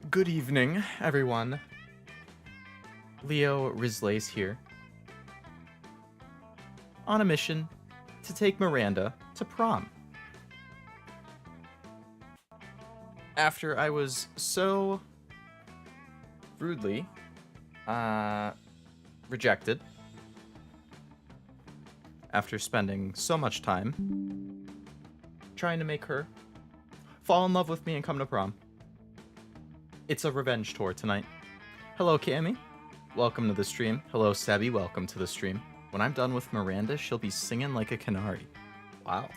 Good evening, everyone. Leo Lovelace here, on a mission to take Miranda to prom. After I was so rudely rejected, after spending so much time trying to make her fall in love with me and come to prom, it's a revenge tour tonight. Hello, Cammy. Welcome to the stream. Hello, Sebi. Welcome to the stream. When I'm done with Miranda, she'll be singing like a canary. Wow.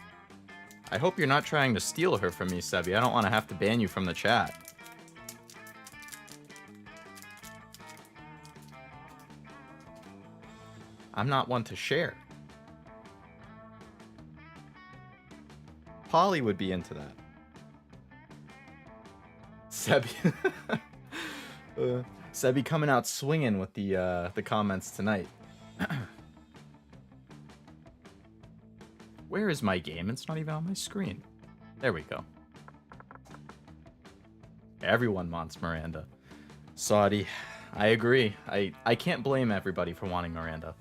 I hope you're not trying to steal her from me, Sebi. I don't want to have to ban you from the chat. I'm not one to share. Polly would be into that. Sebi. Sebi coming out swinging with the comments tonight. Where is my game? It's not even on my screen. There we go. Everyone wants Miranda. Saudi, I agree. I can't blame everybody for wanting Miranda.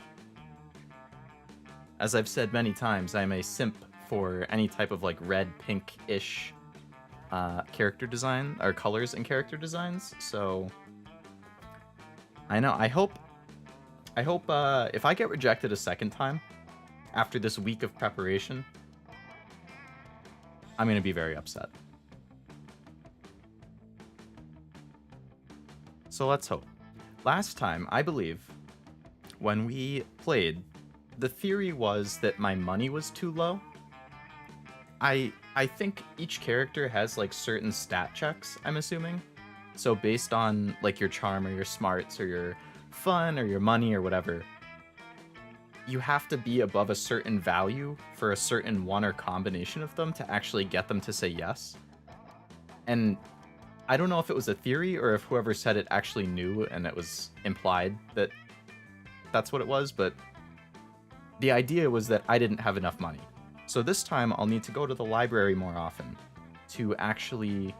As I've said many times, I'm a simp for any type of like red, pink-ish character design, or colors and character designs, so I know. I hope if I get rejected a second time after this week of preparation, I'm gonna be very upset. So let's hope. Last time, I believe, when we played, the theory was that my money was too low. I think each character has like certain stat checks, I'm assuming. So based on like your charm or your smarts or your fun or your money or whatever, you have to be above a certain value for a certain one or combination of them to actually get them to say yes. And I don't know if it was a theory or if whoever said it actually knew and it was implied that that's what it was, but the idea was that I didn't have enough money. So this time I'll need to go to the library more often to actually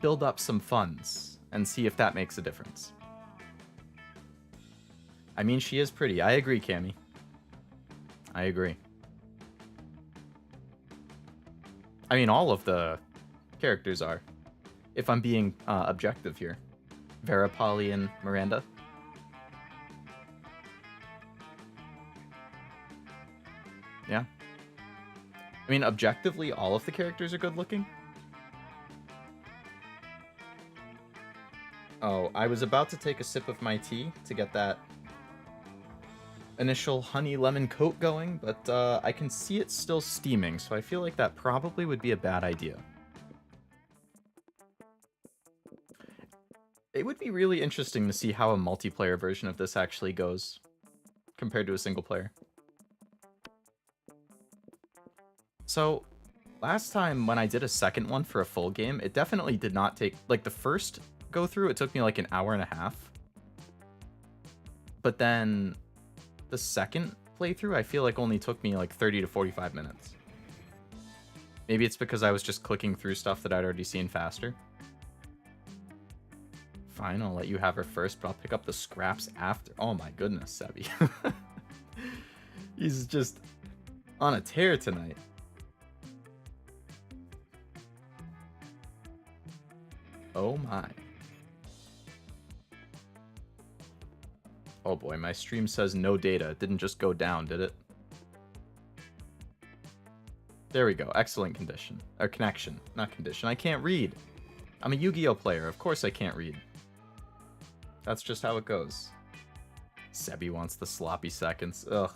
build up some funds and see if that makes a difference. I mean, she is pretty. I agree, Cammy. I agree. I mean, all of the characters are, if I'm being objective here. Vera, Polly, and Miranda. Yeah. I mean, objectively, all of the characters are good looking. Oh, I was about to take a sip of my tea to get that initial honey lemon coat going, but I can see it's still steaming, so I feel like that probably would be a bad idea. It would be really interesting to see how a multiplayer version of this actually goes compared to a single player. So, last time when I did a second one for a full game, it definitely did not take, like the first go through, it took me like an hour and a half. But then the second playthrough, I feel like only took me like 30 to 45 minutes. Maybe it's because I was just clicking through stuff that I'd already seen faster. Fine, I'll let you have her first, but I'll pick up the scraps after. Oh my goodness, Sebi. He's just on a tear tonight. Oh my. Oh boy, my stream says no data. It didn't just go down, did it? There we go. Excellent condition. Or connection. Not condition. I can't read. I'm a YuGiOh player. Of course I can't read. That's just how it goes. Sebi wants the sloppy seconds. Ugh.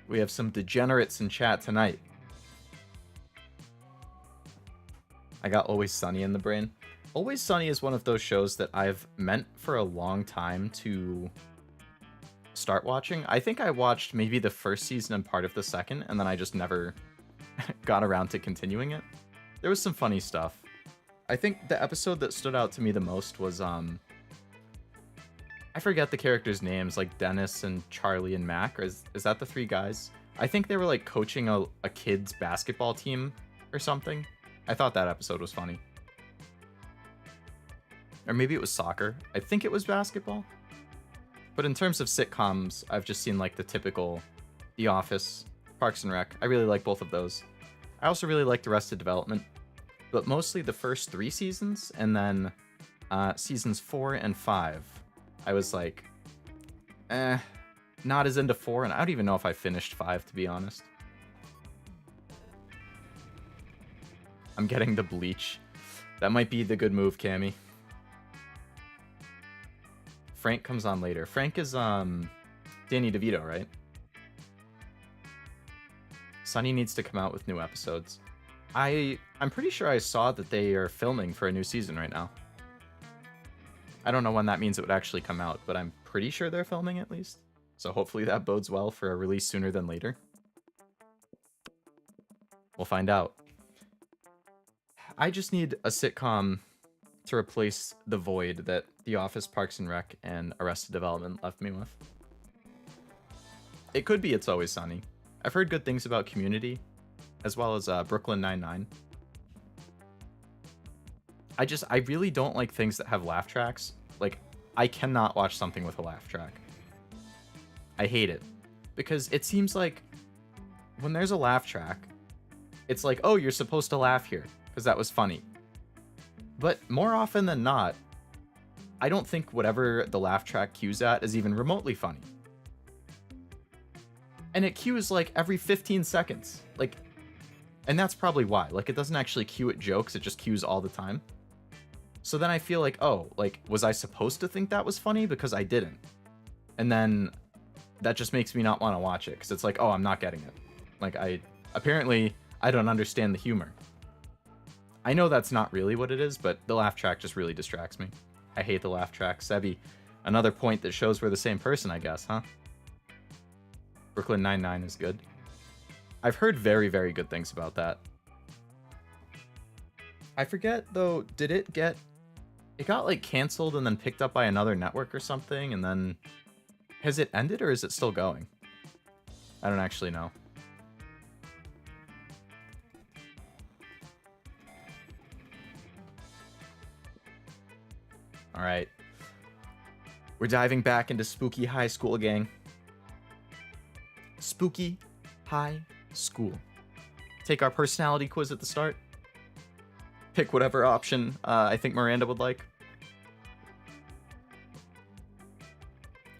We have some degenerates in chat tonight. I got Always Sunny in the brain. Always Sunny is one of those shows that I've meant for a long time to start watching. I think I watched maybe the first season and part of the second, and then I just never got around to continuing it. There was some funny stuff. I think the episode that stood out to me the most was, I forget the characters' names, like Dennis and Charlie and Mac, or is that the three guys? I think they were like coaching a kid's basketball team or something. I thought that episode was funny. Or maybe it was soccer. I think it was basketball. But in terms of sitcoms, I've just seen like the typical The Office, Parks and Rec. I really like both of those. I also really liked Arrested Development, but mostly the first 3 seasons, and then seasons 4 and 5. I was like, not as into 4, and I don't even know if I finished 5, to be honest. I'm getting the bleach. That might be the good move, Cammy. Frank comes on later. Frank is Danny DeVito, right? Sunny needs to come out with new episodes. I'm pretty sure I saw that they are filming for a new season right now. I don't know when that means it would actually come out, but I'm pretty sure they're filming at least. So hopefully that bodes well for a release sooner than later. We'll find out. I just need a sitcom to replace the void that The Office, Parks and Rec, and Arrested Development left me with. It could be It's Always Sunny. I've heard good things about Community, as well as Brooklyn Nine-Nine. I really don't like things that have laugh tracks. Like, I cannot watch something with a laugh track. I hate it. Because it seems like when there's a laugh track, it's like, oh, you're supposed to laugh here, because that was funny. But more often than not, I don't think whatever the laugh track cues at is even remotely funny. And it cues like every 15 seconds. Like, and that's probably why. Like, it doesn't actually cue at jokes, it just cues all the time. So then I feel like, oh, like, was I supposed to think that was funny? Because I didn't. And then that just makes me not want to watch it, because it's like, oh, I'm not getting it. Like, apparently, I don't understand the humor. I know that's not really what it is, but the laugh track just really distracts me. I hate the laugh track. Sebi, another point that shows we're the same person, I guess, huh? Brooklyn Nine-Nine is good. I've heard very, very good things about that. I forget, though, did it get... It got, like, canceled and then picked up by another network or something, and then... Has it ended, or is it still going? I don't actually know. Alright. We're diving back into Spooky High School, gang. Spooky High School. Take our personality quiz at the start. Pick whatever option I think Miranda would like.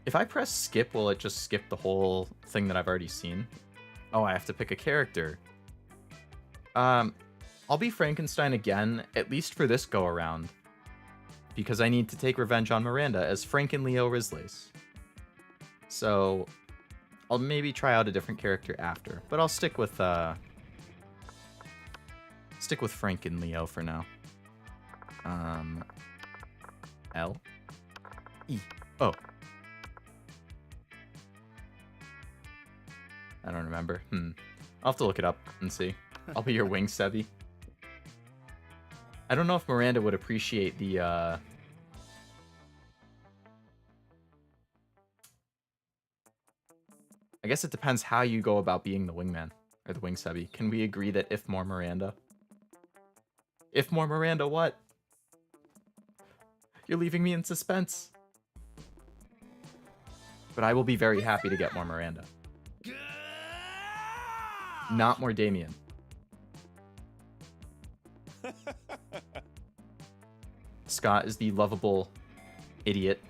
If I press skip, will it just skip the whole thing that I've already seen? Oh, I have to pick a character. I'll be Frankenstein again, at least for this go-around. Because I need to take revenge on Miranda as Frank and Leo Lovelace. So, I'll maybe try out a different character after. But I'll stick with Frank and Leo for now. L? E. Oh. I don't remember. I'll have to look it up and see. I'll be your wing, Sebi. I don't know if Miranda would appreciate the, I guess it depends how you go about being the wingman, or the wing Sebi. Can we agree that if more Miranda? If more Miranda what? You're leaving me in suspense. But I will be very happy to get more Miranda. Not more Damien. Scott is the lovable idiot.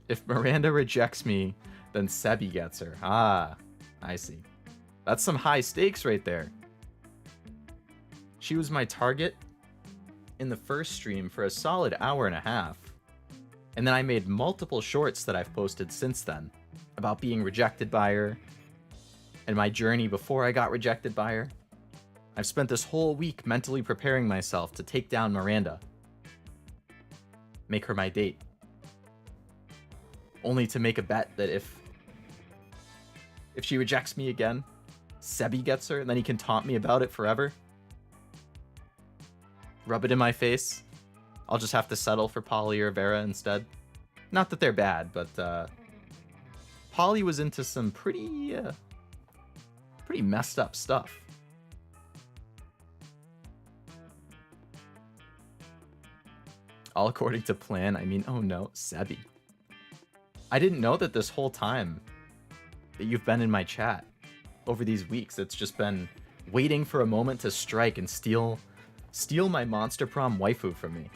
If Miranda rejects me, then Sebi gets her. Ah, I see. That's some high stakes right there. She was my target in the first stream for a solid hour and a half. And then I made multiple shorts that I've posted since then about being rejected by her and my journey before I got rejected by her. I've spent this whole week mentally preparing myself to take down Miranda. Make her my date. Only to make a bet that if she rejects me again, Sebi gets her, and then he can taunt me about it forever. Rub it in my face. I'll just have to settle for Polly or Vera instead. Not that they're bad, but Polly was into some pretty messed up stuff. All according to plan. I mean, oh no, Sebi. I didn't know that this whole time that you've been in my chat over these weeks. It's just been waiting for a moment to strike and steal my Monster Prom waifu from me.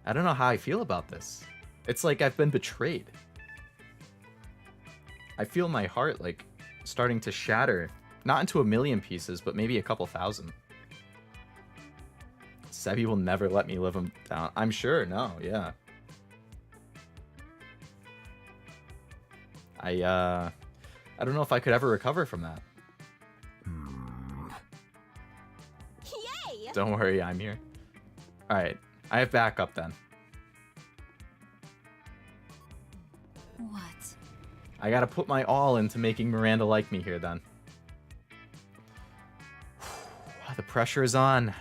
I don't know how I feel about this. It's like I've been betrayed. I feel my heart like starting to shatter. Not into a million pieces, but maybe a couple thousand. Sebi will never let me live him down. I'm sure, no, yeah. I don't know if I could ever recover from that. Yay! Don't worry, I'm here. Alright, I have backup then. What? I gotta put my all into making Miranda like me here then. The pressure is on.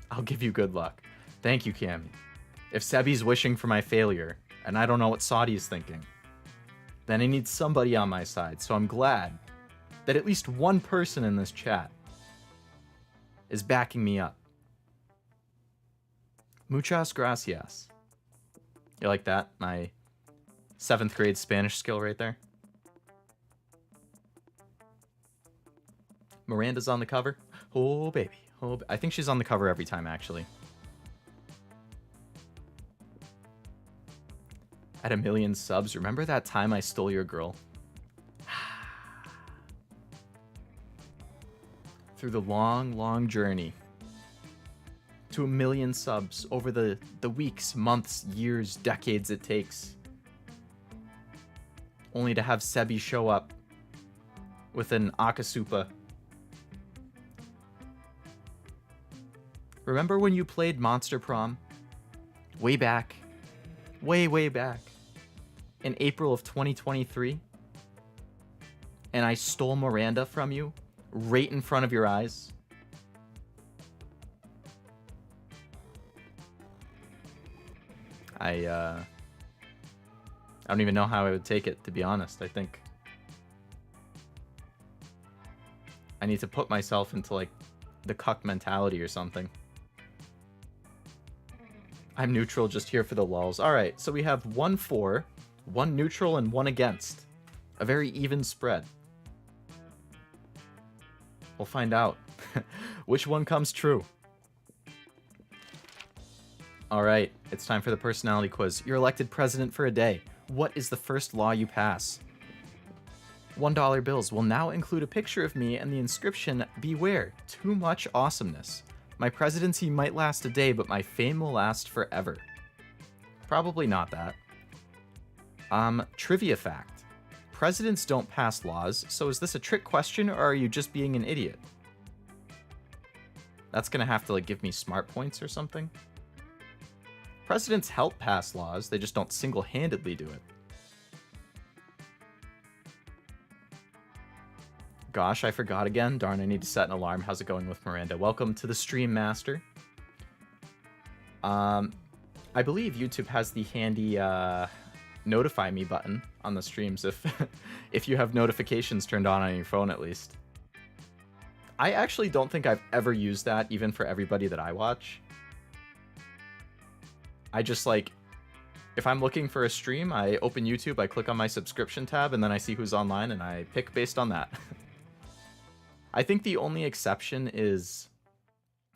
I'll give you good luck. Thank you, Cammy. If Sebi's wishing for my failure, and I don't know what Saudi is thinking, then I need somebody on my side, so I'm glad that at least one person in this chat is backing me up. Muchas gracias. You like that? My 7th grade Spanish skill right there. Miranda's on the cover. Oh, baby. Oh, I think she's on the cover every time, actually. At 1 million subs, remember that time I stole your girl? Through the long, long journey to 1 million subs over the weeks, months, years, decades it takes. Only to have Sebi show up with an Akasupa. Remember when you played Monster Prom? Way back. Way back. In April of 2023? And I stole Miranda from you? Right in front of your eyes? I don't even know how I would take it, to be honest. I think I need to put myself into, like, the cuck mentality or something. I'm neutral, just here for the lulz. Alright, so we have 1 for, 1 neutral, and 1 against. A very even spread. We'll find out which one comes true. Alright, it's time for the personality quiz. You're elected president for a day. What is the first law you pass? $1 bills will now include a picture of me and the inscription, "Beware, too much awesomeness. My presidency might last a day, but my fame will last forever." Probably not that. Trivia fact. Presidents don't pass laws, so is this a trick question, or are you just being an idiot? That's gonna have to, like, give me smart points or something. Presidents help pass laws, they just don't single-handedly do it. Gosh, I forgot again. Darn, I need to set an alarm. How's it going with Miranda? Welcome to the stream, Master. I believe YouTube has the handy notify me button on the streams if you have notifications turned on your phone at least. I actually don't think I've ever used that even for everybody that I watch. I just, like, if I'm looking for a stream, I open YouTube, I click on my subscription tab, and then I see who's online, and I pick based on that. I think the only exception is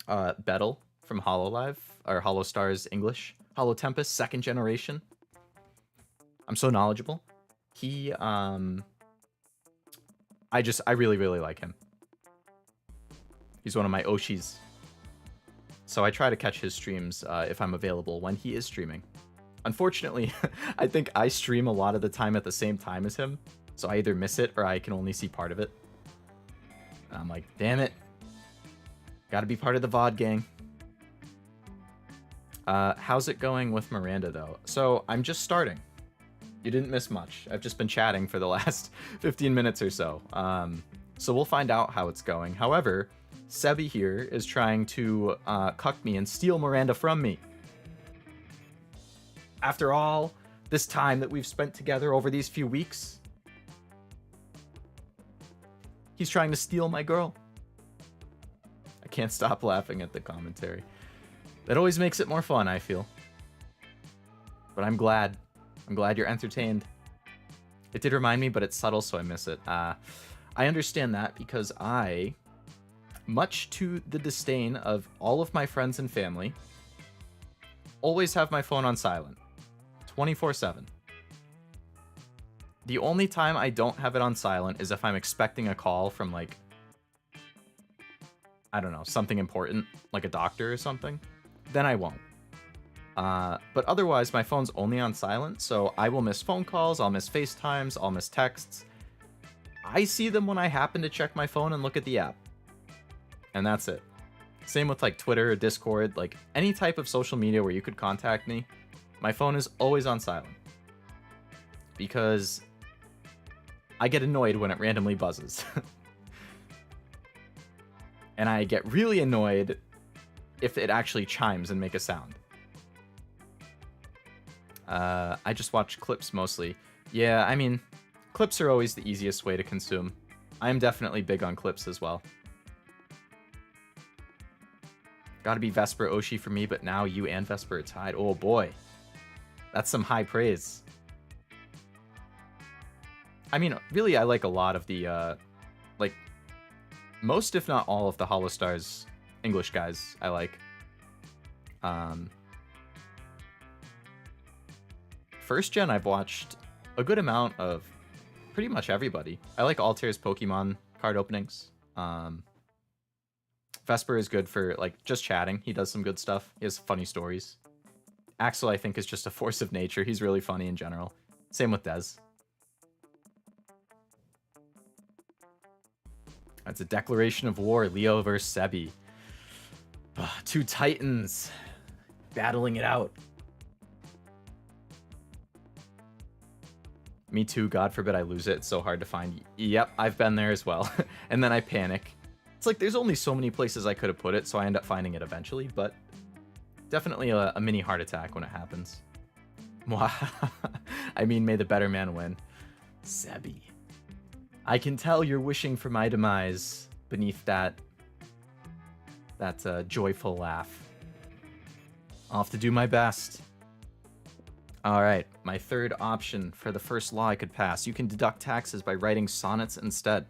Bettel from HoloLive, or HoloStars English. Holo Tempest, 2nd generation. I'm so knowledgeable. He, I really, really like him. He's one of my Oshis. So I try to catch his streams if I'm available when he is streaming. Unfortunately, I think I stream a lot of the time at the same time as him. So I either miss it or I can only see part of it. And I'm like, damn it. Gotta be part of the VOD gang. How's it going with Miranda, though? So I'm just starting. You didn't miss much. I've just been chatting for the last 15 minutes or so. So we'll find out how it's going. However, Sebi here is trying to cuck me and steal Miranda from me. After all this time that we've spent together over these few weeks, he's trying to steal my girl. I can't stop laughing at the commentary. That always makes it more fun, I feel. But I'm glad. I'm glad you're entertained. It did remind me, but it's subtle, so I miss it. I understand that because I, much to the disdain of all of my friends and family, always have my phone on silent. 24/7. The only time I don't have it on silent is if I'm expecting a call from, like, I don't know, something important, like a doctor or something. Then I won't. But otherwise, my phone's only on silent, so I will miss phone calls, I'll miss FaceTimes, I'll miss texts. I see them when I happen to check my phone and look at the app. And that's it. Same with, like, Twitter or Discord, like, any type of social media where you could contact me, my phone is always on silent. Because I get annoyed when it randomly buzzes. And I get really annoyed if it actually chimes and make a sound. I just watch clips mostly. Yeah, I mean, clips are always the easiest way to consume. I'm definitely big on clips as well. Gotta be Vesper Oshi for me, but now you and Vesper are tied. Oh boy. That's some high praise. I mean, really, I like a lot of the, like, most, if not all, of the Holostars English guys I like. First gen, I've watched a good amount of pretty much everybody. I like Altair's Pokemon card openings. Vesper is good for, like, just chatting. He does some good stuff. He has funny stories. Axel, I think, is just a force of nature. He's really funny in general. Same with Dez. That's a declaration of war. Leo versus Sebi. Two titans battling it out. Me too. God forbid I lose it. It's so hard to find. Yep, I've been there as well. And then I panic. It's like there's only so many places I could have put it, so I end up finding it eventually, but definitely a mini heart attack when it happens. I mean, may the better man win. Sebi. I can tell you're wishing for my demise beneath that joyful laugh. I'll have to do my best. Alright, my third option for the first law I could pass. You can deduct taxes by writing sonnets instead.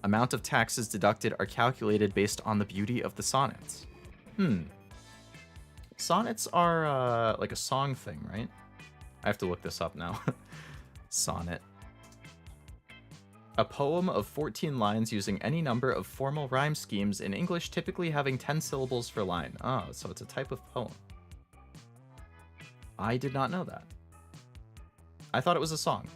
Amount of taxes deducted are calculated based on the beauty of the sonnets. Sonnets are like a song thing, right? I have to look this up now. Sonnet. A poem of 14 lines using any number of formal rhyme schemes in English, typically having 10 syllables per line. Oh, so it's a type of poem. I did not know that. I thought it was a song.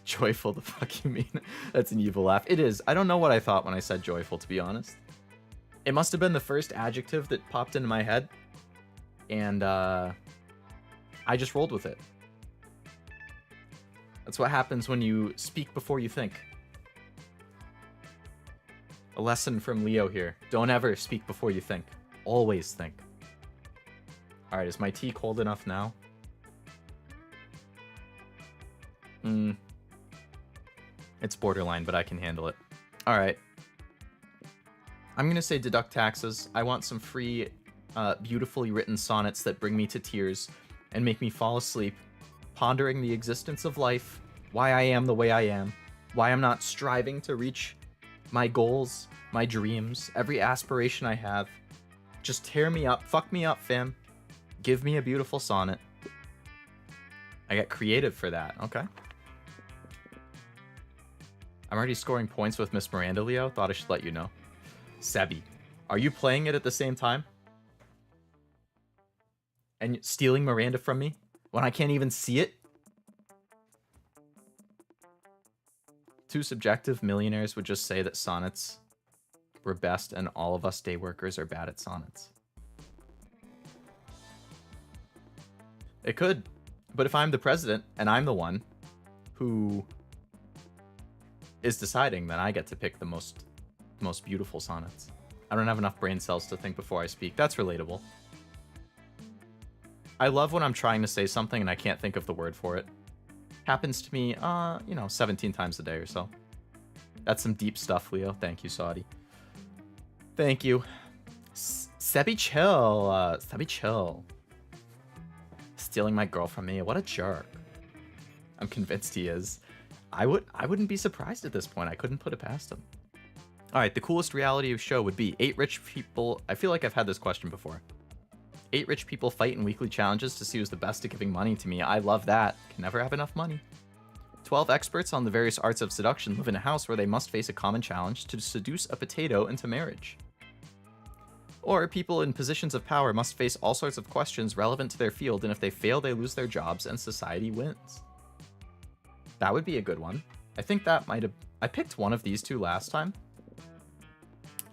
Joyful, the fuck you mean? That's an evil laugh. It is. I don't know what I thought when I said joyful, to be honest. It must have been the first adjective that popped into my head, and I just rolled with it. That's what happens when you speak before you think. A lesson from Leo here. Don't ever speak before you think. Always think. Alright, is my tea cold enough now? It's borderline, but I can handle it. Alright. I'm going to say deduct taxes. I want some free, beautifully written sonnets that bring me to tears and make me fall asleep, pondering the existence of life, why I am the way I am, why I'm not striving to reach my goals, my dreams, every aspiration I have. Just tear me up, fuck me up, fam. Give me a beautiful sonnet. I got creative for that, okay. I'm already scoring points with Miss Miranda, Leo. Thought I should let you know. Sebi, are you playing it at the same time? And stealing Miranda from me when I can't even see it? Two subjective millionaires would just say that sonnets were best and all of us day workers are bad at sonnets. It could. But if I'm the president and I'm the one who is deciding, then I get to pick the most beautiful sonnets. I don't have enough brain cells to think before I speak. That's relatable. I love when I'm trying to say something and I can't think of the word for it. Happens to me, 17 times a day or so. That's some deep stuff, Leo. Thank you, Saudi. Thank you. Sebi chill. Sebi chill. Stealing my girl from me. What a jerk. I'm convinced he is. I wouldn't be surprised at this point. I couldn't put it past him. All right, the coolest reality show would be 8 rich people. I feel like I've had this question before. 8 rich people fight in weekly challenges to see who's the best at giving money to me. I love that. Can never have enough money. 12 experts on the various arts of seduction live in a house where they must face a common challenge to seduce a potato into marriage. Or people in positions of power must face all sorts of questions relevant to their field, and if they fail, they lose their jobs and society wins. That would be a good one. I think that might have... I picked one of these two last time.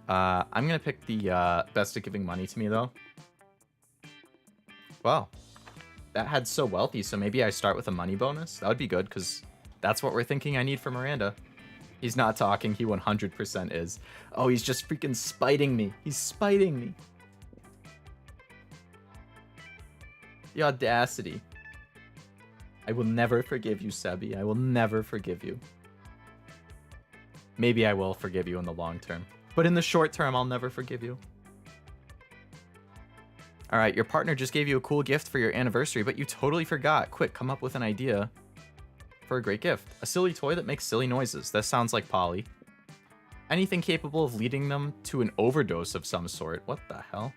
I'm going to pick the best at giving money to me, though. Well, that had so wealthy, so maybe I start with a money bonus. That would be good, because that's what we're thinking I need for Miranda. He's not talking. He 100% is. Oh, he's just freaking spiting me. He's spiting me. The audacity. I will never forgive you, Sebi. I will never forgive you. Maybe I will forgive you in the long term. But in the short term, I'll never forgive you. All right, your partner just gave you a cool gift for your anniversary, but you totally forgot. Quick, come up with an idea for a great gift. A silly toy that makes silly noises. That sounds like Polly. Anything capable of leading them to an overdose of some sort. What the hell?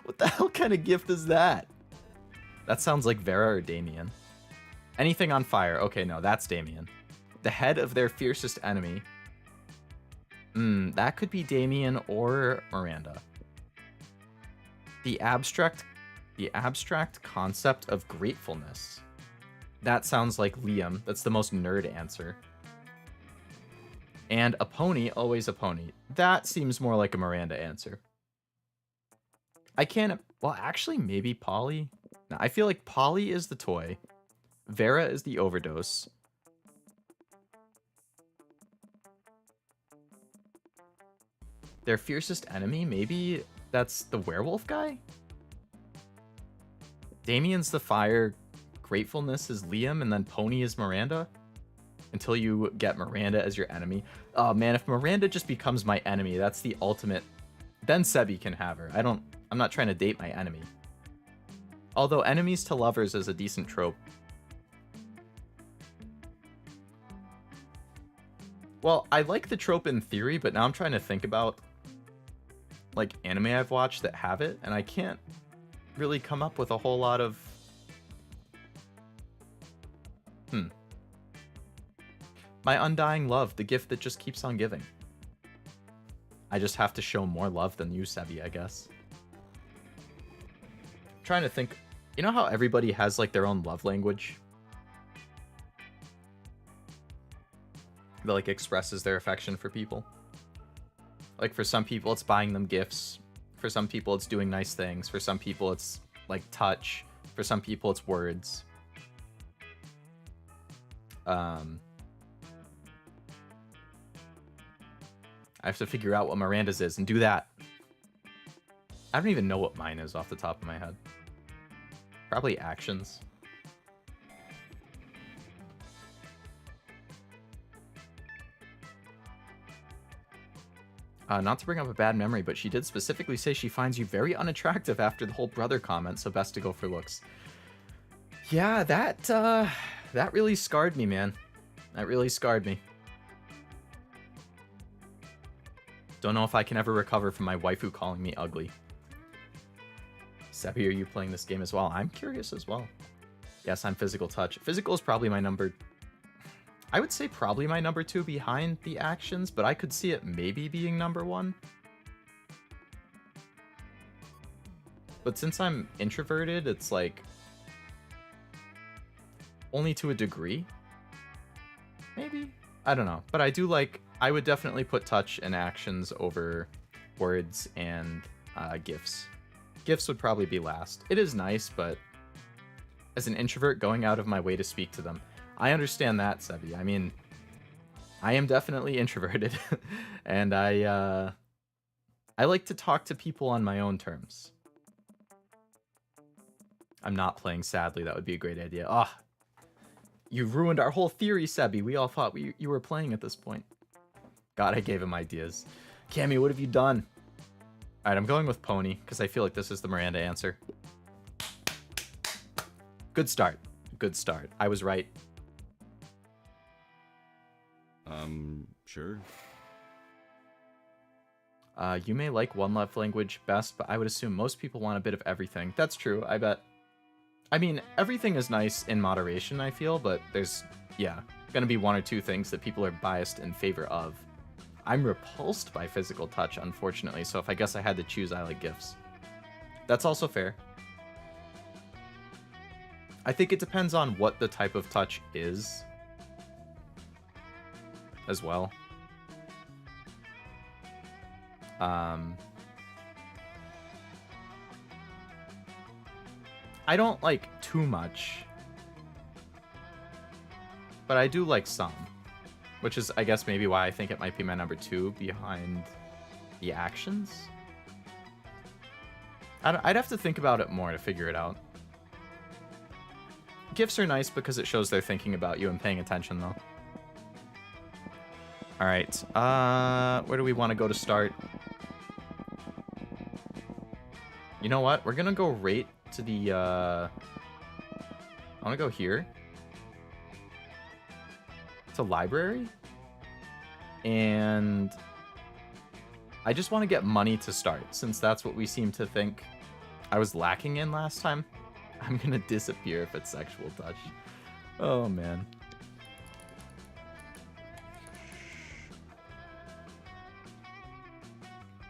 What the hell kind of gift is that? That sounds like Vera or Damien. Anything on fire. Okay, no, that's Damien. The head of their fiercest enemy. That could be Damien or Miranda. The abstract concept of gratefulness. That sounds like Liam. That's the most nerd answer. And a pony, always a pony. That seems more like a Miranda answer. I can't... Well, actually, maybe Polly. No, I feel like Polly is the toy. Vera is the overdose. Their fiercest enemy, maybe that's the werewolf guy? Damien's the fire, gratefulness is Liam, and then Pony is Miranda? Until you get Miranda as your enemy. Oh man, if Miranda just becomes my enemy, that's the ultimate. Then Sebi can have her. I'm not trying to date my enemy. Although enemies to lovers is a decent trope. Well, I like the trope in theory, but now I'm trying to think about like anime I've watched that have it, and I can't really come up with a whole lot of... My undying love, the gift that just keeps on giving. I just have to show more love than you, Sebi, I guess. I'm trying to think... You know how everybody has like their own love language? That like expresses their affection for people? Like for some people it's buying them gifts. For some people it's doing nice things. For some people it's like touch. For some people it's words. I have to figure out what Miranda's is and do that. I don't even know what mine is off the top of my head. Probably actions. Not to bring up a bad memory, but she did specifically say she finds you very unattractive after the whole brother comment, so best to go for looks. Yeah, that really scarred me, man. That really scarred me. Don't know if I can ever recover from my waifu calling me ugly. Sebi, are you playing this game as well? I'm curious as well. Yes, I'm physical touch. Physical is probably my number... I would say probably my number 2 behind the actions, but I could see it maybe being number 1. But since I'm introverted, it's like... only to a degree? Maybe? I don't know. But I do like... I would definitely put touch and actions over words and gifts. Gifts would probably be last. It is nice, but as an introvert, going out of my way to speak to them. I understand that, Sebi. I mean, I am definitely introverted, and I like to talk to people on my own terms. I'm not playing, sadly. That would be a great idea. Ah, you ruined our whole theory, Sebi. We all thought you were playing at this point. God, I gave him ideas. Cammy, what have you done? All right, I'm going with Pony because I feel like this is the Miranda answer. Good start. Good start. I was right. Sure. You may like one love language best, but I would assume most people want a bit of everything. That's true, I bet. I mean, everything is nice in moderation, I feel, but there's, yeah, gonna be one or two things that people are biased in favor of. I'm repulsed by physical touch, unfortunately, so if I guess I had to choose, I like gifts. That's also fair. I think it depends on what the type of touch is as well. I don't like too much, but I do like some, which is, I guess, maybe why I think it might be my number 2 behind the actions. I'd have to think about it more to figure it out. Gifts are nice because it shows they're thinking about you and paying attention, though. All right, where do we want to go to start? You know what? We're gonna go right to the, I want to go here. To library. And I just want to get money to start, since that's what we seem to think I was lacking in last time. I'm gonna disappear if it's sexual touch. Oh, man.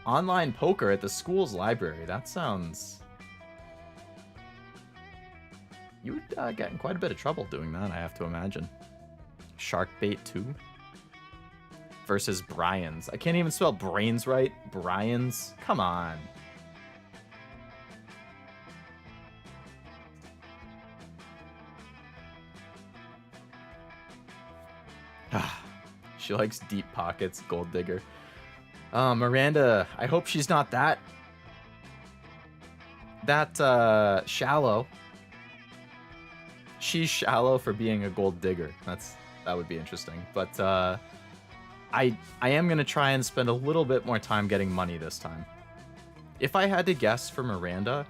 Online poker at the school's library. That sounds... You would get in quite a bit of trouble doing that, I have to imagine. Shark bait 2 versus Brian's. I can't even spell brains right. Brian's. Come on. She likes deep pockets, gold digger. Miranda, I hope she's not that shallow. She's shallow for being a gold digger. That would be interesting. But I am gonna try and spend a little bit more time getting money this time. If I had to guess for Miranda,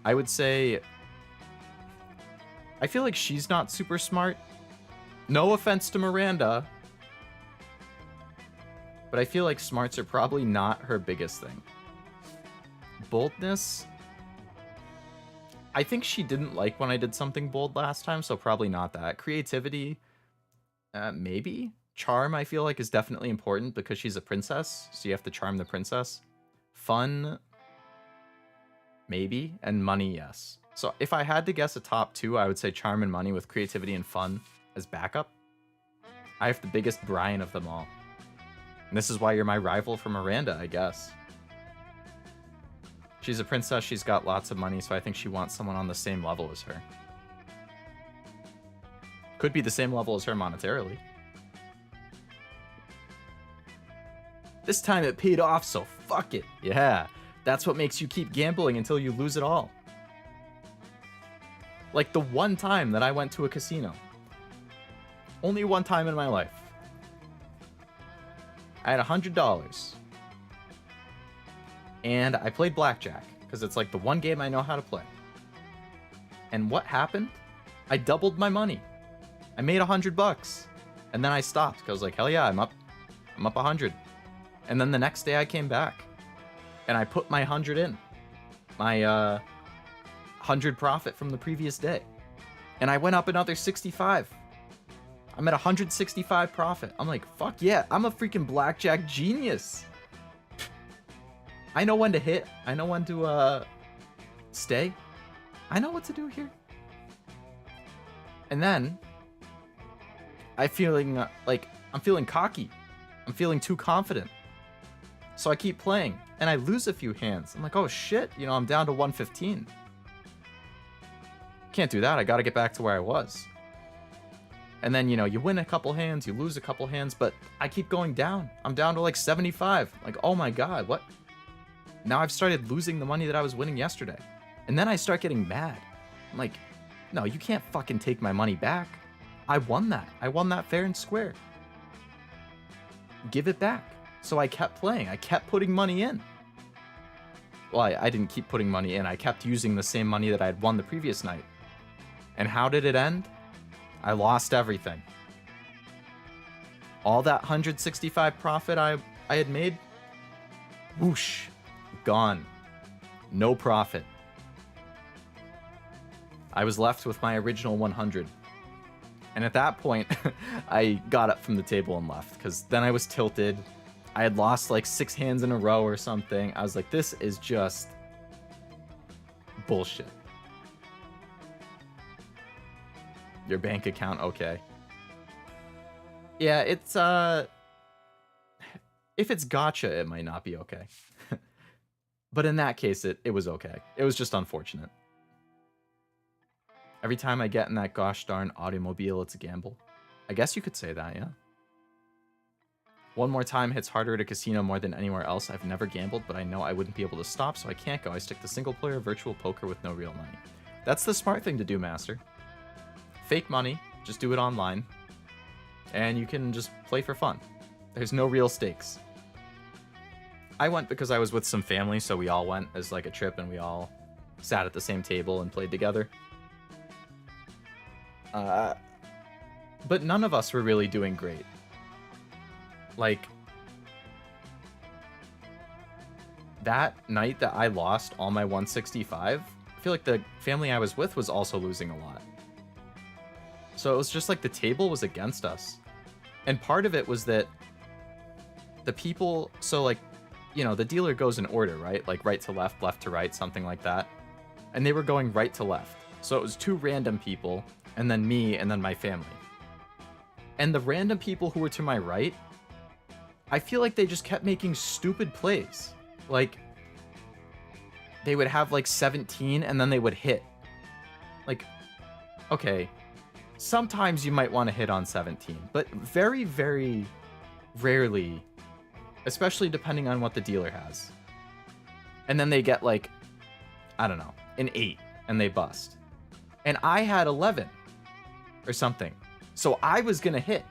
I would say I feel like she's not super smart. No offense to Miranda, but I feel like smarts are probably not her biggest thing. Boldness, I think she didn't like when I did something bold last time, so probably not that. Creativity, maybe. Charm, I feel like, is definitely important because she's a princess, so you have to charm the princess. Fun, maybe. And money, yes. So if I had to guess a top 2, I would say charm and money with creativity and fun as backup. I have the biggest Brian of them all. And this is why you're my rival for Miranda, I guess. She's a princess, she's got lots of money, so I think she wants someone on the same level as her. Could be the same level as her monetarily. This time it paid off, so fuck it. Yeah, that's what makes you keep gambling until you lose it all. Like the one time that I went to a casino. Only one time in my life. I had $100. And I played blackjack, because it's like the one game I know how to play. And what happened? I doubled my money. I made $100. And then I stopped, because I was like, hell yeah, I'm up 100. And then the next day I came back. And I put my 100 in. My 100 profit from the previous day. And I went up another 65. I'm at 165 profit. I'm like, fuck yeah, I'm a freaking blackjack genius. I know when to hit. I know when to stay. I know what to do here. And then I'm feeling cocky. I'm feeling too confident. So I keep playing and I lose a few hands. I'm like, oh shit, I'm down to 115. Can't do that. I got to get back to where I was. And then, you win a couple hands, you lose a couple hands, but I keep going down. I'm down to like 75. Like, oh my God, what? Now I've started losing the money that I was winning yesterday. And then I start getting mad. I'm like, no, you can't fucking take my money back. I won that. I won that fair and square. Give it back. So I kept playing. I kept putting money in. Well, I didn't keep putting money in. I kept using the same money that I had won the previous night. And how did it end? I lost everything. All that 165 profit I had made, whoosh, gone. No profit. I was left with my original 100. And at that point, I got up from the table and left, because then I was tilted. I had lost like 6 hands in a row or something. I was like, this is just bullshit. Your bank account, okay. Yeah, it's, if it's gacha, it might not be okay. But in that case, it was okay. It was just unfortunate. Every time I get in that gosh darn automobile, it's a gamble. I guess you could say that, yeah. One more time hits harder at a casino more than anywhere else. I've never gambled, but I know I wouldn't be able to stop, so I can't go. I stick to single-player virtual poker with no real money. That's the smart thing to do, Master. Fake money, just do it online, and you can just play for fun. There's no real stakes. I went because I was with some family, so we all went as like a trip, and we all sat at the same table and played together. But none of us were really doing great. Like, that night that I lost all my 165, I feel like the family I was with was also losing a lot. So it was just like the table was against us. And part of it was that the people, so like, you know, the dealer goes in order, right? Like right to left to right, something like that. And they were going right to left. So it was 2 random people, and then me, and then my family. And the random people who were to my right, I feel like they just kept making stupid plays. Like, they would have like 17 and then they would hit. Like, okay, sometimes you might want to hit on 17, but very, very rarely, especially depending on what the dealer has. And then they get like, I don't know, an 8 and they bust. And I had 11 or something. So I was going to hit.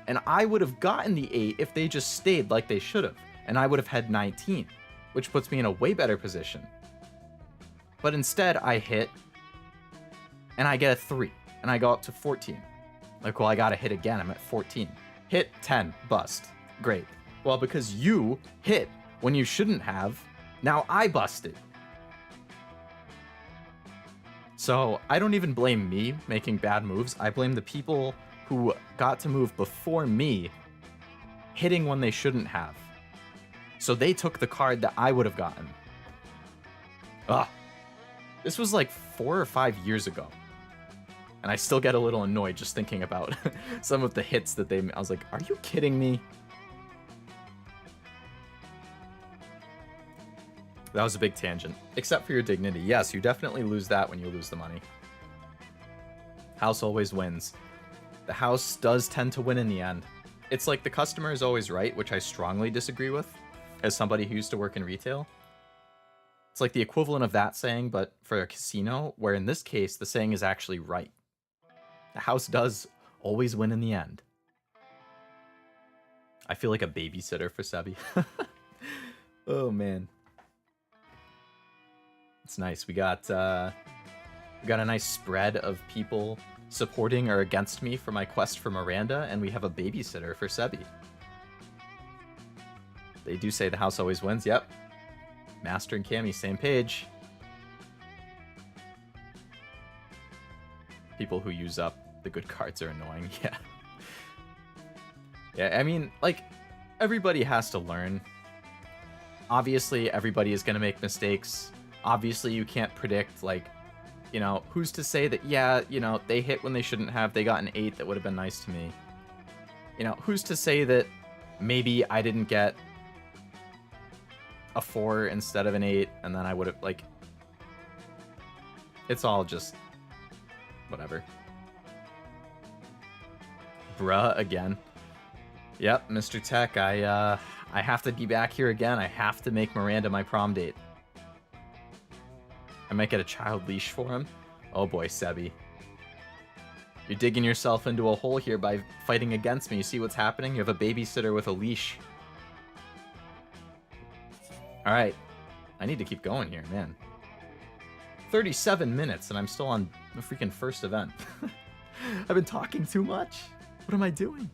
And I would have gotten the 8 if they just stayed like they should have. And I would have had 19, which puts me in a way better position. But instead, I hit, and I get a 3, and I go up to 14. Like, well, I gotta hit again. I'm at 14. Hit 10, bust. Great. Well, because you hit when you shouldn't have, now I busted. So I don't even blame me making bad moves. I blame the people who got to move before me hitting when they shouldn't have. So they took the card that I would have gotten. Ugh. This was like 4 or 5 years ago. And I still get a little annoyed just thinking about some of the hits that they... I was like, are you kidding me? That was a big tangent. Except for your dignity. Yes, you definitely lose that when you lose the money. House always wins. The house does tend to win in the end. It's like the customer is always right, which I strongly disagree with, as somebody who used to work in retail. It's like the equivalent of that saying, but for a casino, where in this case, the saying is actually right. The house does always win in the end. I feel like a babysitter for Sebi. Oh, man. It's nice. We got a nice spread of people supporting or against me for my quest for Miranda, and we have a babysitter for Sebi. They do say the house always wins. Yep. Master and Cammy, same page. People who use up the good cards are annoying. Yeah. Yeah, I mean, like, everybody has to learn. Obviously, everybody is going to make mistakes. Obviously, you can't predict, like, you know, who's to say that, yeah, you know, they hit when they shouldn't have, they got an 8 that would have been nice to me. You know, who's to say that maybe I didn't get a 4 instead of an 8, and then I would have, like, it's all just whatever. Bruh, again. Yep, Mr. Tech, I have to be back here again. I have to make Miranda my prom date. I might get a child leash for him. Oh boy, Sebi. You're digging yourself into a hole here by fighting against me. You see what's happening? You have a babysitter with a leash. Alright. I need to keep going here, man. 37 minutes and I'm still on the freaking first event. I've been talking too much. What am I doing?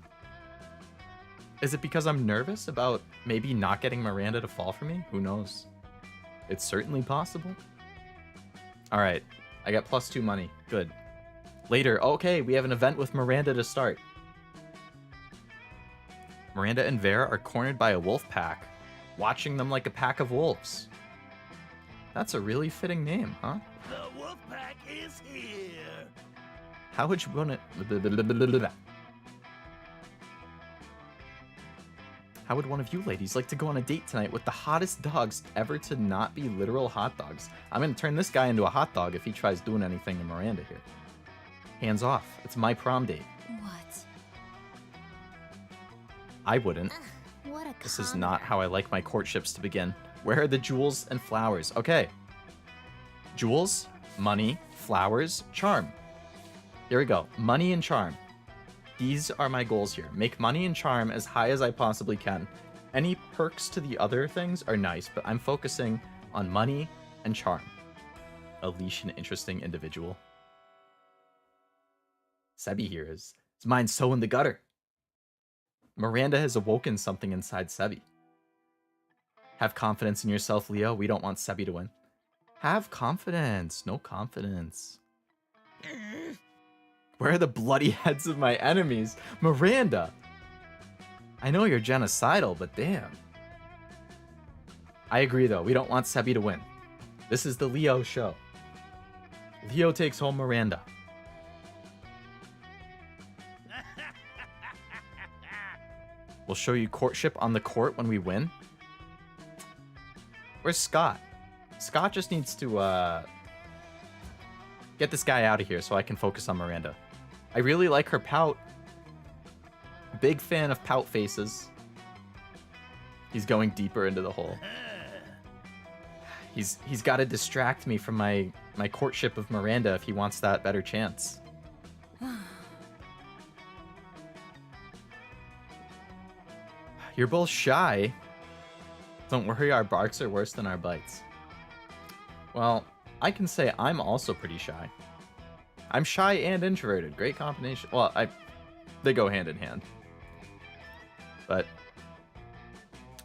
Is it because I'm nervous about maybe not getting Miranda to fall for me? Who knows? It's certainly possible. Alright. I got +2 money. Good. Later. Okay, we have an event with Miranda to start. Miranda and Vera are cornered by a wolf pack, watching them like a pack of wolves. That's a really fitting name, huh? The wolf pack is here. How would you want it? How would one of you ladies like to go on a date tonight with the hottest dogs ever to not be literal hot dogs? I'm gonna turn this guy into a hot dog if he tries doing anything to Miranda here. Hands off. It's my prom date. What? I wouldn't. What a This is not how I like my courtships to begin. Where are the jewels and flowers? Okay. Jewels, money, flowers, charm. Here we go. Money and charm. These are my goals here. Make money and charm as high as I possibly can. Any perks to the other things are nice, but I'm focusing on money and charm. A leash and interesting individual. Sebi here is. His mind's so in the gutter. Miranda has awoken something inside Sebi. Have confidence in yourself, Leo. We don't want Sebi to win. Have confidence. No confidence. Where are the bloody heads of my enemies? Miranda! I know you're genocidal, but damn. I agree, though. We don't want Sebi to win. This is the Leo show. Leo takes home Miranda. We'll show you courtship on the court when we win. Where's Scott? Scott just needs to get this guy out of here so I can focus on Miranda. I really like her pout. Big fan of pout faces. He's going deeper into the hole. He's got to distract me from my courtship of Miranda if he wants that better chance. You're both shy. Don't worry, our barks are worse than our bites. Well, I can say I'm also pretty shy. I'm shy and introverted. Great combination. Well, they go hand in hand. But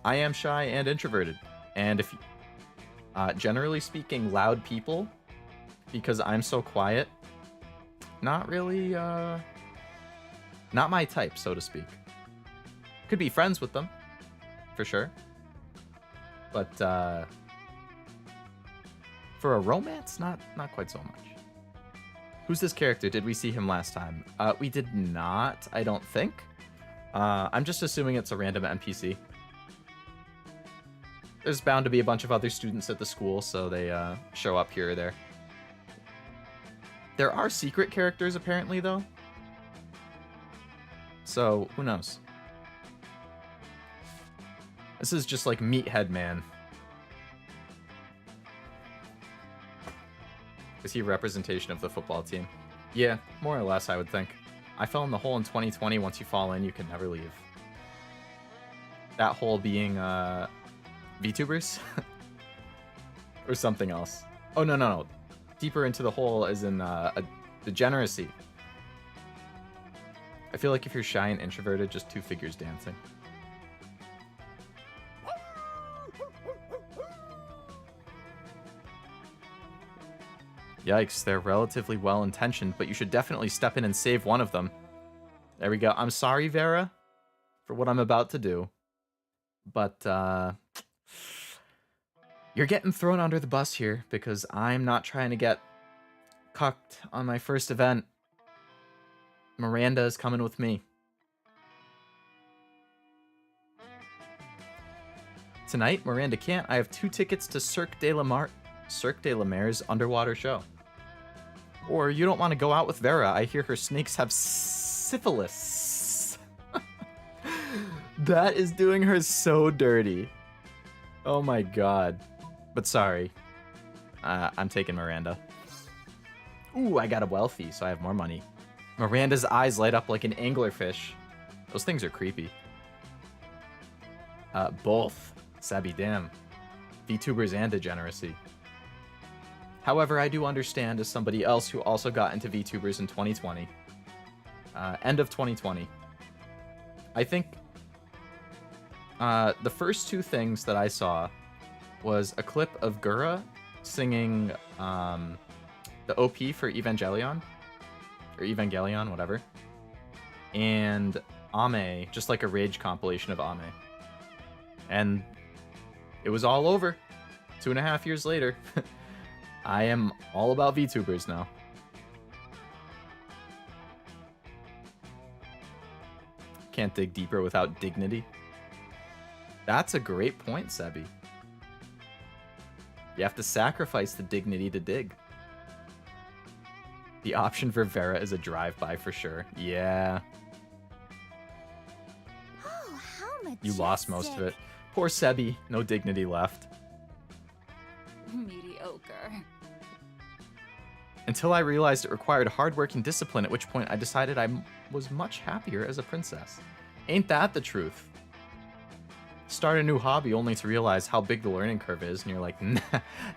I am shy and introverted. And if generally speaking, loud people, because I'm so quiet, not really, not my type, so to speak. Could be friends with them, for sure. But for a romance, not quite so much. Who's this character? Did we see him last time? We did not, I don't think. I'm just assuming it's a random NPC. There's bound to be a bunch of other students at the school, so they show up here or there. There are secret characters, apparently, though. So, who knows? This is just like Meathead Man. Is he a representation of the football team? Yeah, more or less, I would think. I fell in the hole in 2020. Once you fall in, you can never leave. That hole being, VTubers? Or something else. Oh, no. Deeper into the hole as in, degeneracy. I feel like if you're shy and introverted, just two figures dancing. Yikes, they're relatively well-intentioned, but you should definitely step in and save one of them. There we go. I'm sorry, Vera, for what I'm about to do. But, you're getting thrown under the bus here, because I'm not trying to get cucked on my first event. Miranda is coming with me. Tonight, Miranda can't. I have 2 tickets to Cirque de la Mer's underwater show. Or you don't want to go out with Vera. I hear her snakes have syphilis. That is doing her so dirty. Oh my god. But sorry. I'm taking Miranda. Ooh, I got a wealthy, so I have more money. Miranda's eyes light up like an anglerfish. Those things are creepy. Both. Sabi, damn. VTubers and degeneracy. However, I do understand as somebody else who also got into VTubers in 2020. End of 2020. I think the first two things that I saw was a clip of Gura singing the OP for Evangelion. Or Evangelion, whatever. And Ame, just like a rage compilation of Ame. And it was all over. 2.5 years later. I am all about VTubers now. Can't dig deeper without dignity. That's a great point, Sebi. You have to sacrifice the dignity to dig. The option for Vera is a drive-by for sure. Yeah. Oh, how majestic. You lost most of it. Poor Sebi. No dignity left. Mediocre. Until I realized it required hard work and discipline, at which point I decided I was much happier as a princess. Ain't that the truth? Start a new hobby only to realize how big the learning curve is, and you're like,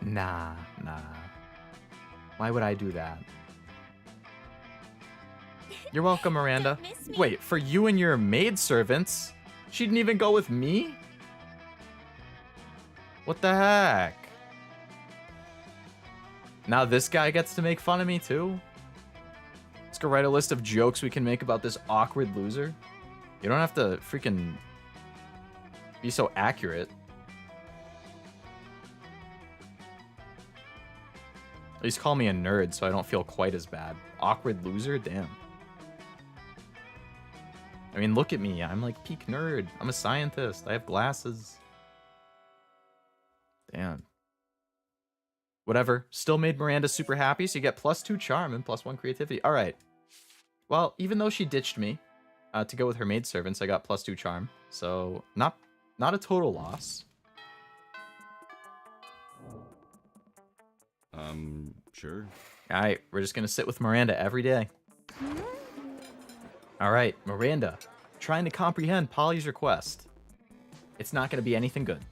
nah. Why would I do that? You're welcome, Miranda. Wait, for you and your maidservants? She didn't even go with me? What the heck? Now this guy gets to make fun of me too? Let's go write a list of jokes we can make about this awkward loser. You don't have to freaking be so accurate. At least call me a nerd so I don't feel quite as bad. Awkward loser? Damn. I mean, look at me. I'm like peak nerd. I'm a scientist. I have glasses. Damn. Whatever. Still made Miranda super happy, so you get +2 charm and +1 creativity. All right. Well, even though she ditched me to go with her maidservants, I got +2 charm. So not a total loss. Sure. All right, we're just gonna sit with Miranda every day. All right, Miranda, trying to comprehend Polly's request. It's not gonna be anything good.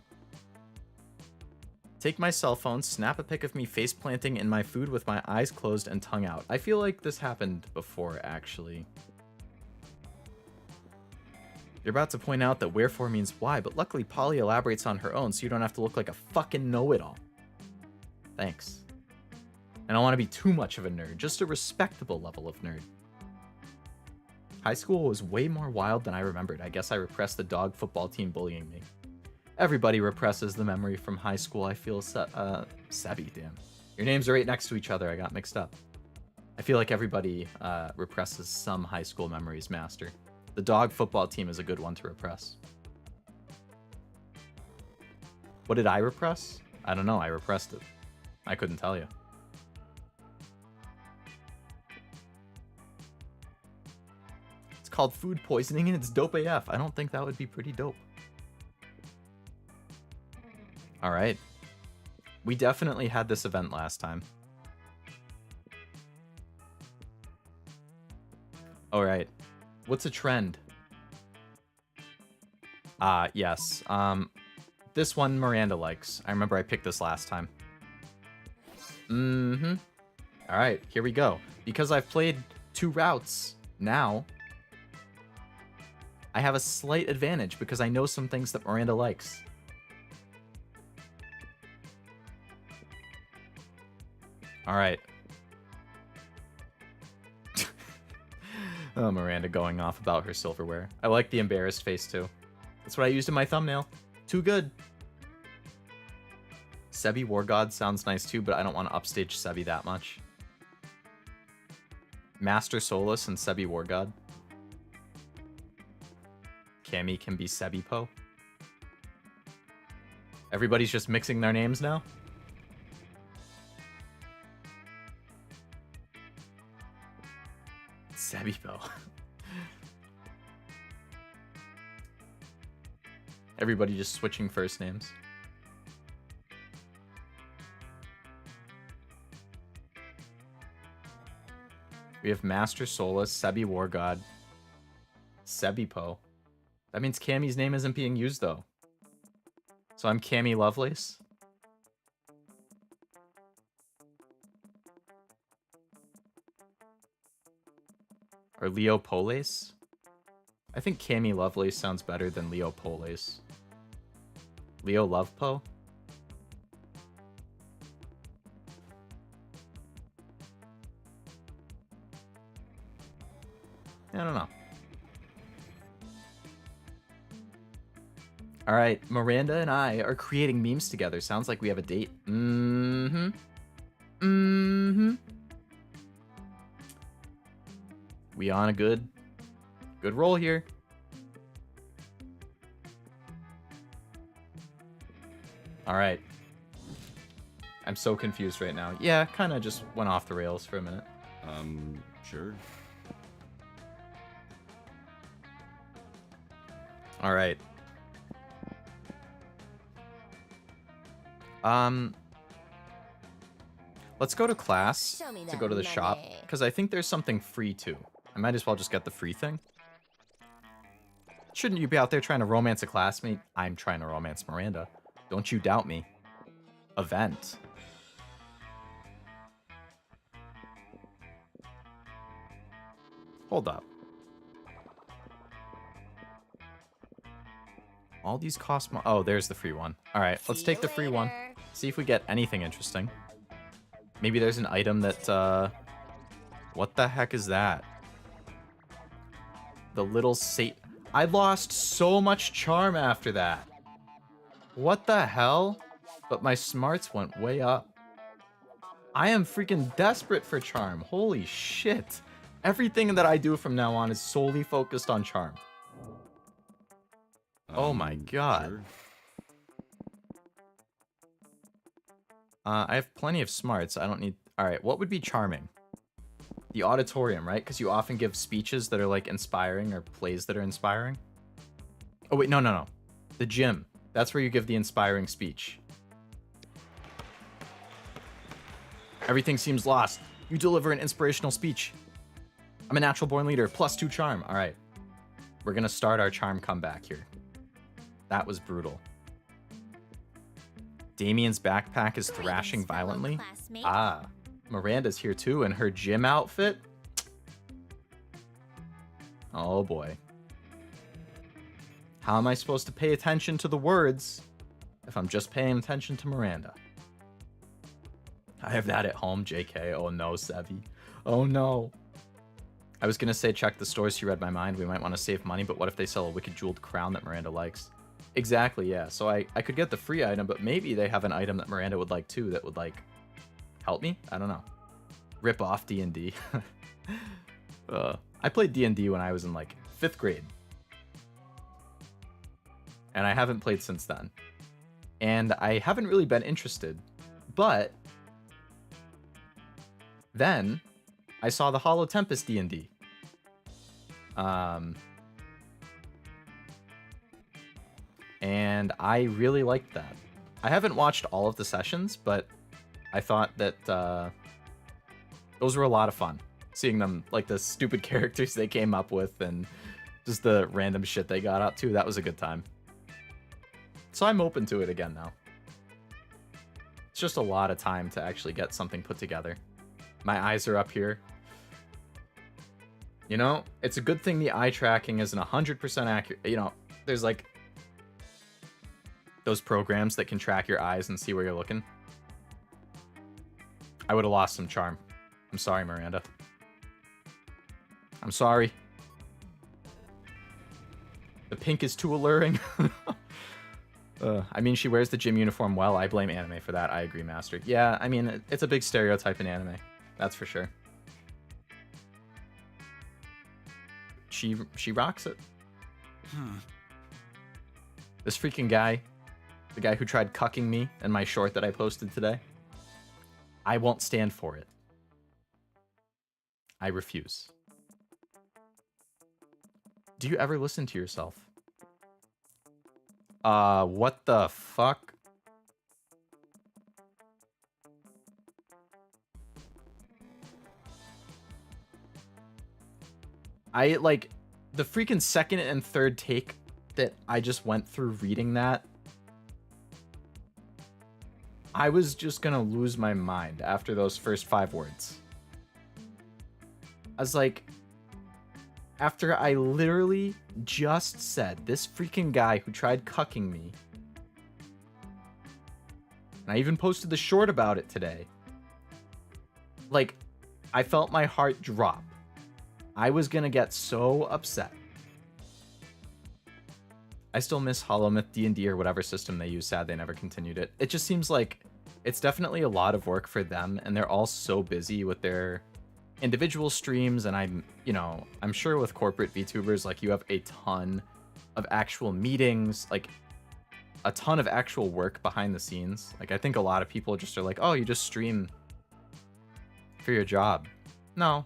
Take my cell phone, snap a pic of me face planting in my food with my eyes closed and tongue out. I feel like this happened before, actually. You're about to point out that wherefore means why, but luckily Polly elaborates on her own so you don't have to look like a fucking know-it-all. Thanks. I don't want to be too much of a nerd, just a respectable level of nerd. High school was way more wild than I remembered. I guess I repressed the dog football team bullying me. Everybody represses the memory from high school. I feel Sebi, damn. Your names are right next to each other. I got mixed up. I feel like everybody represses some high school memories, Master. The dog football team is a good one to repress. What did I repress? I don't know. I repressed it. I couldn't tell you. It's called food poisoning and it's dope AF. I don't think that would be pretty dope. All right. We definitely had this event last time. All right. What's a trend? Yes. This one Miranda likes. I remember I picked this last time. All right, here we go. Because I've played 2 routes now, I have a slight advantage because I know some things that Miranda likes. All right. Oh, Miranda going off about her silverware. I like the embarrassed face too. That's what I used in my thumbnail. Too good. Sebi War God sounds nice too, but I don't want to upstage Sebi that much. Master Solus and Sebi War God. Cammy can be Sebi Po. Everybody's just mixing their names now? Sebi Po. Everybody just switching first names. We have Master Solus, Sebi War God, Sebipo. That means Cammy's name isn't being used, though. So I'm Cammy Lovelace. Or Leo Polace? I think Cammy Lovelace sounds better than Leo Polace. Leo Lovepo? I don't know. All right, Miranda and I are creating memes together. Sounds like we have a date. Mm-hmm. Mm-hmm. We on a good roll here. All right. I'm so confused right now. Yeah, kind of just went off the rails for a minute. Sure. All right. Let's go to class to go to the shop, because I think there's something free too. I might as well just get the free thing. Shouldn't you be out there trying to romance a classmate? I'm trying to romance Miranda. Don't you doubt me. Event. Hold up. All these cost more. Oh, there's the free one. All right, let's take the free one. See if we get anything interesting. Maybe there's an item that, what the heck is that? The little Satan. I lost so much charm after that. What the hell? But my smarts went way up. I am freaking desperate for charm. Holy shit. Everything that I do from now on is solely focused on charm. Oh my god. Sure. I have plenty of smarts. I don't need... Alright, what would be charming? The auditorium, right? Because you often give speeches that are, like, inspiring or plays that are inspiring. Oh, wait, no. The gym. That's where you give the inspiring speech. Everything seems lost. You deliver an inspirational speech. I'm a natural born leader, +2 charm. Alright. We're gonna start our charm comeback here. That was brutal. Damien's backpack is thrashing violently. Ah, Miranda's here too in her gym outfit. Oh boy. How am I supposed to pay attention to the words if I'm just paying attention to Miranda? I have that at home, JK. Oh no, Sevi. Oh no. I was gonna say check the stores, she read my mind. We might want to save money, but what if they sell a wicked jeweled crown that Miranda likes? Exactly, yeah. So I could get the free item, but maybe they have an item that Miranda would like too that would, like, help me? I don't know. Rip off D&D. I played D&D when I was in, like, 5th grade. And I haven't played since then. And I haven't really been interested. But then I saw the Hollow Tempest D&D. And I really liked that. I haven't watched all of the sessions, but I thought that those were a lot of fun. Seeing them, like, the stupid characters they came up with and just the random shit they got up to, that was a good time. So I'm open to it again now. It's just a lot of time to actually get something put together. My eyes are up here. You know, it's a good thing the eye tracking isn't 100% accurate. You know, there's, like, those programs that can track your eyes and see where you're looking. I would have lost some charm. I'm sorry, Miranda. I'm sorry. The pink is too alluring. I mean, she wears the gym uniform well. I blame anime for that. I agree, Master. Yeah, I mean, it's a big stereotype in anime. That's for sure. She rocks it. This freaking guy, the guy who tried cucking me in my short that I posted today, I won't stand for it. I refuse. Do you ever listen to yourself? What the fuck? I like the freaking second and third take that I just went through reading that. I was just gonna lose my mind after those first 5 words. I was like, after I literally just said this freaking guy who tried cucking me, and I even posted the short about it today, like, I felt my heart drop. I was gonna get so upset. I still miss Hollow Myth D&D or whatever system they use. Sad they never continued it. It just seems like it's definitely a lot of work for them, and they're all so busy with their individual streams. And I'm sure with corporate VTubers, like, you have a ton of actual meetings, like a ton of actual work behind the scenes. Like, I think a lot of people just are like, oh, you just stream for your job. No,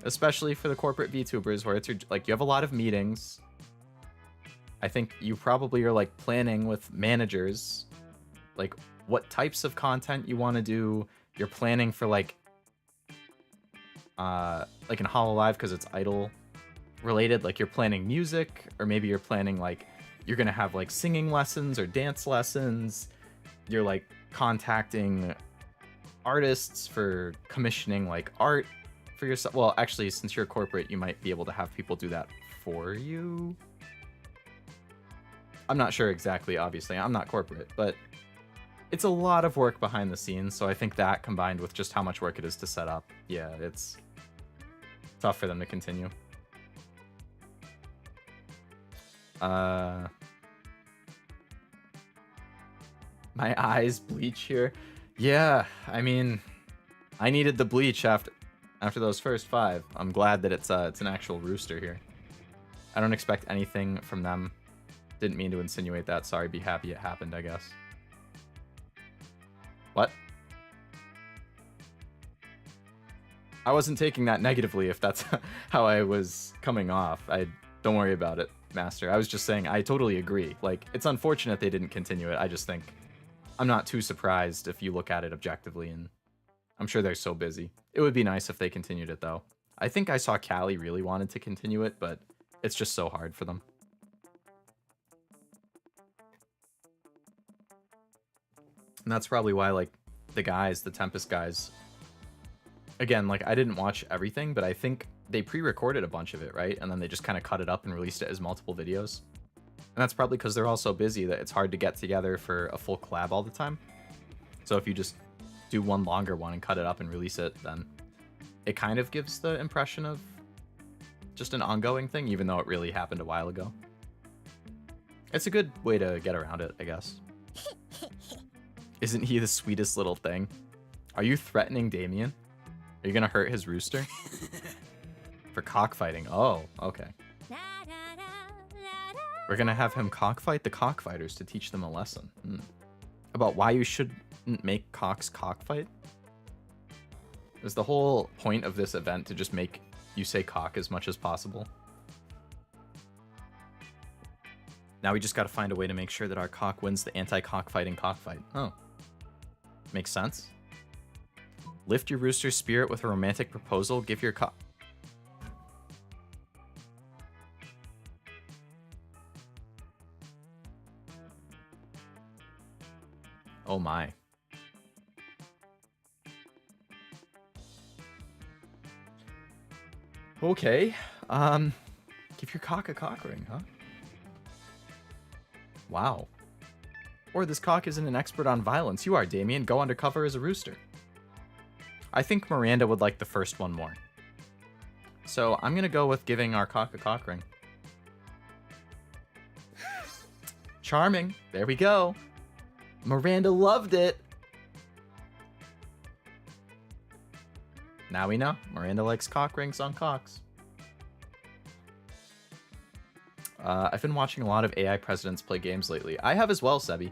especially for the corporate VTubers, where it's like, you have a lot of meetings. I think you probably are like planning with managers, like what types of content you want to do. You're planning for like in Hololive, because it's idol related, like you're planning music, or maybe you're planning like you're gonna have like singing lessons or dance lessons. You're like contacting artists for commissioning like art for yourself. Well, actually, since you're corporate, you might be able to have people do that for you. I'm not sure exactly, obviously. I'm not corporate, but it's a lot of work behind the scenes, so I think that combined with just how much work it is to set up, yeah, it's tough for them to continue. My eyes bleach here. Yeah, I mean, I needed the bleach after those first 5. I'm glad that it's an actual rooster here. I don't expect anything from them. Didn't mean to insinuate that. Sorry, be happy it happened, I guess. What? I wasn't taking that negatively if that's how I was coming off. Don't worry about it, Master. I was just saying I totally agree. Like, it's unfortunate they didn't continue it. I just think I'm not too surprised if you look at it objectively, and I'm sure they're so busy. It would be nice if they continued it, though. I think I saw Callie really wanted to continue it, but it's just so hard for them. And that's probably why, like, the Tempest guys, again, like, I didn't watch everything, but I think they pre-recorded a bunch of it, right? And then they just kind of cut it up and released it as multiple videos. And that's probably because they're all so busy that it's hard to get together for a full collab all the time. So if you just do one longer one and cut it up and release it, then it kind of gives the impression of just an ongoing thing, even though it really happened a while ago. It's a good way to get around it, I guess. Isn't he the sweetest little thing? Are you threatening Damien? Are you gonna hurt his rooster? For cockfighting. Oh, okay. We're gonna have him cockfight the cockfighters to teach them a lesson. About why you shouldn't make cocks cockfight? Is the whole point of this event to just make you say cock as much as possible? Now we just gotta find a way to make sure that our cock wins the anti-cockfighting cockfight. Oh. Makes sense. Lift your rooster's spirit with a romantic proposal. Give your cock... Oh my. Okay. Give your cock a cock ring, huh? Wow. Or this cock isn't an expert on violence. You are, Damien. Go undercover as a rooster. I think Miranda would like the first one more. So I'm gonna go with giving our cock a cock ring. Charming. There we go. Miranda loved it. Now we know. Miranda likes cock rings on cocks. I've been watching a lot of AI presidents play games lately. I have as well, Sebi.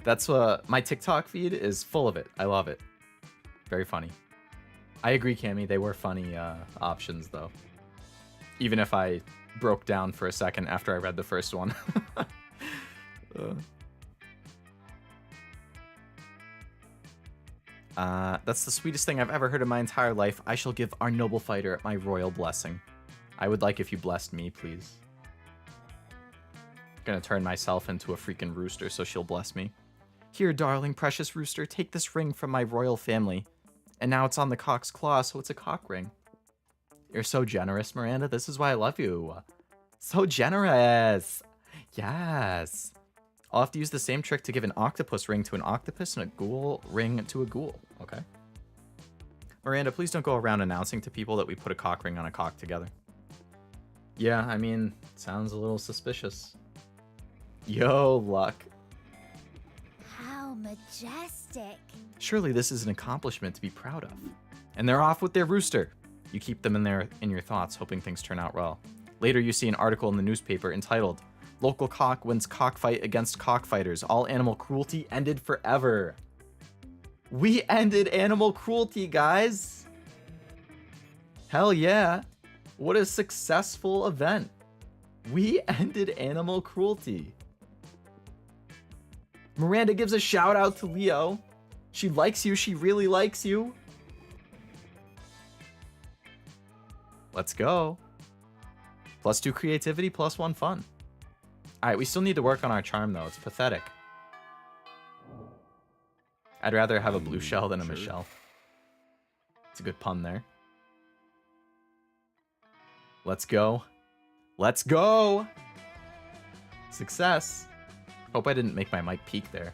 That's my TikTok feed is full of it. I love it. Very funny. I agree, Cammy. They were funny options, though. Even if I broke down for a second after I read the first one. That's the sweetest thing I've ever heard in my entire life. I shall give our noble fighter my royal blessing. I would like if you blessed me, please. Gonna turn myself into a freaking rooster so she'll bless me. Here, darling, precious rooster, take this ring from my royal family. And now it's on the cock's claw, so it's a cock ring. You're so generous, Miranda. This is why I love you. So generous. Yes. I'll have to use the same trick to give an octopus ring to an octopus and a ghoul ring to a ghoul. Okay. Miranda, please don't go around announcing to people that we put a cock ring on a cock together. Yeah, I mean, sounds a little suspicious. Yo, luck. How majestic. Surely this is an accomplishment to be proud of. And they're off with their rooster. You keep them in your thoughts, hoping things turn out well. Later, you see an article in the newspaper entitled, "Local cock wins cockfight against cockfighters. All animal cruelty ended forever." We ended animal cruelty, guys. Hell yeah. What a successful event. We ended animal cruelty. Miranda gives a shout out to Leo. She likes you. She really likes you. Let's go. +2 creativity, +1 fun. All right, we still need to work on our charm, though. It's pathetic. I'd rather have a blue shell than a Michelle. It's a good pun there. Let's go. Let's go! Success. Hope I didn't make my mic peak there.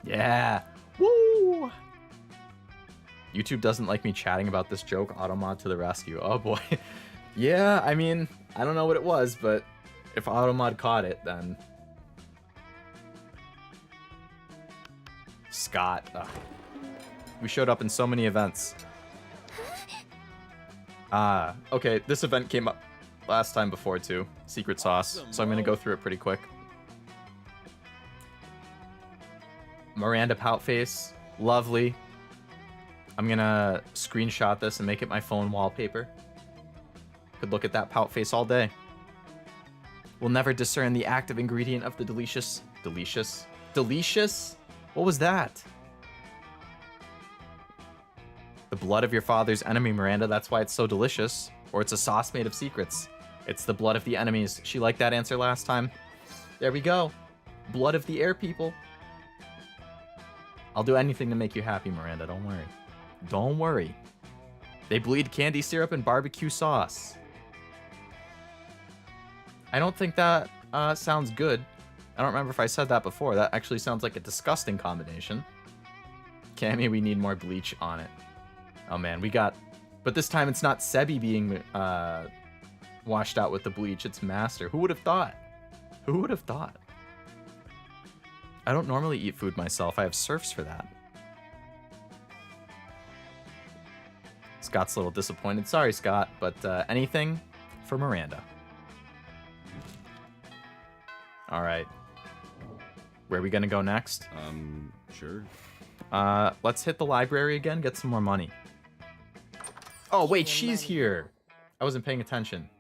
Yeah! Woo! YouTube doesn't like me chatting about this joke. Automod to the rescue. Oh boy. Yeah, I mean, I don't know what it was, but if Automod caught it, then... Scott. Ugh. We showed up in so many events. Okay, this event came up last time before too. Secret sauce. So I'm gonna go through it pretty quick. Miranda pout face. Lovely. I'm gonna screenshot this and make it my phone wallpaper. Could look at that pout face all day. We'll never discern the active ingredient of the delicious... Delicious? Delicious? What was that? The blood of your father's enemy, Miranda. That's why it's so delicious. Or it's a sauce made of secrets. It's the blood of the enemies. She liked that answer last time. There we go. Blood of the air people. I'll do anything to make you happy, Miranda. Don't worry. Don't worry. They bleed candy syrup and barbecue sauce. I don't think that sounds good. I don't remember if I said that before. That actually sounds like a disgusting combination. Cammy, we need more bleach on it. Oh man, we got... But this time it's not Sebi being washed out with the bleach. It's Master. Who would have thought? Who would have thought? I don't normally eat food myself. I have serfs for that. Scott's a little disappointed. Sorry, Scott, but anything for Miranda. All right. Where are we gonna go next? Sure. Let's hit the library again, get some more money. Oh, wait, she's here. I wasn't paying attention.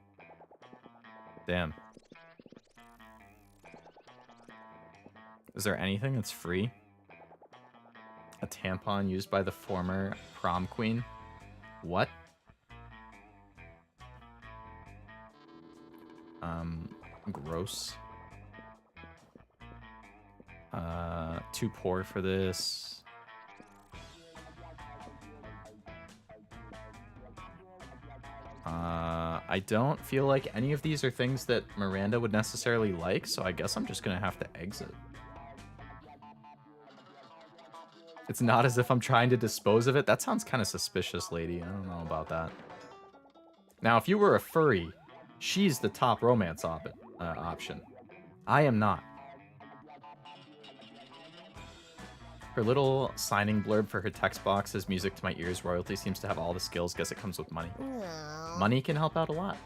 Damn. Is there anything that's free? A tampon used by the former prom queen? What? Gross. Too poor for this. I don't feel like any of these are things that Miranda would necessarily like, so I guess I'm just gonna have to exit. It's not as if I'm trying to dispose of it. That sounds kind of suspicious, lady. I don't know about that. Now, if you were a furry, she's the top romance option. I am not. Her little signing blurb for her text box says music to my ears. Royalty seems to have all the skills. Guess it comes with money. Money can help out a lot.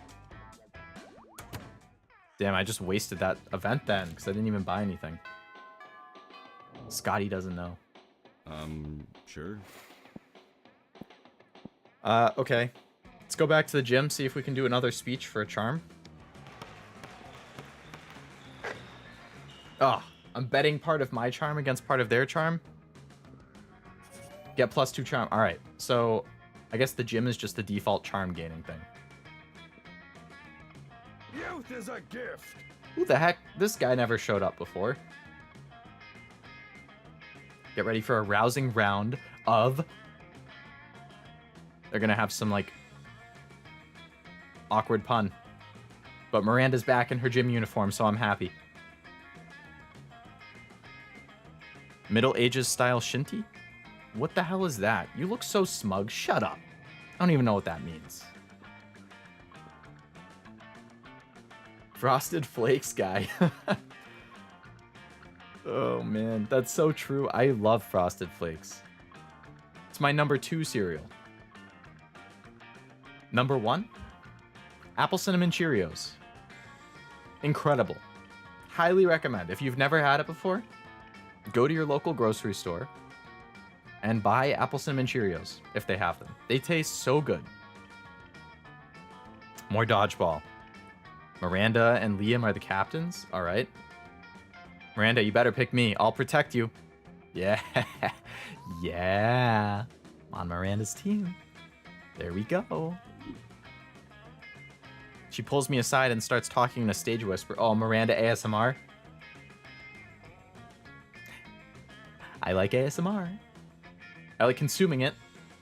Damn, I just wasted that event then because I didn't even buy anything. Scotty doesn't know. Sure. Okay. Let's go back to the gym, see if we can do another speech for a charm. Oh, I'm betting part of my charm against part of their charm. Get +2 charm. All right, so I guess the gym is just the default charm gaining thing. Youth is a gift. Who the heck? This guy never showed up before. Get ready for a rousing round of... They're gonna have some, like, awkward pun. But Miranda's back in her gym uniform, so I'm happy. Middle Ages style shinty? What the hell is that? You look so smug. Shut up. I don't even know what that means. Frosted Flakes guy. Oh man, that's so true. I love Frosted Flakes. It's my number 2 cereal. Number 1? Apple Cinnamon Cheerios. Incredible. Highly recommend. If you've never had it before, go to your local grocery store and buy Apple Cinnamon Cheerios if they have them. They taste so good. More dodgeball. Miranda and Liam are the captains. All right. Miranda, you better pick me. I'll protect you. Yeah. Yeah. I'm on Miranda's team. There we go. She pulls me aside and starts talking in a stage whisper. Oh, Miranda ASMR. I like ASMR. I like consuming it.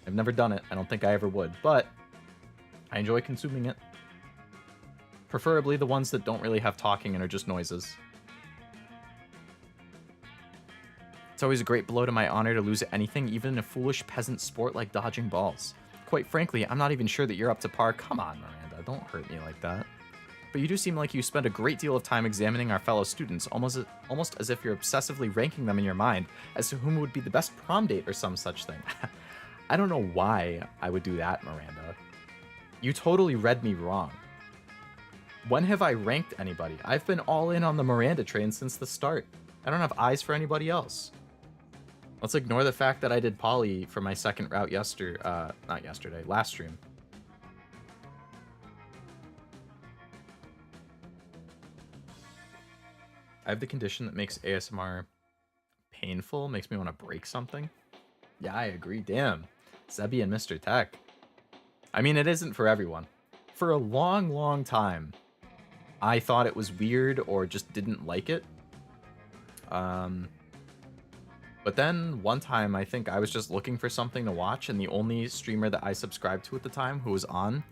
I've never done it. I don't think I ever would, but I enjoy consuming it. Preferably the ones that don't really have talking and are just noises. It's always a great blow to my honor to lose at anything, even in a foolish peasant sport like dodging balls. Quite frankly, I'm not even sure that you're up to par. Come on, Miranda, don't hurt me like that. But you do seem like you spend a great deal of time examining our fellow students, almost as if you're obsessively ranking them in your mind as to whom would be the best prom date or some such thing. I don't know why I would do that, Miranda. You totally read me wrong. When have I ranked anybody? I've been all in on the Miranda train since the start. I don't have eyes for anybody else. Let's ignore the fact that I did Poly for my second route last stream. I have the condition that makes ASMR painful, makes me want to break something. Yeah, I agree. Damn. Zebby and Mr. Tech. I mean, it isn't for everyone. For a long, long time, I thought it was weird or just didn't like it. But then one time, I think I was just looking for something to watch, and the only streamer that I subscribed to at the time who was on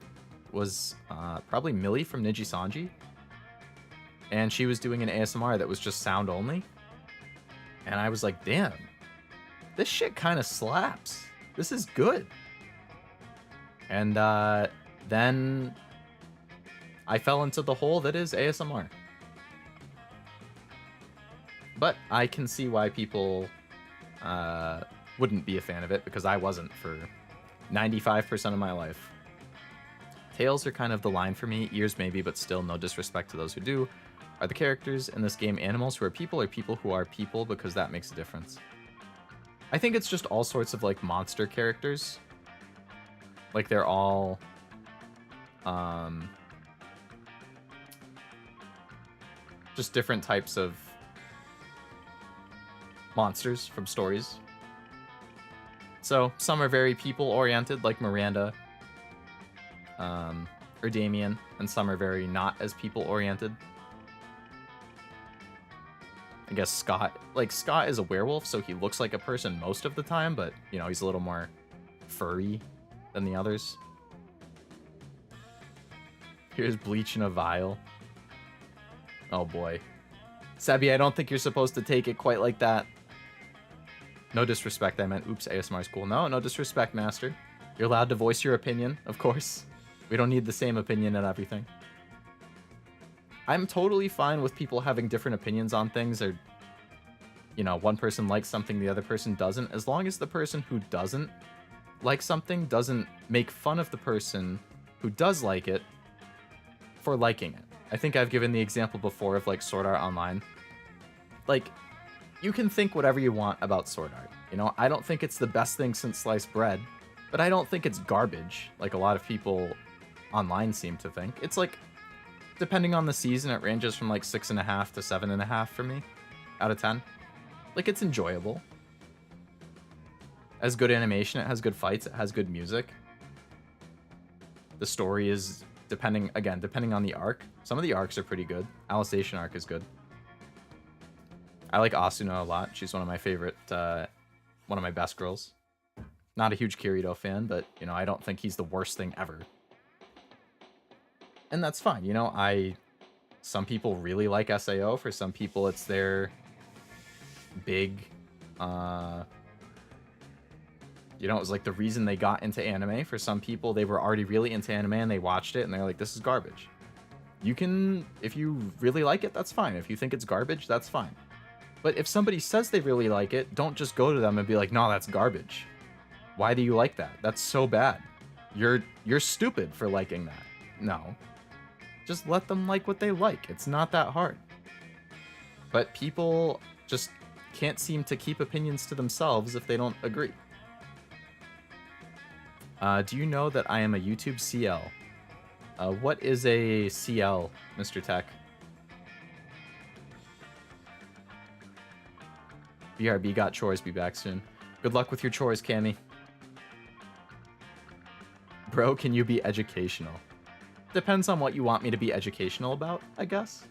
was probably Millie from Nijisanji. And she was doing an ASMR that was just sound only. And I was like, damn, this shit kind of slaps. This is good. And then I fell into the hole that is ASMR. But I can see why people wouldn't be a fan of it, because I wasn't for 95% of my life. Tails are kind of the line for me. Ears maybe, but still no disrespect to those who do. Are the characters in this game animals who are people, or people who are people? Because that makes a difference. I think it's just all sorts of like monster characters. Like they're all just different types of monsters from stories. So some are very people oriented, like Miranda or Damien, and some are very not as people oriented. I guess Scott is a werewolf, so he looks like a person most of the time, but you know, he's a little more furry than the others. Here's bleach in a vial. Oh boy. Sebby, I don't think you're supposed to take it quite like that. No disrespect, I meant oops, ASMR is cool. No disrespect, Master. You're allowed to voice your opinion, of course. We don't need the same opinion and everything. I'm totally fine with people having different opinions on things, or, you know, one person likes something, the other person doesn't, as long as the person who doesn't like something doesn't make fun of the person who does like it for liking it. I think I've given the example before of, like, Sword Art Online. Like, you can think whatever you want about Sword Art. You know, I don't think it's the best thing since sliced bread, but I don't think it's garbage, like a lot of people online seem to think. It's like, depending on the season, it ranges from like 6.5 to 7.5 for me, out of 10. Like, it's enjoyable. It has good animation, it has good fights, it has good music. The story is depending on the arc. Some of the arcs are pretty good. Alicization arc is good. I like Asuna a lot. She's one of my favorite, one of my best girls. Not a huge Kirito fan, but, you know, I don't think he's the worst thing ever. And that's fine, you know, some people really like SAO. For some people, it's their big, you know, it was like the reason they got into anime. For some people, they were already really into anime and they watched it and they're like, this is garbage. You can, if you really like it, that's fine. If you think it's garbage, that's fine. But if somebody says they really like it, don't just go to them and be like, no, that's garbage. Why do you like that? That's so bad. You're stupid for liking that. No. Just let them like what they like. It's not that hard. But people just can't seem to keep opinions to themselves if they don't agree. Do you know that I am a YouTube CL? What is a CL, Mr. Tech? BRB got chores, be back soon. Good luck with your chores, Cammy. Bro, can you be educational? Depends on what you want me to be educational about, I guess.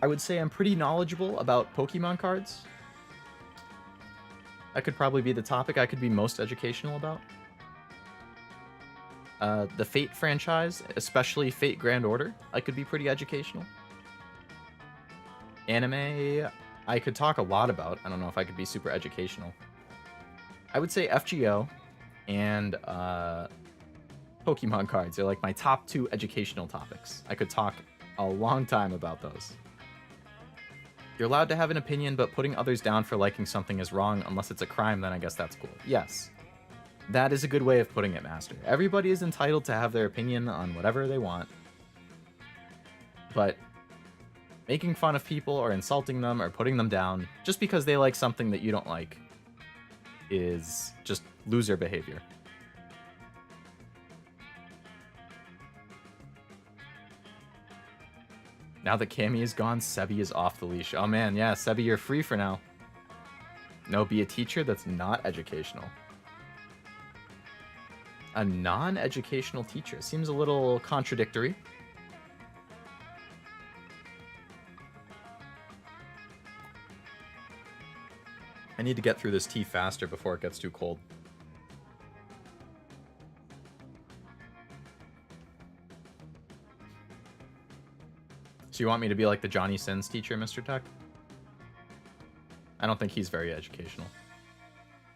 I would say I'm pretty knowledgeable about Pokemon cards. That could probably be the topic I could be most educational about. The Fate franchise, especially Fate Grand Order, I could be pretty educational. Anime, I could talk a lot about. I don't know if I could be super educational. I would say FGO and Pokemon cards are like my top 2 educational topics. I could talk a long time about those. You're allowed to have an opinion, but putting others down for liking something is wrong unless it's a crime, then I guess that's cool. Yes. That is a good way of putting it, Master. Everybody is entitled to have their opinion on whatever they want. But making fun of people or insulting them or putting them down just because they like something that you don't like is just loser behavior. Now that Cammy is gone, Sebi is off the leash. Oh man, yeah, Sebi, you're free for now. No, be a teacher that's not educational. A non-educational teacher. Seems a little contradictory. I need to get through this tea faster before it gets too cold. So you want me to be like the Johnny Sins teacher, Mr. Tech? I don't think he's very educational.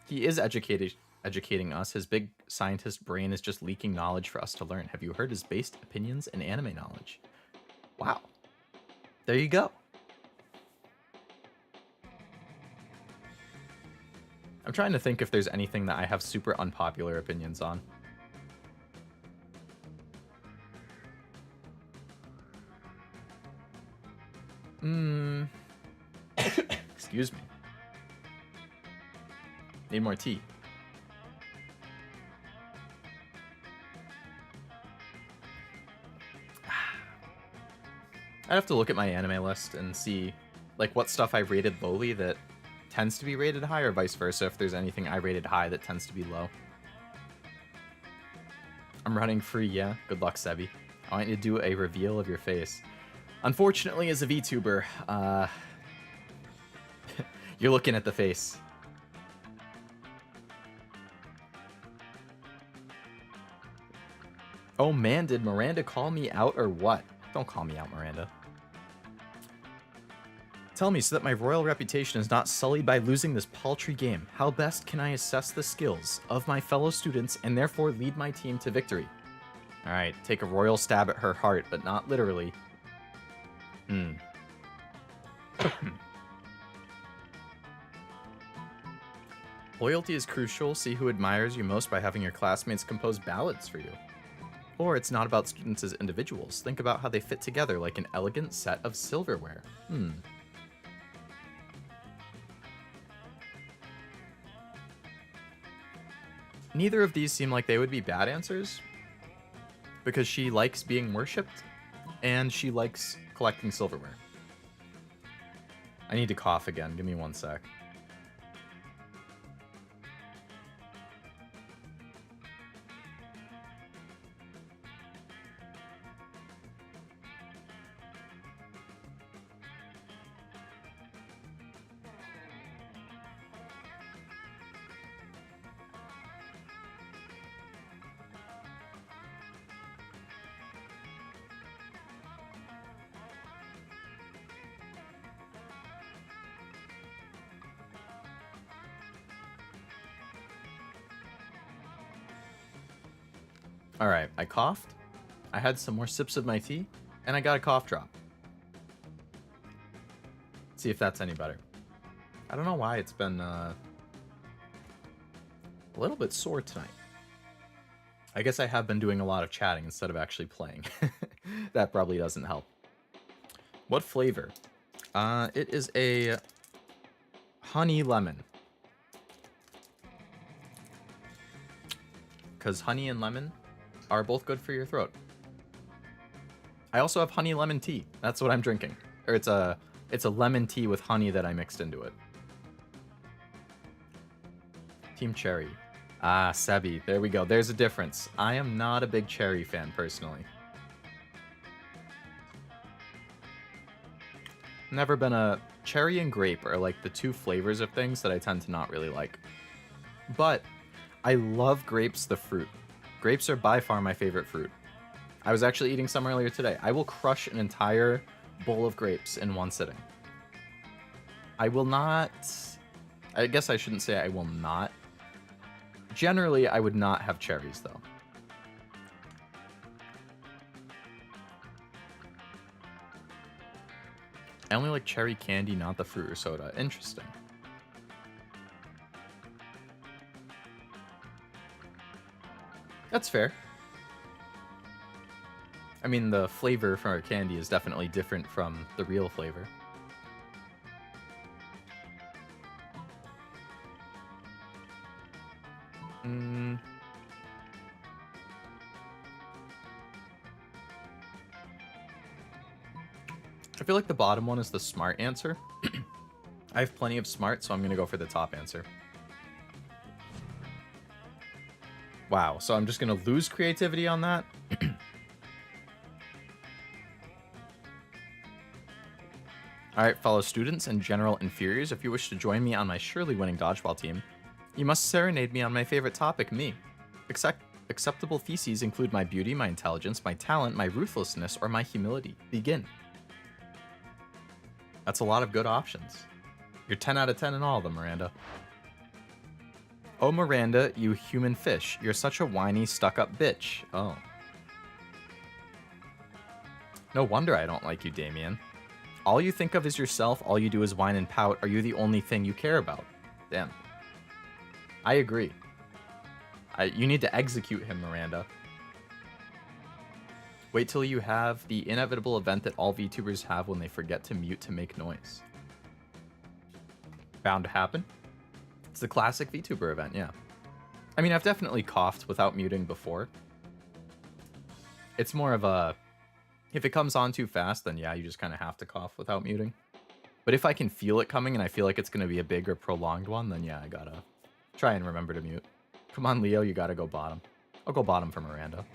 He is educating us. His big scientist brain is just leaking knowledge for us to learn. Have you heard his based opinions and anime knowledge? Wow. There you go. I'm trying to think if there's anything that I have super unpopular opinions on. Excuse me. Need more tea. I'd have to look at my anime list and see like what stuff I rated lowly that tends to be rated high, or vice versa, if there's anything I rated high that tends to be low. I'm running free, yeah. Good luck, Sebi. I want you to do a reveal of your face. Unfortunately, as a VTuber, you're looking at the face. Oh man, did Miranda call me out or what? Don't call me out, Miranda. Tell me so that my royal reputation is not sullied by losing this paltry game. How best can I assess the skills of my fellow students and therefore lead my team to victory? Alright, take a royal stab at her heart, but not literally. Loyalty is crucial. See who admires you most by having your classmates compose ballads for you. Or it's not about students as individuals. Think about how they fit together like an elegant set of silverware. Neither of these seem like they would be bad answers, because she likes being worshipped, and she likes collecting silverware. I need to cough again. Give me one sec. All right, I coughed. I had some more sips of my tea, and I got a cough drop. Let's see if that's any better. I don't know why it's been a little bit sore tonight. I guess I have been doing a lot of chatting instead of actually playing. That probably doesn't help. What flavor? It is a honey lemon. Because honey and lemon are both good for your throat. I also have honey lemon tea. That's what I'm drinking. Or it's a lemon tea with honey that I mixed into it. Team Cherry. Ah, Sebi. There we go. There's a difference. I am not a big cherry fan, personally. Never been a... Cherry and grape are like the two flavors of things that I tend to not really like. But I love grapes, the fruit. Grapes are by far my favorite fruit. I was actually eating some earlier today. I will crush an entire bowl of grapes in one sitting. I will not... I guess I shouldn't say I will not. Generally, I would not have cherries, though. I only like cherry candy, not the fruit or soda. Interesting. That's fair. I mean, the flavor from our candy is definitely different from the real flavor. I feel like the bottom one is the smart answer. I have plenty of smart, so I'm going to go for the top answer. Wow, so I'm just going to lose creativity on that? Alright, fellow students and general inferiors, if you wish to join me on my surely winning dodgeball team, you must serenade me on my favorite topic, me. Acceptable theses include my beauty, my intelligence, my talent, my ruthlessness, or my humility. Begin. That's a lot of good options. You're 10 out of 10 in all of them, Miranda. Oh, Miranda, you human fish. You're such a whiny, stuck-up bitch. Oh. No wonder I don't like you, Damien. All you think of is yourself, all you do is whine and pout. Are you the only thing you care about? Damn. I agree. You need to execute him, Miranda. Wait till you have the inevitable event that all VTubers have when they forget to mute to make noise. Bound to happen. It's the classic VTuber event, yeah. I mean, I've definitely coughed without muting before. It's more of a... If it comes on too fast, then yeah, you just kind of have to cough without muting. But if I can feel it coming and I feel like it's going to be a big or prolonged one, then yeah, I gotta try and remember to mute. Come on, Leo, you gotta go bottom. I'll go bottom for Miranda.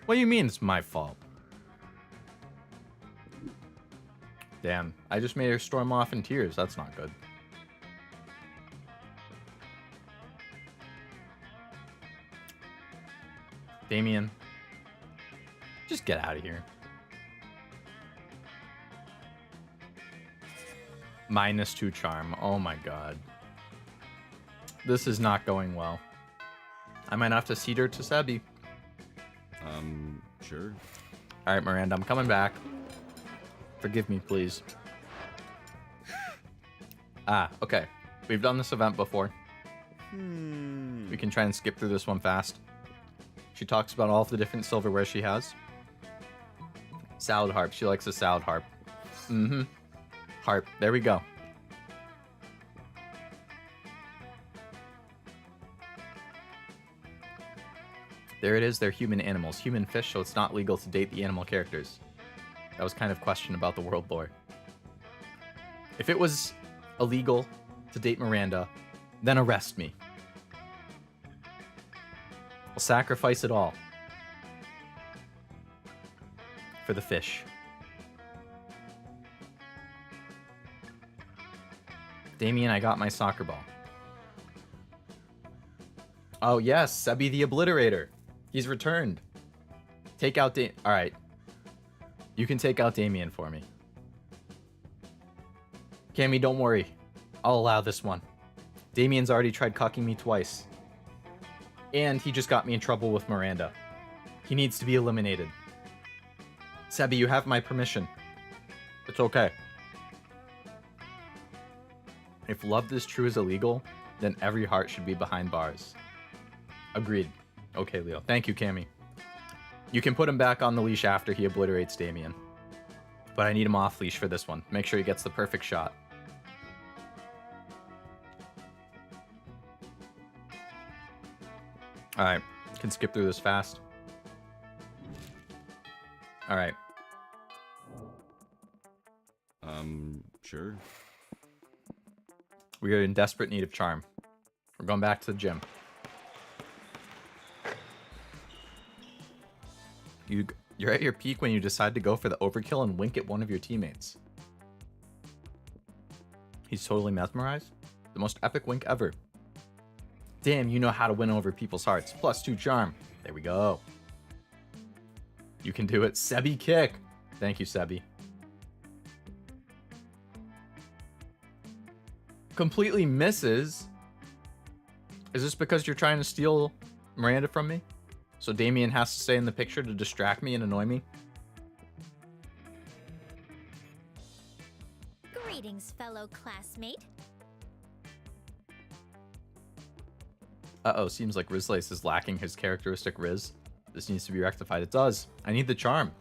What do you mean it's my fault? Damn, I just made her storm off in tears. That's not good. Damien, just get out of here. -2 charm. Oh my god. This is not going well. I might have to cede her to Sebi. Sure. Alright, Miranda, I'm coming back. Forgive me, please. Ah, okay. We've done this event before. We can try and skip through this one fast. She talks about all of the different silverware she has. Salad harp. She likes a salad harp. Harp. There we go. There it is. They're human animals. Human fish, so it's not legal to date the animal characters. That was kind of question about the world lore. If it was illegal to date Miranda, then arrest me. I'll sacrifice it all for the fish. Damien, I got my soccer ball. Oh yes, Sebi the Obliterator. He's returned. Take out Alright. You can take out Damien for me. Cammy, don't worry. I'll allow this one. Damien's already tried cucking me twice. And he just got me in trouble with Miranda. He needs to be eliminated. Sebi, you have my permission. It's okay. If love this true is illegal, then every heart should be behind bars. Agreed. Okay, Leo. Thank you, Cammy. You can put him back on the leash after he obliterates Damien. But I need him off leash for this one. Make sure he gets the perfect shot. Alright. Can skip through this fast. Alright. Sure. We are in desperate need of charm. We're going back to the gym. You're at your peak when you decide to go for the overkill and wink at one of your teammates. He's totally mesmerized. The most epic wink ever. Damn, you know how to win over people's hearts. +2 charm. There we go. You can do it. Sebi kick. Thank you, Sebi. Completely misses. Is this because you're trying to steal Miranda from me? So Damien has to stay in the picture to distract me and annoy me? Greetings, fellow classmate. Uh-oh, seems like Rizlace is lacking his characteristic Riz. This needs to be rectified. It does. I need the charm.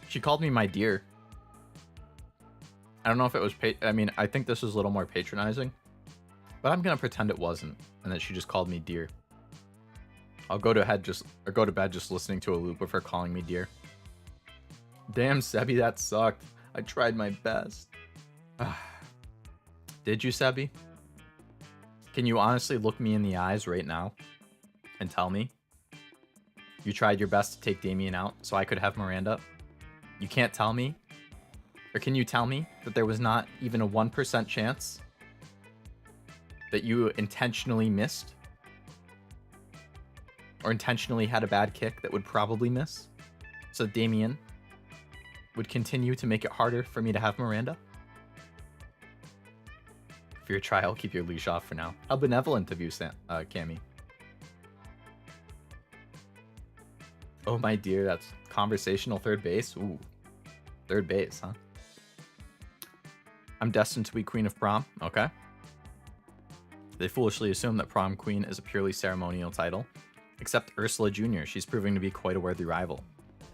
She called me my dear. I don't know if it was... I mean, I think this was a little more patronizing. But I'm gonna pretend it wasn't, and that she just called me dear. I'll go to bed just listening to a loop of her calling me dear. Damn, Sebi, that sucked. I tried my best. Did you, Sebi? Can you honestly look me in the eyes right now and tell me you tried your best to take Damien out so I could have Miranda? You can't tell me? Or can you tell me that there was not even a 1% chance that you intentionally missed? Or intentionally had a bad kick that would probably miss? So Damien would continue to make it harder for me to have Miranda? For your trial, keep your leash off for now. How benevolent of you, Cammy. Oh my dear, that's conversational third base? Ooh. Third base, huh? I'm destined to be Queen of Prom. Okay. They foolishly assume that Prom Queen is a purely ceremonial title. Except Ursula Jr., she's proving to be quite a worthy rival.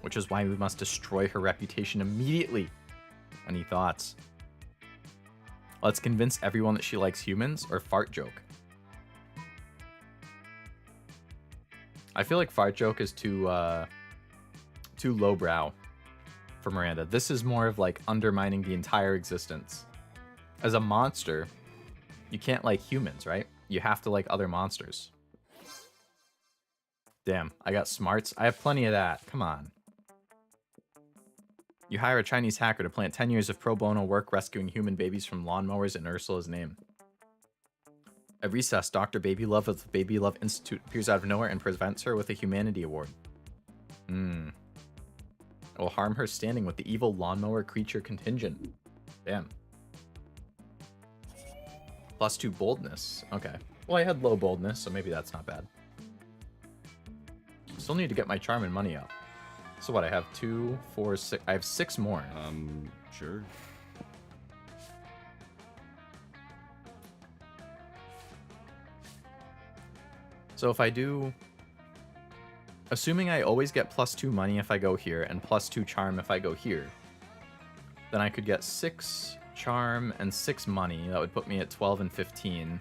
Which is why we must destroy her reputation immediately. Any thoughts? Let's convince everyone that she likes humans, or fart joke. I feel like fart joke is too lowbrow for Miranda. This is more of like undermining the entire existence. As a monster, you can't like humans, right? You have to like other monsters. Damn, I got smarts. I have plenty of that. Come on. You hire a Chinese hacker to plant 10 years of pro bono work rescuing human babies from lawnmowers in Ursula's name. At recess, Dr. Baby Love of the Baby Love Institute appears out of nowhere and presents her with a humanity award. It will harm her standing with the evil lawnmower creature contingent. Damn. +2 boldness. Okay. Well, I had low boldness, so maybe that's not bad. Still need to get my charm and money up. So what, I have 2, 4, 6... I have 6 more. Sure. So if I do... Assuming I always get +2 money if I go here, and +2 charm if I go here, then I could get 6 charm and 6 money. That would put me at 12 and 15.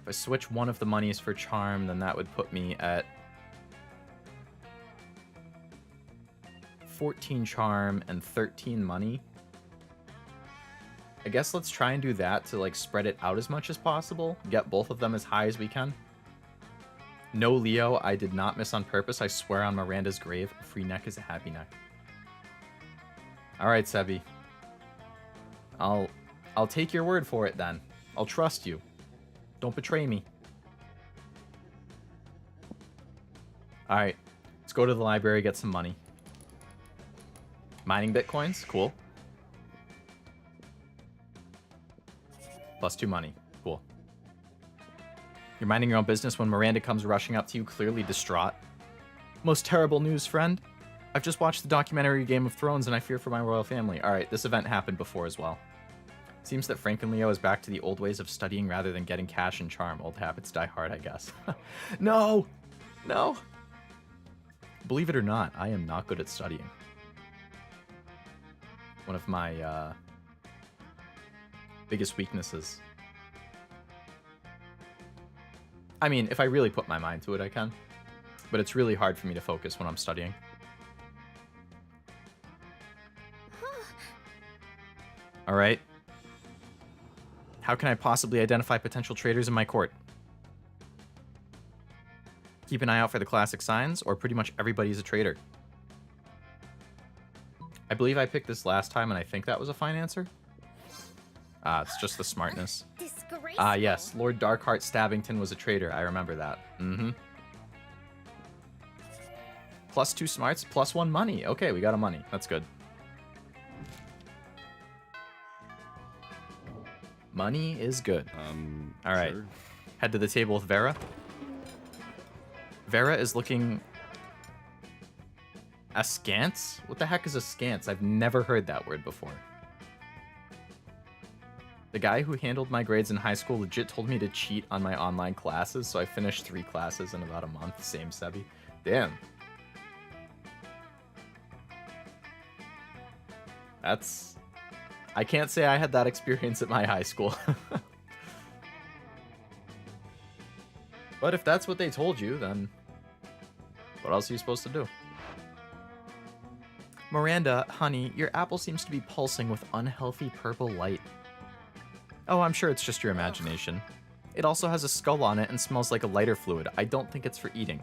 If I switch one of the monies for charm, then that would put me at 14 charm and 13 money. I guess let's try and do that to like spread it out as much as possible. Get both of them as high as we can. No, Leo, I did not miss on purpose. I swear on Miranda's grave, a free neck is a happy neck. Alright, Sebi. I'll take your word for it then. I'll trust you. Don't betray me. Alright, let's go to the library, get some money. Mining bitcoins? Cool. +2 money. Cool. You're minding your own business when Miranda comes rushing up to you, clearly distraught. Most terrible news, friend. I've just watched the documentary Game of Thrones and I fear for my royal family. Alright, this event happened before as well. Seems that Frank and Leo is back to the old ways of studying rather than getting cash and charm. Old habits die hard, I guess. No! No! Believe it or not, I am not good at studying. One of my biggest weaknesses. I mean, if I really put my mind to it, I can. But it's really hard for me to focus when I'm studying. Alright. How can I possibly identify potential traitors in my court? Keep an eye out for the classic signs, or pretty much everybody's a traitor. I believe I picked this last time, and I think that was a fine answer. It's just the smartness. Yes, Lord Darkheart Stabbington was a traitor. I remember that. Mm-hmm. +2 smarts, +1 money. Okay, we got a money. That's good. Money is good. All right. Sure. Head to the table with Vera. Vera is looking askance? What the heck is askance? I've never heard that word before. The guy who handled my grades in high school legit told me to cheat on my online classes, so I finished 3 classes in about a month. Same Sebi. Damn. That's... I can't say I had that experience at my high school. But if that's what they told you, then what else are you supposed to do? Miranda, honey, your apple seems to be pulsing with unhealthy purple light. Oh, I'm sure it's just your imagination. It also has a skull on it and smells like a lighter fluid. I don't think it's for eating.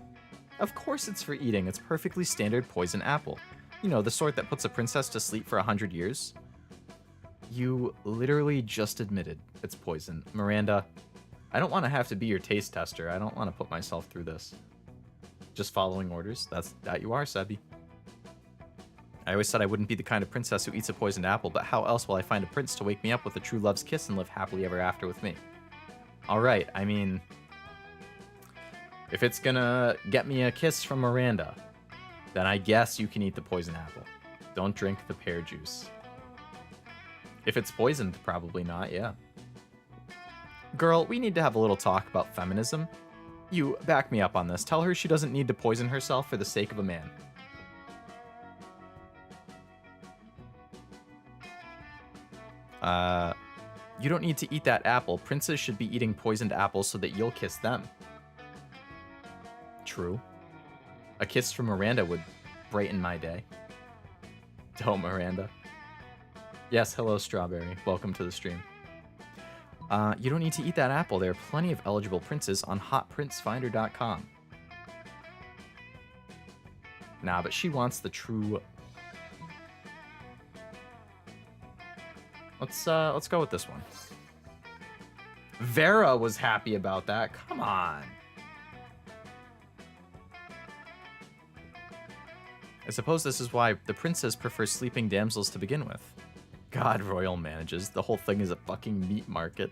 Of course it's for eating. It's perfectly standard poison apple. You know, the sort that puts a princess to sleep for 100 years. You literally just admitted it's poison. Miranda, I don't want to have to be your taste tester. I don't want to put myself through this. Just following orders. That you are, Sebi. I always said I wouldn't be the kind of princess who eats a poisoned apple, but how else will I find a prince to wake me up with a true love's kiss and live happily ever after with me? Alright, I mean... if it's gonna get me a kiss from Miranda, then I guess you can eat the poison apple. Don't drink the pear juice. If it's poisoned, probably not, yeah. Girl, we need to have a little talk about feminism. You, back me up on this. Tell her she doesn't need to poison herself for the sake of a man. You don't need to eat that apple. Princes should be eating poisoned apples so that you'll kiss them. True. A kiss from Miranda would brighten my day. Don't, Miranda. Yes, hello, Strawberry. Welcome to the stream. You don't need to eat that apple. There are plenty of eligible princes on hotprincefinder.com. Nah, but she wants the true... Let's go with this one. Vera was happy about that. Come on. I suppose this is why the princess prefers sleeping damsels to begin with. God, royal manages. The whole thing is a fucking meat market.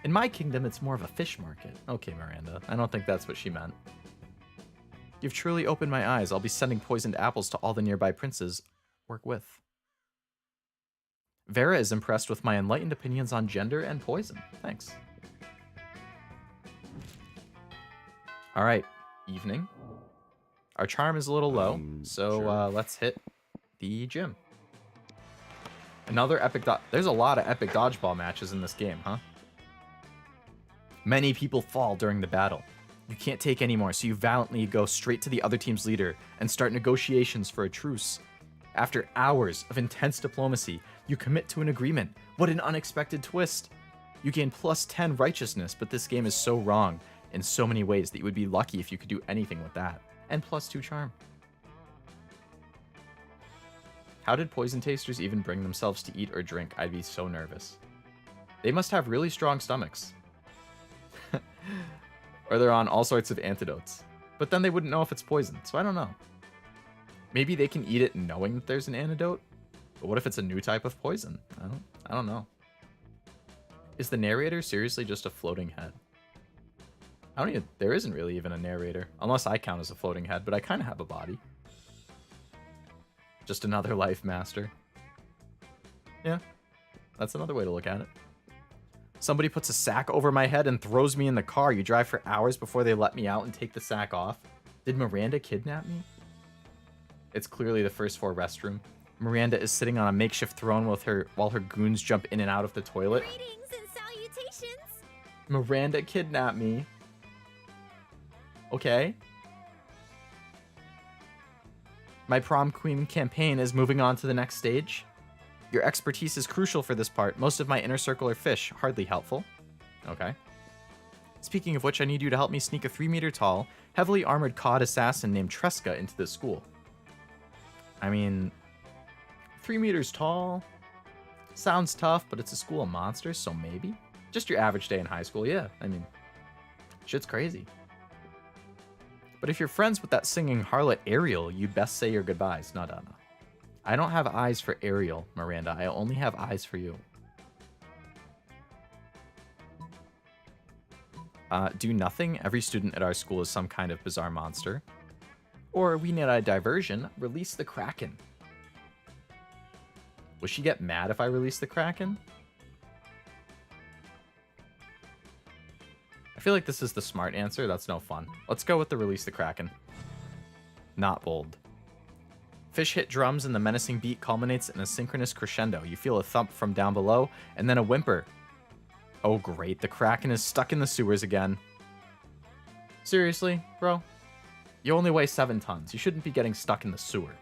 In my kingdom, it's more of a fish market. Okay, Miranda. I don't think that's what she meant. You've truly opened my eyes. I'll be sending poisoned apples to all the nearby princes work with. Vera is impressed with my enlightened opinions on gender and poison. Thanks. Alright, evening. Our charm is a little low, so sure. Let's hit the gym. Another epic there's a lot of epic dodgeball matches in this game, huh? Many people fall during the battle. You can't take any more, so you valiantly go straight to the other team's leader and start negotiations for a truce. After hours of intense diplomacy, you commit to an agreement. What an unexpected twist! You gain +10 righteousness, but this game is so wrong in so many ways that you would be lucky if you could do anything with that. And +2 charm. How did poison tasters even bring themselves to eat or drink? I'd be so nervous. They must have really strong stomachs. Or they're on all sorts of antidotes. But then they wouldn't know if it's poison, so I don't know. Maybe they can eat it knowing that there's an antidote? But what if it's a new type of poison? I don't know. Is the narrator seriously just a floating head? I don't even... There isn't really even a narrator. Unless I count as a floating head, but I kind of have a body. Just another life master. Yeah. That's another way to look at it. Somebody puts a sack over my head and throws me in the car. You drive for hours before they let me out and take the sack off. Did Miranda kidnap me? It's clearly the first floor restroom. Miranda is sitting on a makeshift throne while her goons jump in and out of the toilet. Greetings and salutations. Miranda kidnapped me. Okay. My prom queen campaign is moving on to the next stage. Your expertise is crucial for this part. Most of my inner circle are fish. Hardly helpful. Okay. Speaking of which, I need you to help me sneak a 3-meter tall, heavily armored COD assassin named Tresca into the school. I mean, 3 meters tall. Sounds tough, but it's a school of monsters, so maybe. Just your average day in high school, yeah. I mean, shit's crazy. But if you're friends with that singing harlot Ariel, you'd best say your goodbyes. No. I don't have eyes for Ariel, Miranda. I only have eyes for you. Do nothing. Every student at our school is some kind of bizarre monster. Or we need a diversion. Release the Kraken. Will she get mad if I release the Kraken? I feel like this is the smart answer. That's no fun. Let's go with the release the Kraken. Not bold. Fish hit drums and the menacing beat culminates in a synchronous crescendo. You feel a thump from down below and then a whimper. Oh great, the Kraken is stuck in the sewers again. Seriously, bro? You only weigh 7 tons. You shouldn't be getting stuck in the sewer.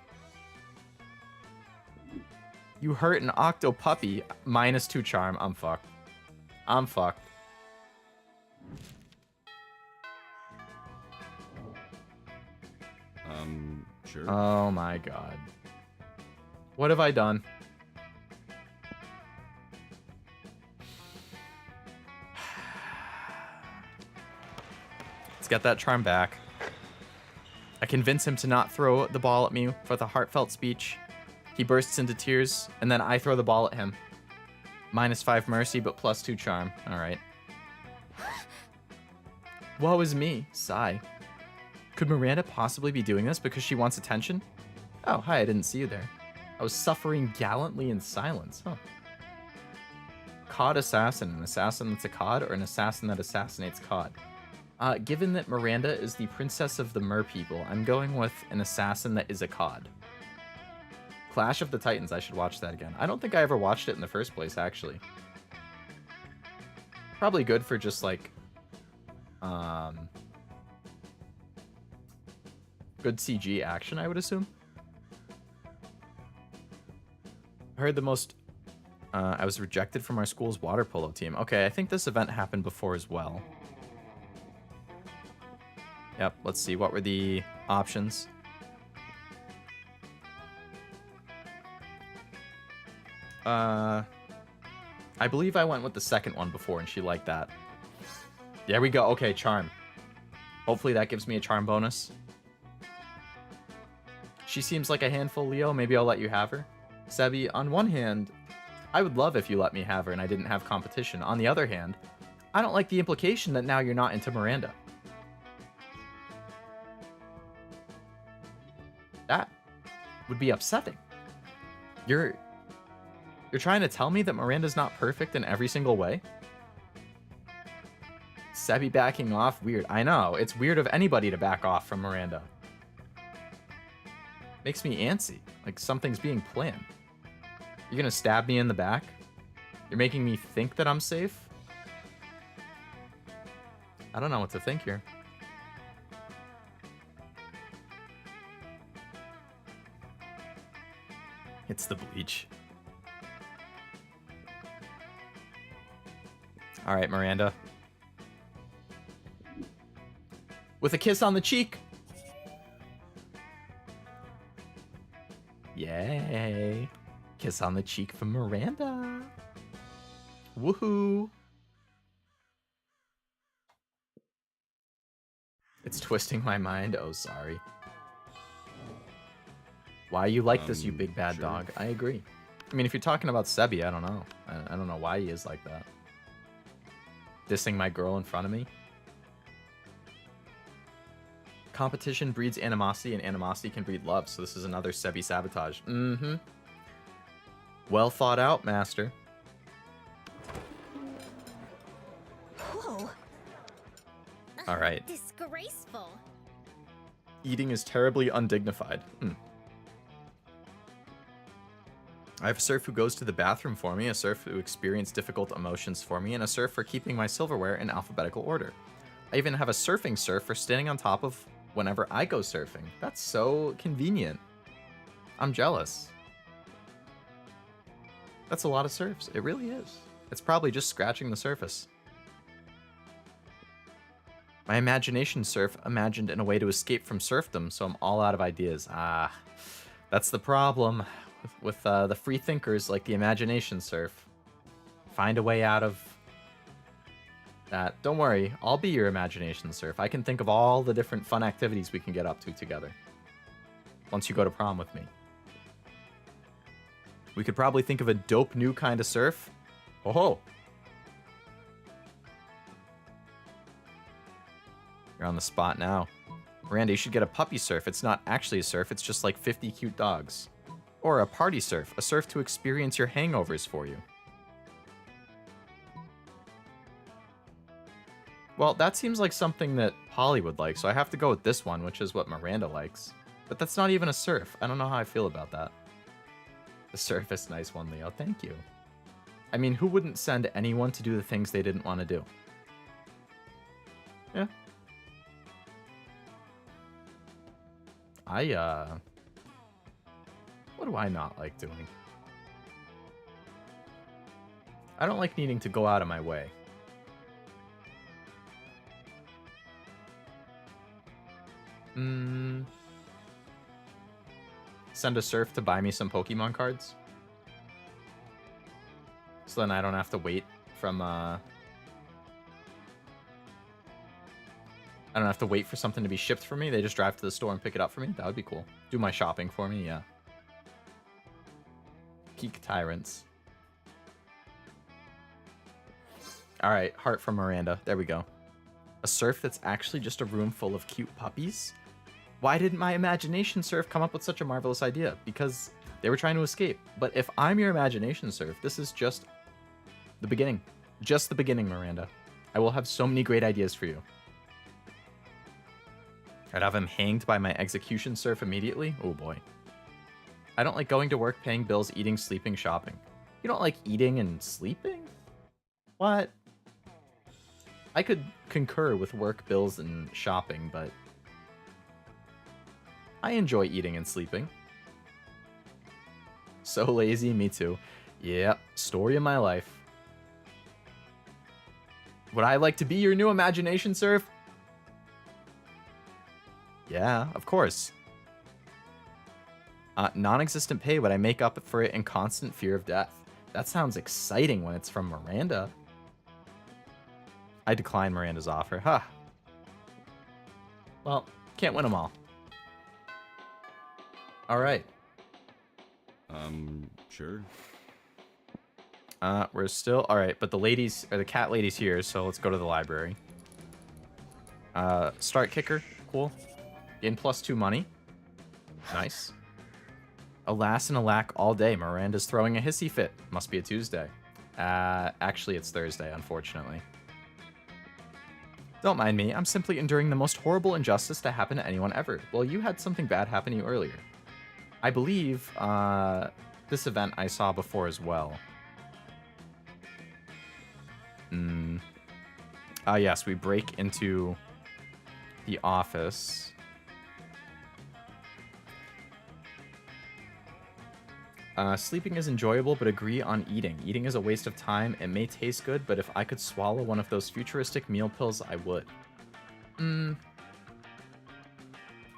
You hurt an octo puppy. -2 charm. I'm fucked. I'm fucked. Sure. Oh my god. What have I done? Let's get that charm back. I convince him to not throw the ball at me with a heartfelt speech. He bursts into tears, and then I throw the ball at him. -5 mercy, but +2 charm. Alright. Woe is me. Sigh. Could Miranda possibly be doing this because she wants attention? Oh, hi, I didn't see you there. I was suffering gallantly in silence. Huh. COD assassin. An assassin that's a COD, or an assassin that assassinates COD? Given that Miranda is the princess of the mer people, I'm going with an assassin that is a COD. Clash of the Titans. I should watch that again. I don't think I ever watched it in the first place, actually. Probably good for just, like, good CG action, I would assume. I heard the most... I was rejected from our school's water polo team. Okay, I think this event happened before as well. Yep, let's see. What were the options? I believe I went with the second one before, and she liked that. There we go. Okay, charm. Hopefully that gives me a charm bonus. She seems like a handful, Leo. Maybe I'll let you have her. Sebi, on one hand, I would love if you let me have her and I didn't have competition. On the other hand, I don't like the implication that now you're not into Miranda. That would be upsetting. You're trying to tell me that Miranda's not perfect in every single way? Sebi backing off? Weird. I know. It's weird of anybody to back off from Miranda. Makes me antsy. Like something's being planned. You're gonna stab me in the back? You're making me think that I'm safe? I don't know what to think here. It's the bleach. Alright, Miranda. With a kiss on the cheek. Yay. Kiss on the cheek from Miranda. Woohoo. It's twisting my mind. Oh, sorry. Why you like this, you big bad sure. dog? I agree. I mean, if you're talking about Sebi, I don't know. I don't know why he is like that. dissing my girl in front of me. Competition breeds animosity, and animosity can breed love. So this is another Sebi sabotage. Mm-hmm. Well thought out, master. Whoa. All right. Disgraceful. Eating is terribly undignified. I have a serf who goes to the bathroom for me, a serf who experiences difficult emotions for me, and a serf for keeping my silverware in alphabetical order. I even have a surfing serf for standing on top of whenever I go surfing. That's so convenient. I'm jealous. That's a lot of serfs. It really is. It's probably just scratching the surface. My imagination serf imagined in a way to escape from serfdom, so I'm all out of ideas. Ah, that's the problem with the free thinkers like the imagination serf. Find a way out of that. Don't worry, I'll be your imagination serf. I can think of all the different fun activities we can get up to together once you go to prom with me. We could probably think of a dope new kind of serf. Oh, you're on the spot now. Miranda, you should get a puppy serf. It's not actually a serf, it's just like 50 cute dogs. Or a party serf, a serf to experience your hangovers for you. Well, that seems like something that Polly would like, so I have to go with this one, which is what Miranda likes. But that's not even a serf. I don't know how I feel about that. The serf is nice one, Leo. Thank you. I mean, who wouldn't send anyone to do the things they didn't want to do? Yeah. What do I not like doing? I don't like needing to go out of my way. Send a serf to buy me some Pokemon cards. So then I don't have to wait from, I don't have to wait for something to be shipped for me. They just drive to the store and pick it up for me. That would be cool. Do my shopping for me, yeah. Peak tyrants. Alright, heart from Miranda. There we go. A serf that's actually just a room full of cute puppies? Why didn't my imagination serf come up with such a marvelous idea? Because they were trying to escape. But if I'm your imagination serf, this is just the beginning. Just the beginning, Miranda. I will have so many great ideas for you. I'd have him hanged by my execution serf immediately? Oh boy. I don't like going to work, paying bills, eating, sleeping, shopping. You don't like eating and sleeping? What? I could concur with work, bills, and shopping, but I enjoy eating and sleeping. So lazy, me too. Yep, story of my life. Would I like to be your new imagination serf? Yeah, of course. Non-existent pay, but I make up for it in constant fear of death. That sounds exciting when it's from Miranda. I decline Miranda's offer. Huh. Well, can't win them all. All right. Sure. We're still all right, but the ladies or the cat lady's here, so let's go to the library. Start kicker, cool. Gain +2 money. Nice. Alas and alack all day. Miranda's throwing a hissy fit. Must be a Tuesday. Actually, it's Thursday, unfortunately. Don't mind me. I'm simply enduring the most horrible injustice to happen to anyone ever. Well, you had something bad happen to you earlier. I believe this event I saw before as well. Yes, we break into the office. Sleeping is enjoyable, but agree on eating. Eating is a waste of time. It may taste good, but if I could swallow one of those futuristic meal pills, I would.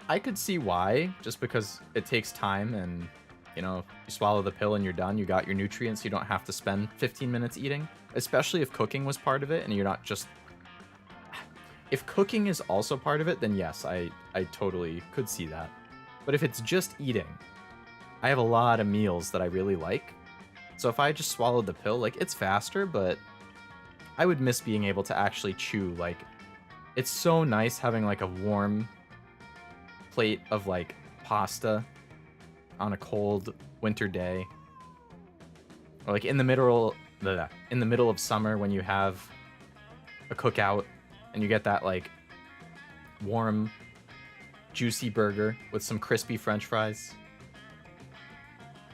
I could see why, just because it takes time and, you know, you swallow the pill and you're done. You got your nutrients. You don't have to spend 15 minutes eating, especially if cooking was part of it and you're not just... If cooking is also part of it, then yes, I totally could see that. But if it's just eating... I have a lot of meals that I really like. So if I just swallowed the pill, like, it's faster, but I would miss being able to actually chew. Like, it's so nice having like a warm plate of like pasta on a cold winter day, or like in the middle of summer when you have a cookout and you get that like warm, juicy burger with some crispy French fries,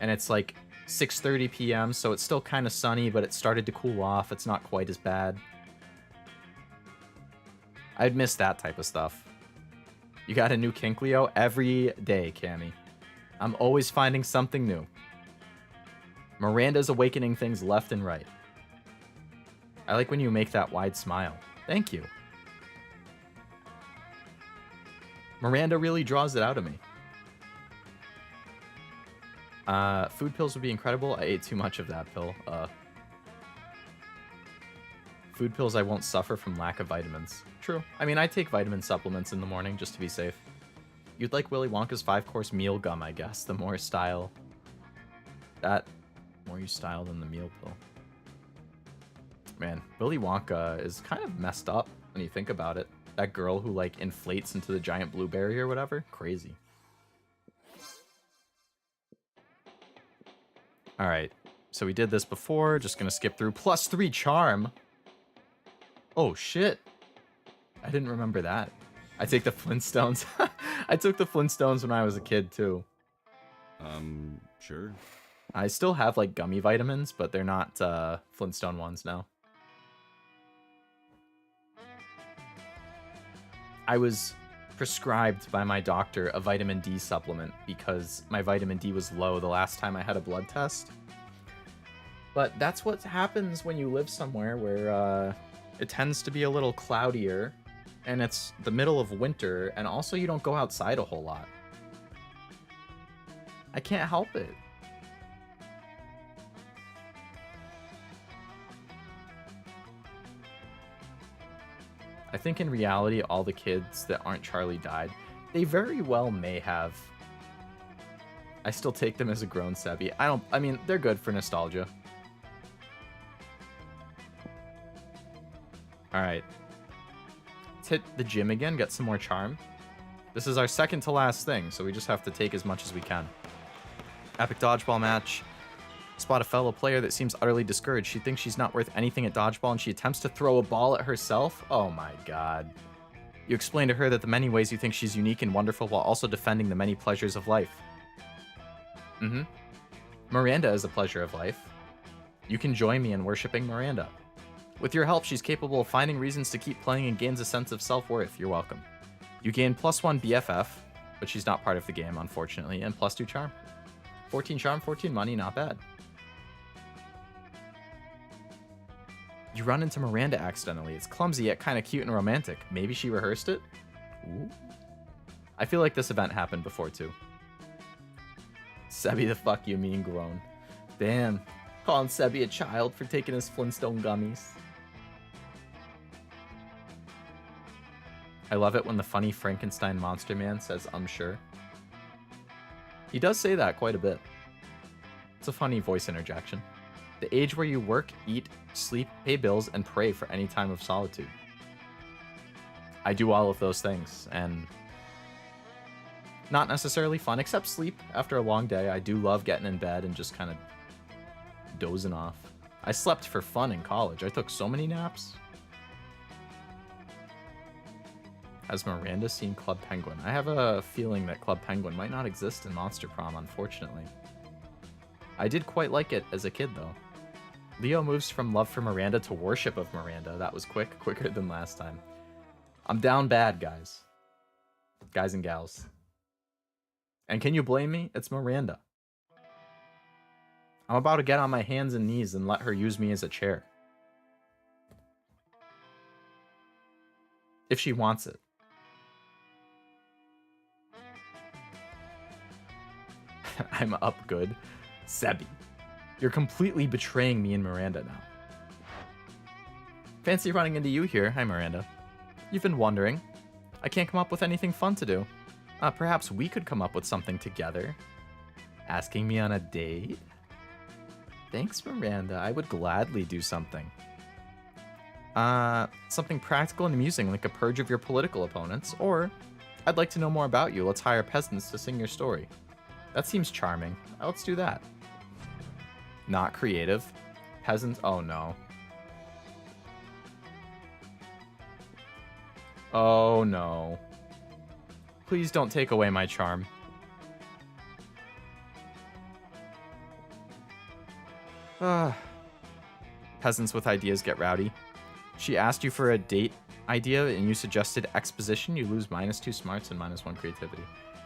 and it's like 6:30 p.m. so it's still kind of sunny, but it started to cool off. It's not quite as bad. I'd miss that type of stuff. You got a new kink, Leo? Every day, Cammy. I'm always finding something new. Miranda's awakening things left and right. I like when you make that wide smile. Thank you. Miranda really draws it out of me. Food pills would be incredible. I ate too much of that pill. Food pills, I won't suffer from lack of vitamins. True. I mean, I take vitamin supplements in the morning just to be safe. You'd like Willy Wonka's 5-course meal gum, I guess. The more style. More you style than the meal pill. Man, Willy Wonka is kind of messed up when you think about it. That girl who, like, inflates into the giant blueberry or whatever. Crazy. Alright. So we did this before. Just gonna skip through. +3 charm. Oh, shit. I didn't remember that. I take the Flintstones. I took the Flintstones when I was a kid, too. Sure. I still have, like, gummy vitamins, but they're not, Flintstone ones now. I was prescribed by my doctor a vitamin D supplement because my vitamin D was low the last time I had a blood test. But that's what happens when you live somewhere where, it tends to be a little cloudier, and it's the middle of winter, and also you don't go outside a whole lot. I can't help it. I think in reality, all the kids that aren't Charlie died. They very well may have. I still take them as a grown Sebi. I mean, they're good for nostalgia. Alright. Let's hit the gym again, get some more charm. This is our second to last thing, so we just have to take as much as we can. Epic dodgeball match. Spot a fellow player that seems utterly discouraged. She thinks she's not worth anything at dodgeball, and she attempts to throw a ball at herself. Oh my god. You explain to her that the many ways you think she's unique and wonderful while also defending the many pleasures of life. Miranda is a pleasure of life. You can join me in worshipping Miranda. With your help, she's capable of finding reasons to keep playing and gains a sense of self-worth. You're welcome. You gain +1 BFF, but she's not part of the game, unfortunately, and +2 charm. 14 charm, 14 money, not bad. You run into Miranda accidentally. It's clumsy yet kind of cute and romantic. Maybe she rehearsed it? Ooh. I feel like this event happened before, too. Sebi the fuck you mean grown. Damn. Calling Sebi a child for taking his Flintstone gummies. I love it when the funny Frankenstein monster man says, I'm sure. He does say that quite a bit. It's a funny voice interjection. The age where you work, eat, sleep, pay bills, and pray for any time of solitude. I do all of those things, and not necessarily fun, except sleep after a long day. I do love getting in bed and just kind of dozing off. I slept for fun in college. I took so many naps. Has Miranda seen Club Penguin? I have a feeling that Club Penguin might not exist in Monster Prom, unfortunately. I did quite like it as a kid, though. Leo moves from love for Miranda to worship of Miranda. That was quicker than last time. I'm down bad, guys. Guys and gals. And can you blame me? It's Miranda. I'm about to get on my hands and knees and let her use me as a chair. If she wants it. I'm up good. Sebi. You're completely betraying me and Miranda now. Fancy running into you here. Hi, Miranda. You've been wondering. I can't come up with anything fun to do. Perhaps we could come up with something together. Asking me on a date? Thanks, Miranda. I would gladly do something. Something practical and amusing, like a purge of your political opponents, or I'd like to know more about you. Let's hire peasants to sing your story. That seems charming. Let's do that. Not creative. Peasants. Oh no. Oh no. Please don't take away my charm. Peasants with ideas get rowdy. She asked you for a date idea and you suggested exposition. You lose -2 smarts and -1 creativity.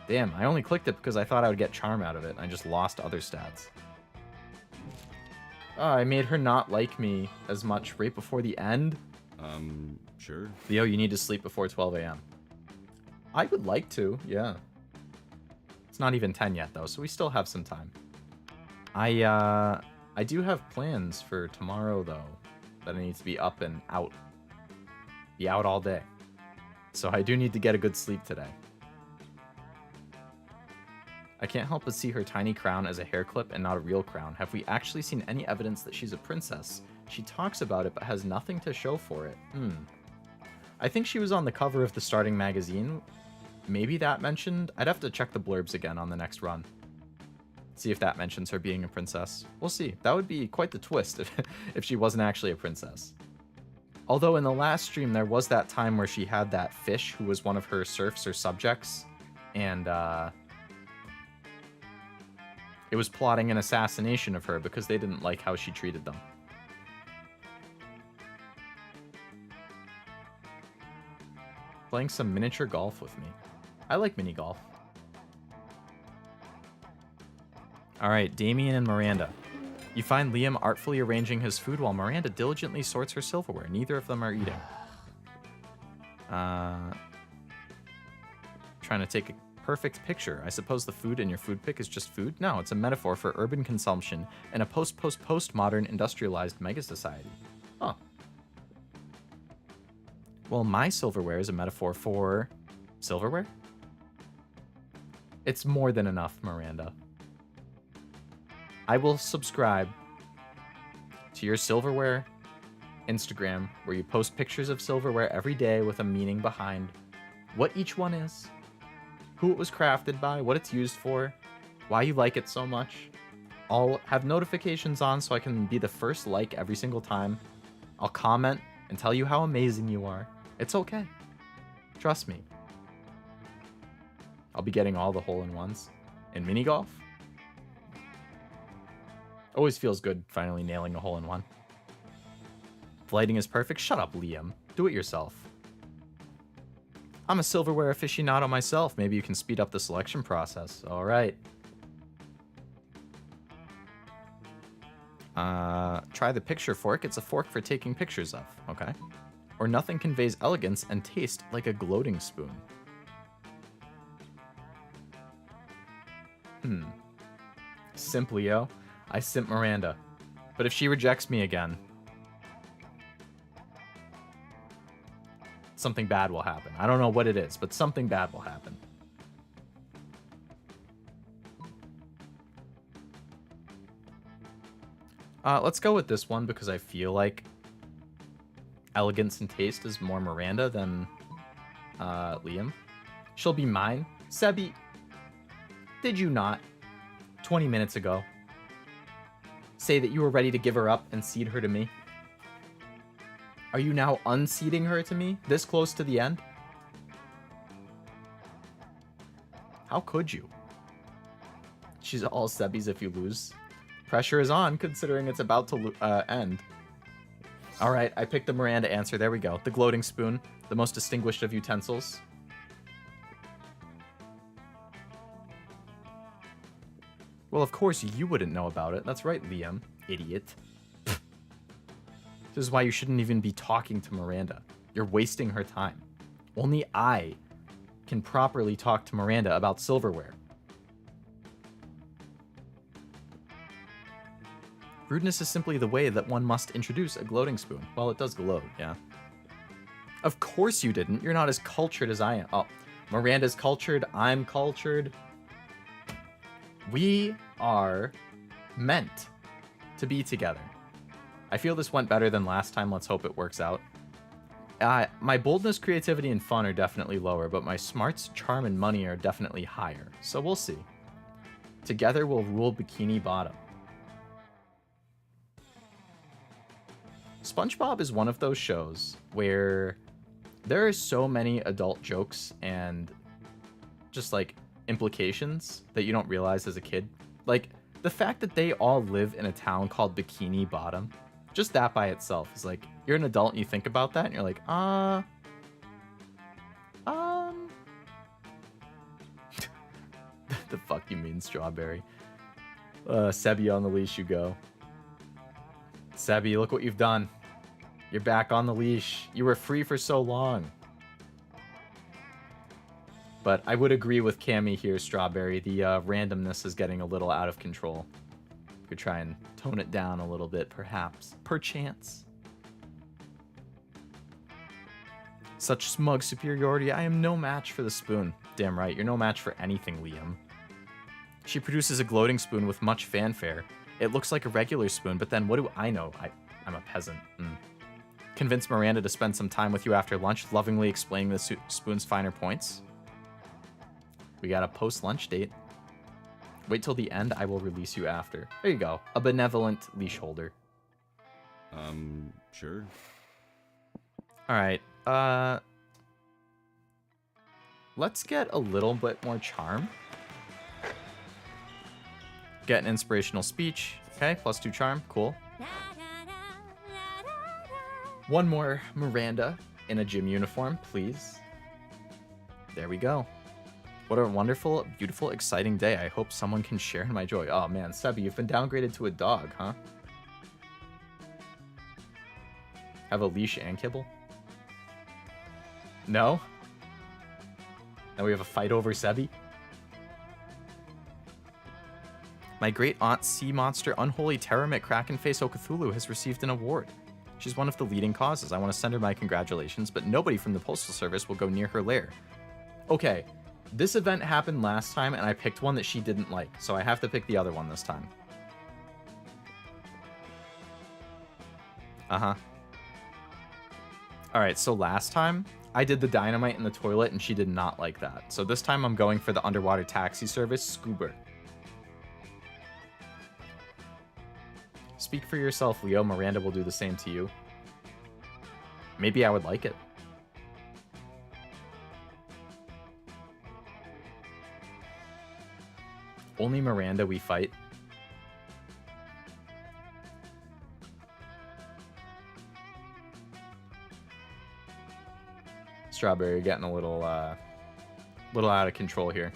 Damn, I only clicked it because I thought I would get charm out of it, and I just lost other stats. Oh, I made her not like me as much right before the end. Sure. Leo, you need to sleep before 12 a.m. I would like to, yeah. It's not even 10 yet, though, so we still have some time. I do have plans for tomorrow, though, that I need to be up and out. Be out all day. So I do need to get a good sleep today. I can't help but see her tiny crown as a hair clip and not a real crown. Have we actually seen any evidence that she's a princess? She talks about it but has nothing to show for it. I think she was on the cover of the starting magazine. Maybe that mentioned... I'd have to check the blurbs again on the next run. See if that mentions her being a princess. We'll see. That would be quite the twist if she wasn't actually a princess. Although in the last stream there was that time where she had that fish who was one of her serfs or subjects. And it was plotting an assassination of her because they didn't like how she treated them. Playing some miniature golf with me. I like mini golf. Alright, Damien and Miranda. You find Liam artfully arranging his food while Miranda diligently sorts her silverware. Neither of them are eating. Trying to take a perfect picture. I suppose the food in your food pic is just food? No, it's a metaphor for urban consumption in a post-modern industrialized mega society. Huh. Well, my silverware is a metaphor for silverware? It's more than enough, Miranda. I will subscribe to your silverware Instagram where you post pictures of silverware every day with a meaning behind what each one is, who it was crafted by, what it's used for, why you like it so much. I'll have notifications on so I can be the first like every single time. I'll comment and tell you how amazing you are. It's okay. Trust me. I'll be getting all the hole-in-ones. And mini golf? Always feels good finally nailing a hole-in-one. If lighting is perfect, shut up, Liam. Do it yourself. I'm a silverware aficionado myself. Maybe you can speed up the selection process. All right. Try the picture fork. It's a fork for taking pictures of. Okay. Or nothing conveys elegance and taste like a gloating spoon. Simp Leo. I simp Miranda. But if she rejects me again, something bad will happen. I don't know what it is, but something bad will happen. Let's go with this one because I feel like elegance and taste is more Miranda than Liam. She'll be mine. Sebi, did you not, 20 minutes ago, say that you were ready to give her up and cede her to me? Are you now unseating her to me, this close to the end? How could you? She's all Sebi's if you lose. Pressure is on, considering it's about to end. All right, I picked the Miranda answer. There we go. The gloating spoon, the most distinguished of utensils. Well, of course you wouldn't know about it. That's right, Liam. Idiot. This is why you shouldn't even be talking to Miranda. You're wasting her time. Only I can properly talk to Miranda about silverware. Rudeness is simply the way that one must introduce a gloating spoon. Well, it does gloat, yeah. Of course you didn't. You're not as cultured as I am. Oh, Miranda's cultured. I'm cultured. We are meant to be together. I feel this went better than last time. Let's hope it works out. My boldness, creativity, and fun are definitely lower, but my smarts, charm, and money are definitely higher. So we'll see. Together we'll rule Bikini Bottom. SpongeBob is one of those shows where there are so many adult jokes and just like implications that you don't realize as a kid. Like the fact that they all live in a town called Bikini Bottom, just that by itself is like, you're an adult and you think about that and you're like, the fuck you mean, strawberry? Sebi, on the leash you go. Sebi, look what you've done. You're back on the leash. You were free for so long. But I would agree with Cammy here, Strawberry. The randomness is getting a little out of control. We could try and tone it down a little bit, perhaps. Perchance. Such smug superiority. I am no match for the spoon. Damn right, you're no match for anything, Liam. She produces a gloating spoon with much fanfare. It looks like a regular spoon, but then what do I know? I'm a peasant. Convince Miranda to spend some time with you after lunch, lovingly explaining the spoon's finer points. We got a post-lunch date. Wait till the end, I will release you after. There you go. A benevolent leash holder. Sure. Alright, let's get a little bit more charm. Get an inspirational speech. Okay, +2 charm. Cool. One more Miranda in a gym uniform, please. There we go. What a wonderful, beautiful, exciting day. I hope someone can share in my joy. Oh man, Sebi, you've been downgraded to a dog, huh? Have a leash and kibble? No? Now we have a fight over Sebi? My great aunt sea monster Unholy Terramit Krakenface Okthulu has received an award. She's one of the leading causes. I want to send her my congratulations, but nobody from the Postal Service will go near her lair. Okay, this event happened last time, and I picked one that she didn't like, so I have to pick the other one this time. Uh-huh. Alright, so last time, I did the dynamite in the toilet, and she did not like that. So this time I'm going for the underwater taxi service, Scuba. Speak for yourself, Leo. Miranda will do the same to you. Maybe I would like it. Only Miranda we fight. Strawberry getting a little out of control here.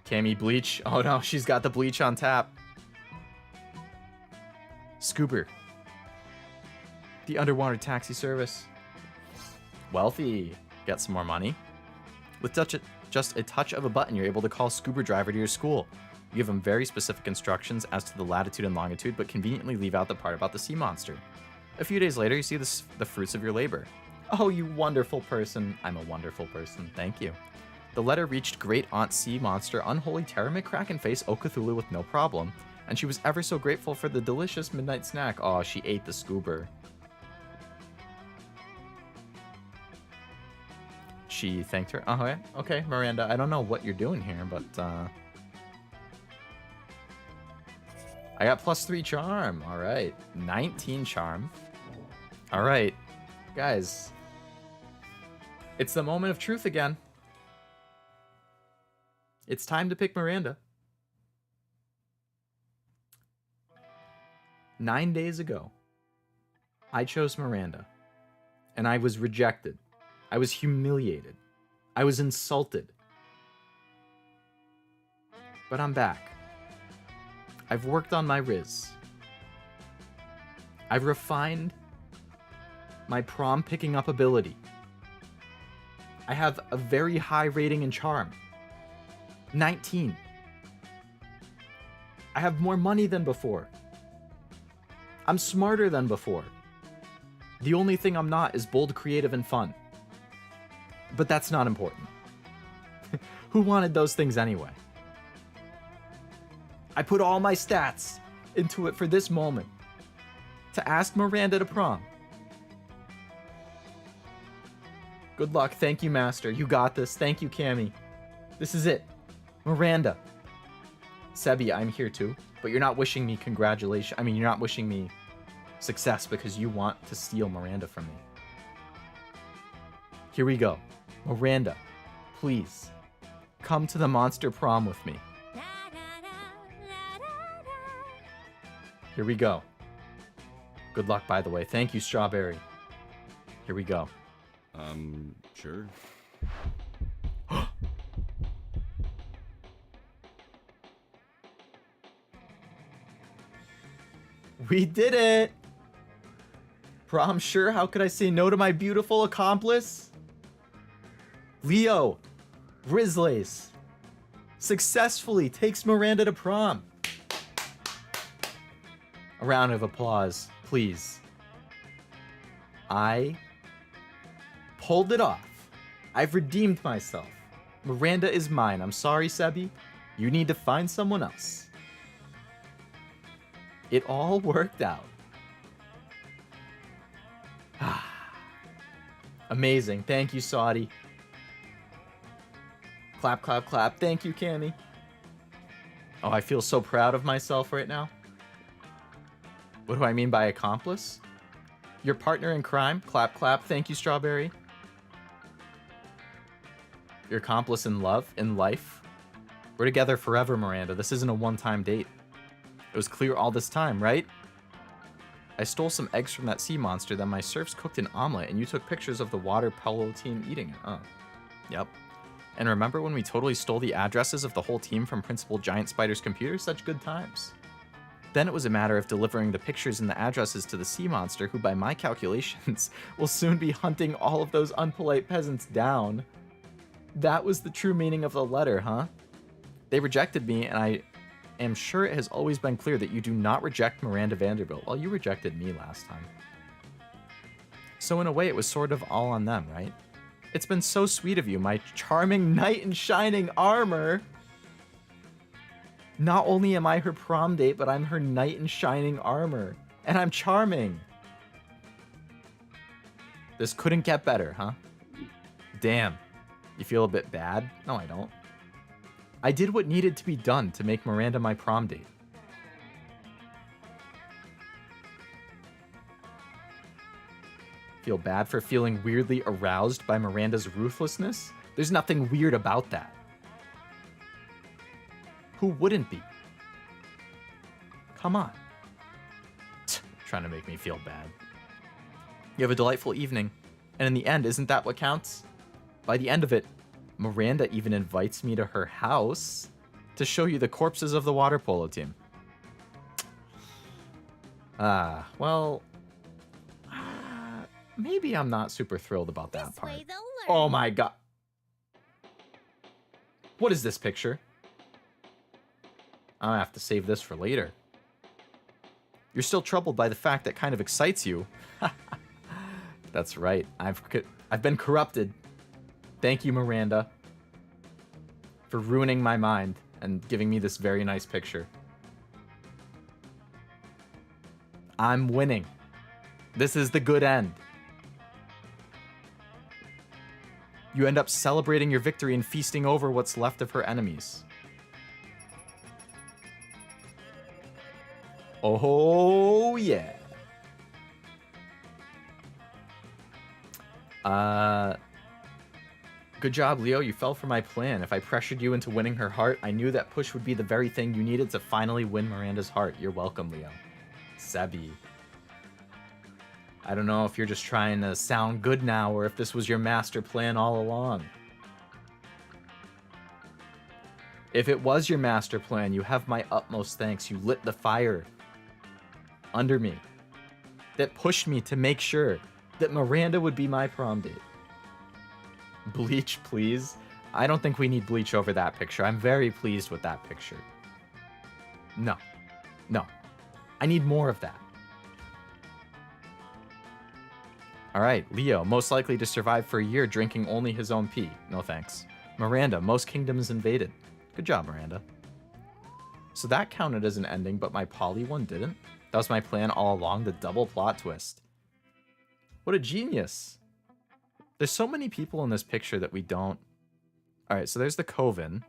Cammy bleach. Oh no, she's got the bleach on tap. Scoober. The underwater taxi service. Wealthy. Get some more money. With just a touch of a button, you're able to call Scuba Driver to your school. You give him very specific instructions as to the latitude and longitude, but conveniently leave out the part about the sea monster. A few days later, you see the fruits of your labor. Oh, you wonderful person. I'm a wonderful person. Thank you. The letter reached Great Aunt Sea Monster Unholy Terramit Krakenface Okthulu with no problem, and she was ever so grateful for the delicious midnight snack. Oh, she ate the Scoober. She thanked her. Oh, yeah. Okay, Miranda, I don't know what you're doing here, but I got +3 charm. All right, 19 charm. All right, guys, it's the moment of truth again. It's time to pick Miranda. 9 days ago, I chose Miranda, and I was rejected. I was humiliated. I was insulted. But I'm back. I've worked on my Riz. I've refined my prom picking up ability. I have a very high rating in charm. 19. I have more money than before. I'm smarter than before. The only thing I'm not is bold, creative, and fun. But that's not important. Who wanted those things anyway? I put all my stats into it for this moment. to ask Miranda to prom. Good luck. Thank you, Master. You got this. Thank you, Cammy. This is it. Miranda. Sebi, I'm here too, but you're not wishing me congratulations. I mean, you're not wishing me success because you want to steal Miranda from me. Here we go. Miranda, please, come to the monster prom with me. Here we go. Good luck, by the way. Thank you, Strawberry. Here we go. Sure. We did it! Prom, sure, how could I say no to my beautiful accomplice? Leo Lovelace successfully takes Miranda to prom. A round of applause, please. I pulled it off. I've redeemed myself. Miranda is mine. I'm sorry, Sebi. You need to find someone else. It all worked out. Amazing. Thank you, Saudi. Clap, clap, clap. Thank you, Cammy. Oh, I feel so proud of myself right now. What do I mean by accomplice? Your partner in crime. Clap, clap. Thank you, Strawberry. Your accomplice in love, in life. We're together forever, Miranda. This isn't a one-time date. It was clear all this time, right? I stole some eggs from that sea monster, then my serfs cooked an omelet, and you took pictures of the water polo team eating it. Oh, yep. And remember when we totally stole the addresses of the whole team from Principal Giant Spider's computer? Such good times. Then it was a matter of delivering the pictures and the addresses to the sea monster, who by my calculations will soon be hunting all of those unpolite peasants down. That was the true meaning of the letter, huh? They rejected me, and I am sure it has always been clear that you do not reject Miranda Vanderbilt. Well, you rejected me last time. So in a way, it was sort of all on them, right? It's been so sweet of you, my charming knight in shining armor. Not only am I her prom date, but I'm her knight in shining armor. And I'm charming. This couldn't get better, huh? Damn. You feel a bit bad? No, I don't. I did what needed to be done to make Miranda my prom date. Feel bad for feeling weirdly aroused by Miranda's ruthlessness? There's nothing weird about that. Who wouldn't be? Come on. Trying to make me feel bad. You have a delightful evening, and in the end, isn't that what counts? By the end of it, Miranda even invites me to her house to show you the corpses of the water polo team. Well, maybe I'm not super thrilled about that part. Oh my god. What is this picture? I'll have to save this for later. You're still troubled by the fact that kind of excites you. That's right. I've been corrupted. Thank you, Miranda, for ruining my mind and giving me this very nice picture. I'm winning. This is the good end. You end up celebrating your victory and feasting over what's left of her enemies. Oh, yeah. Good job, Leo. You fell for my plan. If I pressured you into winning her heart, I knew that push would be the very thing you needed to finally win Miranda's heart. You're welcome, Leo. Sebi. I don't know if you're just trying to sound good now or if this was your master plan all along. If it was your master plan, you have my utmost thanks. You lit the fire under me that pushed me to make sure that Miranda would be my prom date. Bleach, please. I don't think we need bleach over that picture. I'm very pleased with that picture. No. No. I need more of that. Alright, Leo, most likely to survive for a year drinking only his own pee. No thanks. Miranda, most kingdoms invaded. Good job, Miranda. So that counted as an ending, but my poly one didn't? That was my plan all along, the double plot twist. What a genius. There's so many people in this picture that we don't... Alright, so there's the Coven,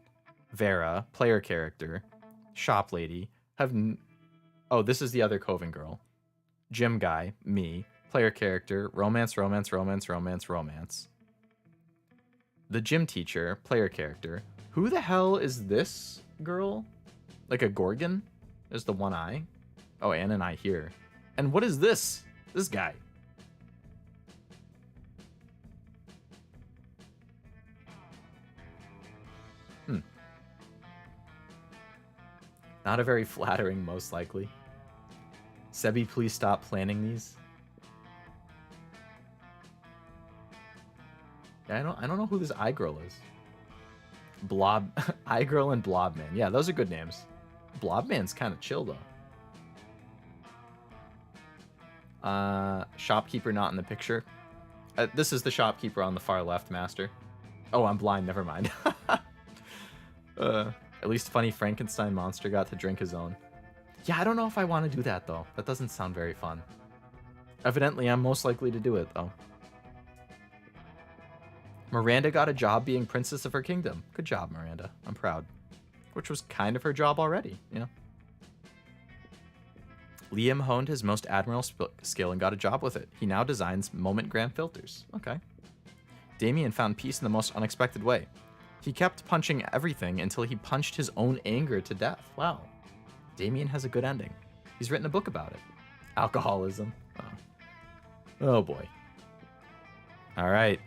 Vera, player character, shop lady, oh, this is the other Coven girl. Gym guy, me, player character, romance, romance, romance, romance, romance. The gym teacher, player character. Who the hell is this girl? Like a Gorgon? There's the one eye. Oh, and an eye here. And what is this? This guy. Not a very flattering, most likely. Sebi, please stop planning these. Yeah, I don't know who this eye girl is. Blob, eye girl and Blob Man. Yeah, those are good names. Blob Man's kind of chill though. Shopkeeper not in the picture. This is the shopkeeper on the far left, Master. Oh, I'm blind. Never mind. At least funny Frankenstein monster got to drink his own. Yeah, I don't know if I want to do that though. That doesn't sound very fun. Evidently, I'm most likely to do it though. Miranda got a job being princess of her kingdom. Good job, Miranda. I'm proud. Which was kind of her job already, you know? Liam honed his most admirable skill and got a job with it. He now designs moment gram filters. Okay. Damien found peace in the most unexpected way. He kept punching everything until he punched his own anger to death. Wow. Damien has a good ending. He's written a book about it. Alcoholism. Oh boy. All right.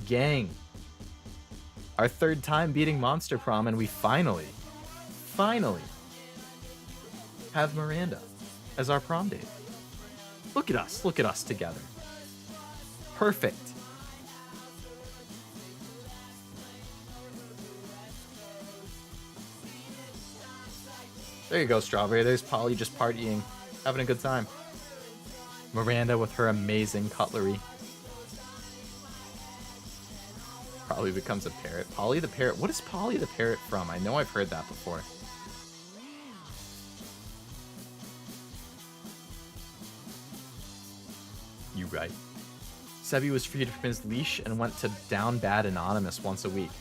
Gang. Our third time beating Monster Prom, and we finally have Miranda as our prom date. Look at us together. Perfect. There you go, Strawberry. There's Polly just partying, having a good time. Miranda with her amazing cutlery. Probably becomes a parrot. Polly the parrot. What is Polly the parrot from? I know I've heard that before. You right. Sebi was freed from his leash and went to Down Bad Anonymous once a week.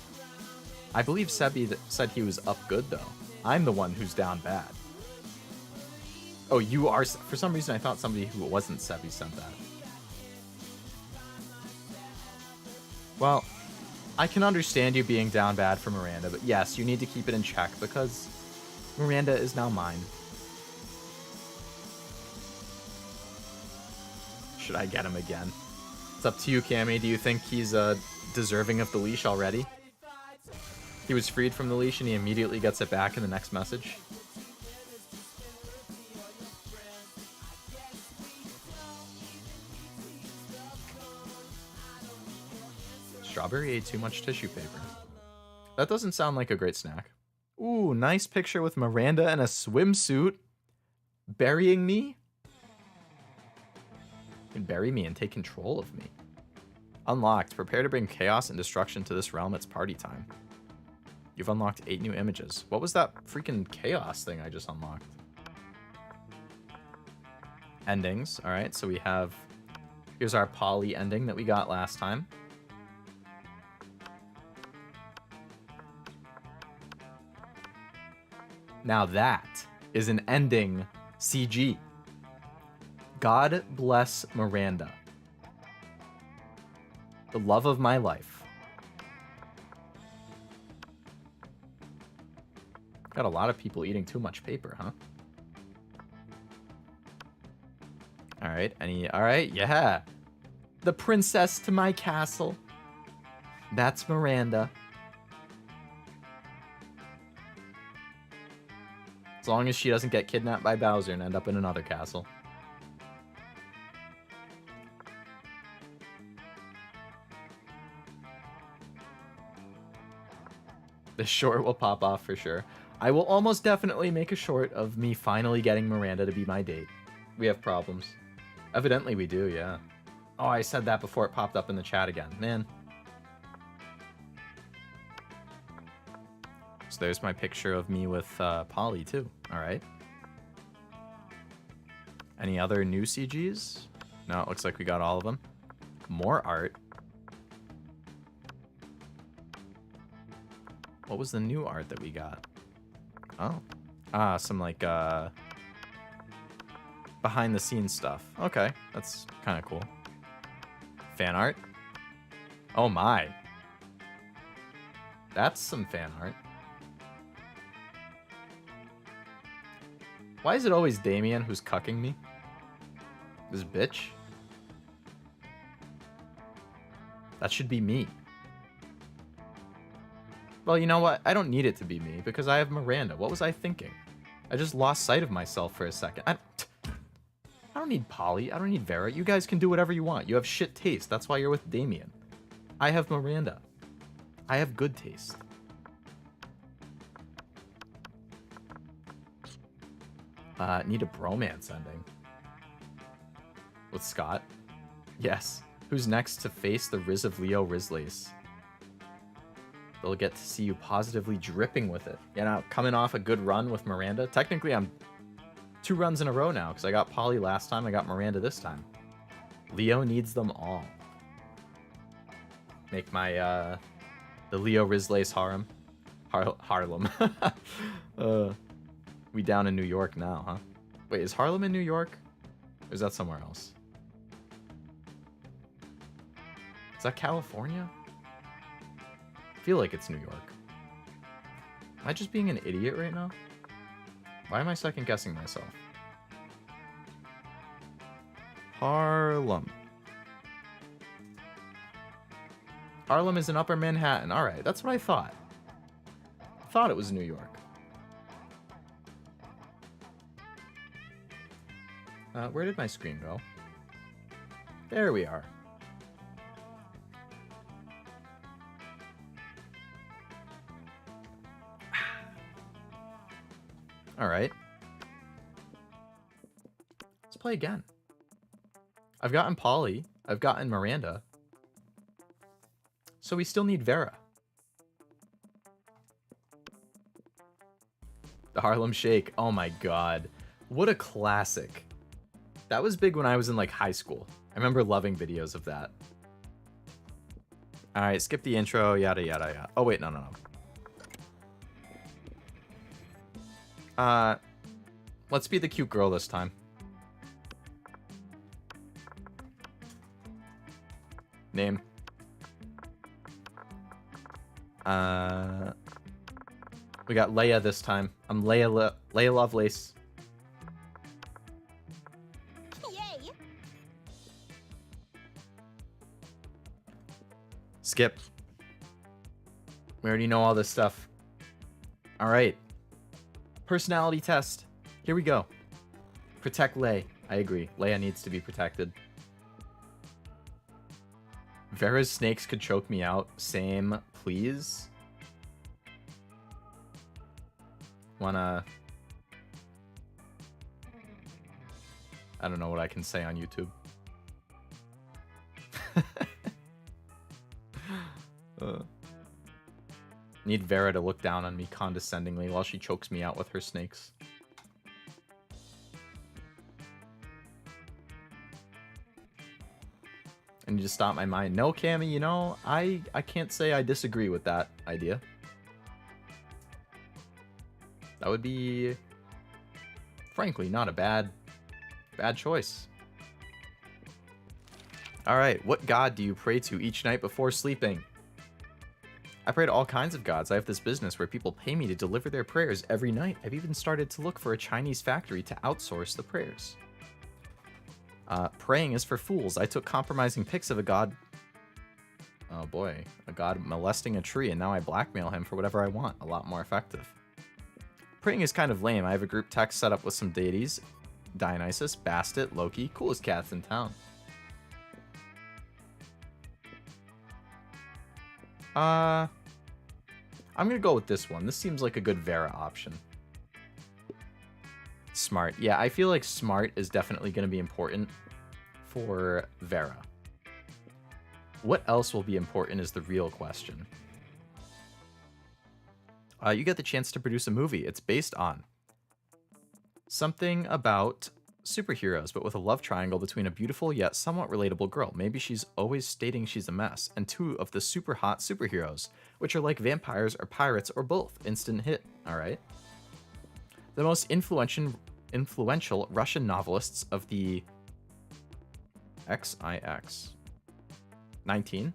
I believe Sebi said he was up good, though. I'm the one who's down bad. Oh, you are... For some reason, I thought somebody who wasn't Sebi sent that. Well, I can understand you being down bad for Miranda, but yes, you need to keep it in check because Miranda is now mine. Should I get him again? It's up to you, Cammy. Do you think he's deserving of the leash already? He was freed from the leash and he immediately gets it back in the next message. Strawberry ate too much tissue paper. That doesn't sound like a great snack. Ooh, nice picture with Miranda in a swimsuit. Burying me? You can bury me and take control of me. Unlocked. Prepare to bring chaos and destruction to this realm. It's party time. You've unlocked 8 new images. What was that freaking chaos thing I just unlocked? Endings. All right, so we have... Here's our Polly ending that we got last time. Now that is an ending CG. God bless Miranda. The love of my life. Got a lot of people eating too much paper, huh? All right, all right, yeah. The princess to my castle. That's Miranda. As long as she doesn't get kidnapped by Bowser and end up in another castle. The short will pop off for sure. I will almost definitely make a short of me finally getting Miranda to be my date. We have problems. Evidently we do, yeah. Oh, I said that before it popped up in the chat again. Man. So there's my picture of me with Polly, too. All right. Any other new CGs? No, it looks like we got all of them. More art. What was the new art that we got? Oh. Ah, some like behind the scenes stuff. Okay, that's kind of cool. Fan art. Oh my. That's some fan art. Why is it always Damien who's cucking me? This bitch? That should be me. Well, you know what? I don't need it to be me because I have Miranda. What was I thinking? I just lost sight of myself for a second. I don't need Polly. I don't need Vera. You guys can do whatever you want. You have shit taste. That's why you're with Damien. I have Miranda. I have good taste. Need a bromance ending. With Scott? Yes. Who's next to face the Riz of Leo Lovelace? They'll get to see you positively dripping with it. You know, coming off a good run with Miranda. Technically, I'm 2 runs in a row now, because I got Polly last time, I got Miranda this time. Leo needs them all. Make my, the Leo Lovelace harem. Harlem. We down in New York now, huh? Wait, is Harlem in New York? Or is that somewhere else? Is that California? I feel like it's New York. Am I just being an idiot right now? Why am I second guessing myself? Harlem. Harlem is in Upper Manhattan. Alright, that's what I thought. I thought it was New York. Where did my screen go? There we are. Alright. Let's play again. I've gotten Polly. I've gotten Miranda. So we still need Vera. The Harlem Shake. Oh my god. What a classic. That was big when I was in like high school. I remember loving videos of that. Alright, skip the intro, yada yada yada. Oh wait, no. Let's be the cute girl this time. Name. We got Leia this time. I'm Leia Lovelace. Yay! Skip. We already know all this stuff. Alright. Personality test. Here we go. Protect Leia. I agree. Leia needs to be protected. Vera's snakes could choke me out. Same, please. Wanna... I don't know what I can say on YouTube. Need Vera to look down on me condescendingly while she chokes me out with her snakes. I need to stop my mind. No, Cammy, you know, I can't say I disagree with that idea. That would be, frankly, not a bad choice. Alright, what god do you pray to each night before sleeping? I pray to all kinds of gods. I have this business where people pay me to deliver their prayers every night. I've even started to look for a Chinese factory to outsource the prayers. Praying is for fools. I took compromising pics of a god... Oh boy. A god molesting a tree, and now I blackmail him for whatever I want. A lot more effective. Praying is kind of lame. I have a group text set up with some deities. Dionysus, Bastet, Loki. Coolest cats in town. I'm gonna go with this one. This seems like a good Vera option. Smart. Yeah, I feel like smart is definitely going to be important for Vera. What else will be important is the real question. You get the chance to produce a movie. It's based on something about superheroes, but with a love triangle between a beautiful yet somewhat relatable girl. Maybe she's always stating she's a mess. And 2 of the super hot superheroes, which are like vampires or pirates or both. Instant hit. All right. The most influential Russian novelists of the XIX 19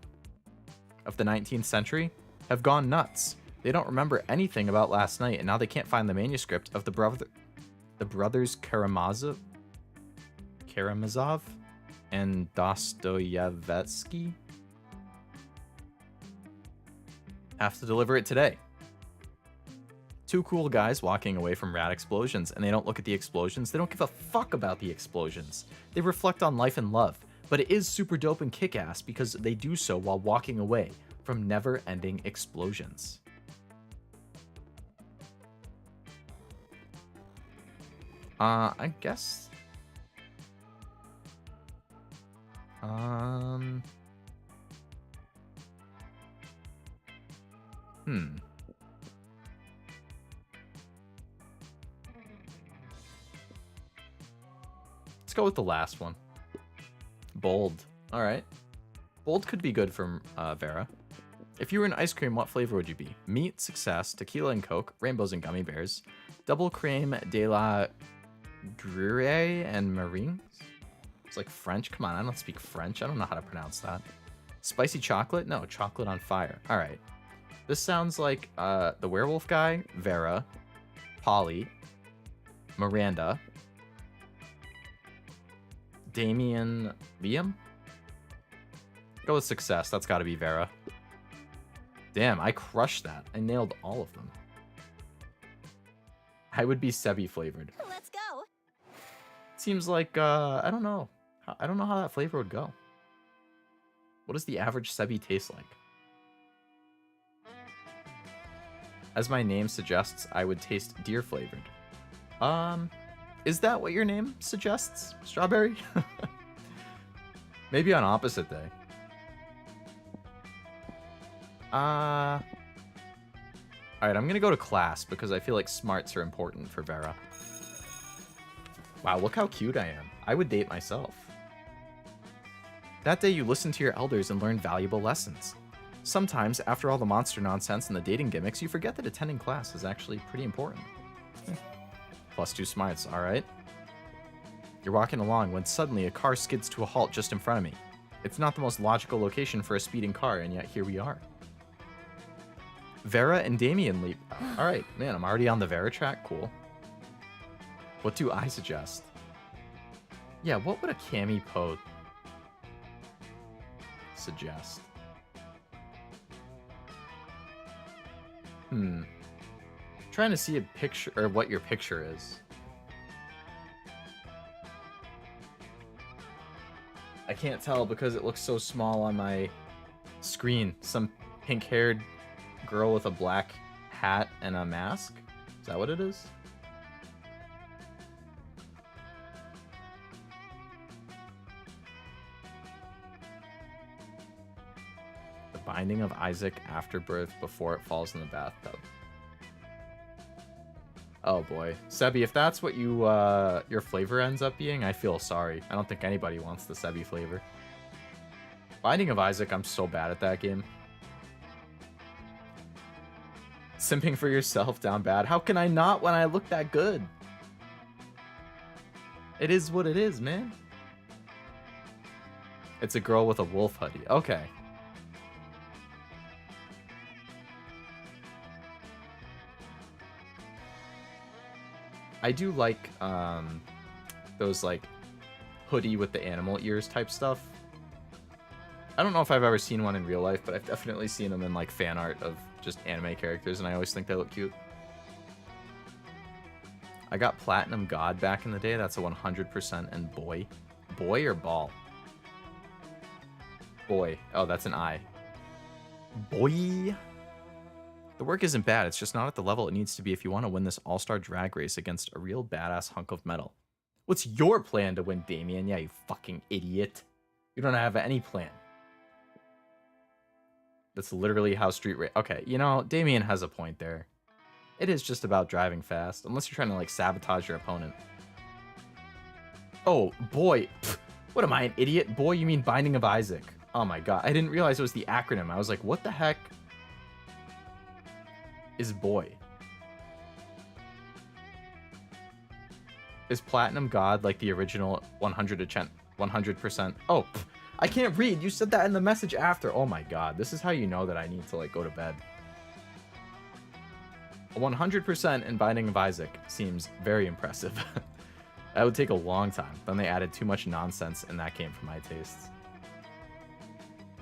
of the 19th century have gone nuts. They don't remember anything about last night, and now they can't find the manuscript of the brothers Karamazov and Dostoyevsky. Have to deliver it today. 2 cool guys walking away from rad explosions, and they don't look at the explosions. They don't give a fuck about the explosions. They reflect on life and love, but it is super dope and kick-ass because they do so while walking away from never-ending explosions. I guess. Let's go with the last one. Bold. All right. Bold could be good for Vera. If you were an ice cream, what flavor would you be? Meat, success, tequila and Coke, rainbows and gummy bears, double creme de la Gruyere and meringues. It's like French. Come on, I don't speak French. I don't know how to pronounce that. Spicy chocolate? No, chocolate on fire. All right. This sounds like the werewolf guy, Vera, Polly, Miranda, Damien, Liam? Go with success. That's got to be Vera. Damn, I crushed that. I nailed all of them. I would be Sebi flavored. Let's go. Seems like, I don't know. I don't know how that flavor would go. What does the average Sebi taste like? As my name suggests, I would taste deer flavored. Is that what your name suggests? Strawberry? Maybe on opposite day. Alright, I'm gonna go to class because I feel like smarts are important for Vera. Wow, look how cute I am. I would date myself. That day you listened to your elders and learned valuable lessons. Sometimes, after all the monster nonsense and the dating gimmicks, you forget that attending class is actually pretty important. +2 smarts, alright. You're walking along when suddenly a car skids to a halt just in front of me. It's not the most logical location for a speeding car, and yet here we are. Vera and Damien leap. Alright, man, I'm already on the Vera track. Cool. What do I suggest? Yeah, what would a Cami Poe suggest? Trying to see a picture, or what your picture is. I can't tell because it looks so small on my screen. Some pink-haired girl with a black hat and a mask? Is that what it is? The Binding of Isaac Afterbirth before it falls in the bathtub. Oh boy. Sebi, if that's what you your flavor ends up being, I feel sorry. I don't think anybody wants the Sebi flavor. Binding of Isaac, I'm so bad at that game. Simping for yourself down bad. How can I not when I look that good? It is what it is, man. It's a girl with a wolf hoodie. Okay. I do like those like hoodie with the animal ears type stuff. I don't know if I've ever seen one in real life, but I've definitely seen them in like fan art of just anime characters, and I always think they look cute. I got Platinum God back in the day. That's a 100%. And boy. Boy or ball? Boy. Oh, that's an I. Boy. The work isn't bad. It's just not at the level it needs to be if you want to win this all-star drag race against a real badass hunk of metal. What's your plan to win, Damien? Yeah, you fucking idiot. You don't have any plan. That's literally how street race... Okay, you know, Damien has a point there. It is just about driving fast, unless you're trying to, like, sabotage your opponent. Oh, boy. Pfft, what am I, an idiot? Boy, you mean Binding of Isaac. Oh my god. I didn't realize it was the acronym. I was like, what the heck is boy? Is Platinum God like the original 100%? Oh, pff, I can't read. You said that in the message after. Oh my god. This is how you know that I need to like go to bed. 100% in Binding of Isaac seems very impressive. That would take a long time. Then they added too much nonsense and that came from my tastes.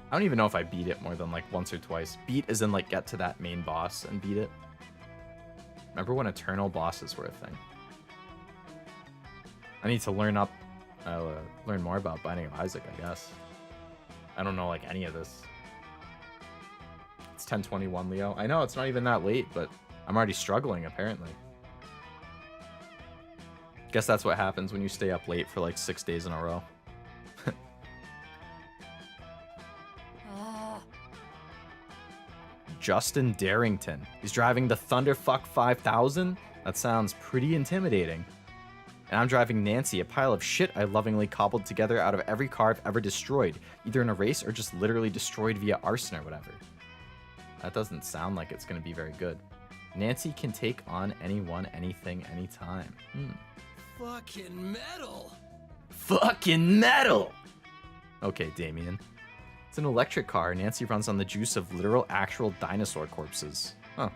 I don't even know if I beat it more than like once or twice. Beat as in like get to that main boss and beat it. Remember when eternal bosses were a thing? I need to learn more about Binding of Isaac, I guess. I don't know like any of this. It's 10:21, Leo. I know it's not even that late, but I'm already struggling apparently. Guess that's what happens when you stay up late for like 6 days in a row. Justin Darrington. He's driving the Thunderfuck 5000? That sounds pretty intimidating. And I'm driving Nancy, a pile of shit I lovingly cobbled together out of every car I've ever destroyed, either in a race or just literally destroyed via arson or whatever. That doesn't sound like it's going to be very good. Nancy can take on anyone, anything, anytime. Fucking metal! Fucking metal! Okay, Damien. It's an electric car. Nancy runs on the juice of literal, actual dinosaur corpses. Huh.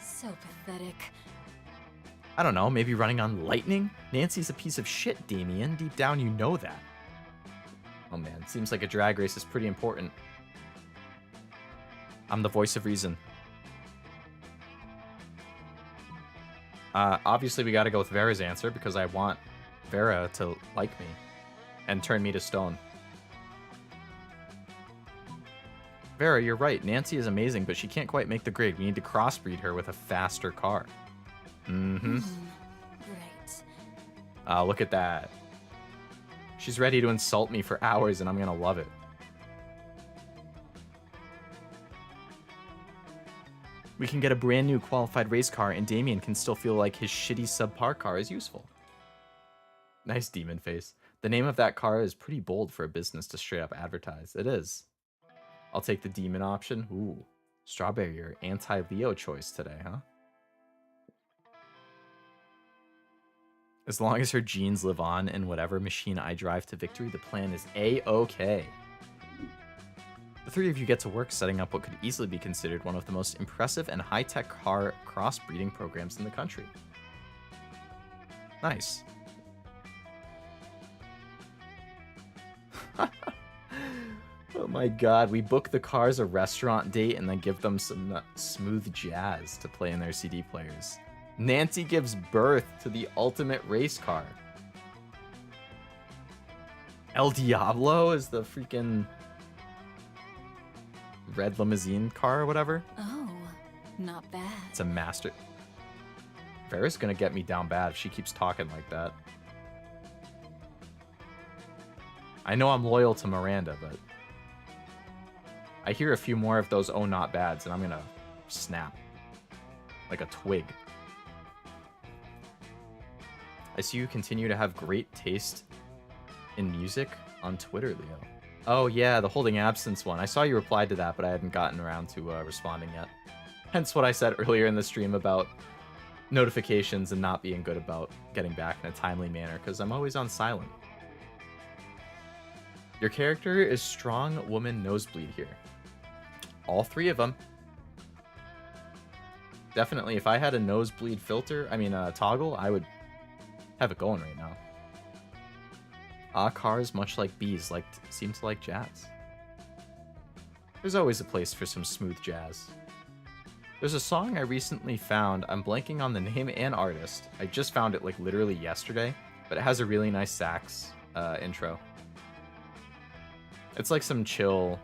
So pathetic. I don't know, maybe running on lightning? Nancy's a piece of shit, Damien. Deep down, you know that. Oh man, seems like a drag race is pretty important. I'm the voice of reason. Obviously, we gotta go with Vera's answer because I want Vera to like me and turn me to stone. Vera, you're right. Nancy is amazing, but she can't quite make the grade. We need to crossbreed her with a faster car. Mm-hmm. Right. Look at that. She's ready to insult me for hours, and I'm gonna love it. We can get a brand new qualified race car, and Damien can still feel like his shitty subpar car is useful. Nice demon face. The name of that car is pretty bold for a business to straight up advertise. It is. I'll take the demon option. Ooh. Strawberry, your anti-Leo choice today, huh? As long as her genes live on in whatever machine I drive to victory, the plan is A-okay. The three of you get to work setting up what could easily be considered one of the most impressive and high-tech car crossbreeding programs in the country. Nice. Oh my god, we book the cars a restaurant date and then give them some smooth jazz to play in their CD players. Nancy gives birth to the ultimate race car. El Diablo is the freaking red limousine car or whatever. Oh, not bad. It's a master. Vera's gonna get me down bad if she keeps talking like that. I know I'm loyal to Miranda, but I hear a few more of those oh not bads and I'm gonna snap. Like a twig. I see you continue to have great taste in music on Twitter, Leo. Oh yeah, the holding absence one. I saw you replied to that, but I hadn't gotten around to responding yet. Hence what I said earlier in the stream about notifications and not being good about getting back in a timely manner, because I'm always on silent. Your character is strong woman nosebleed here. All three of them. Definitely, if I had a nosebleed filter, toggle, I would have it going right now. Cars, much like bees, seem to like jazz. There's always a place for some smooth jazz. There's a song I recently found. I'm blanking on the name and artist. I just found it literally yesterday, but it has a really nice sax intro. It's like some chill,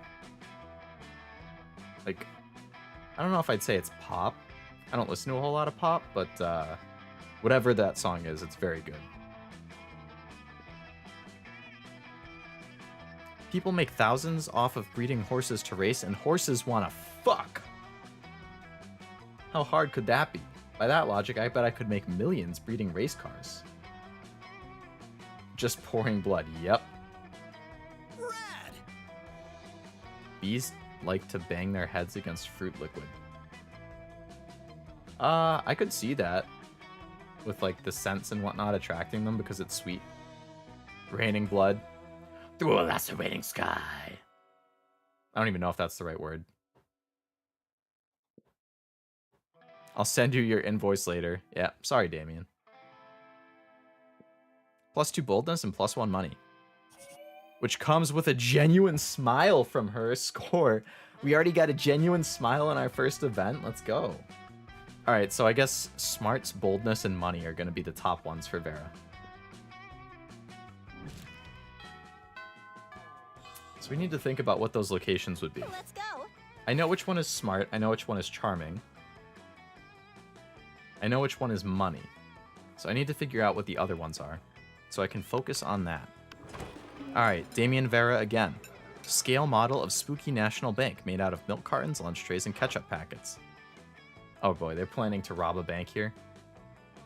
I don't know if I'd say it's pop. I don't listen to a whole lot of pop, but whatever that song is, it's very good. People make thousands off of breeding horses to race, and horses wanna fuck. How hard could that be? By that logic, I bet I could make millions breeding race cars. Just pouring blood. Yep. Rad! Bees like to bang their heads against fruit liquid. I could see that. With, like, the scents and whatnot attracting them because it's sweet. Raining blood. Through a lacerating sky. I don't even know if that's the right word. I'll send you your invoice later. Yeah, sorry, Damien. +2 boldness and +1 money. Which comes with a genuine smile from her. Score. We already got a genuine smile in our first event. Let's go. Alright, so I guess smarts, boldness, and money are going to be the top ones for Vera. So we need to think about what those locations would be. Let's go. I know which one is smart. I know which one is charming. I know which one is money. So I need to figure out what the other ones are. So I can focus on that. Alright, Damien Vera again. Scale model of spooky National Bank made out of milk cartons, lunch trays, and ketchup packets. Oh boy, they're planning to rob a bank here.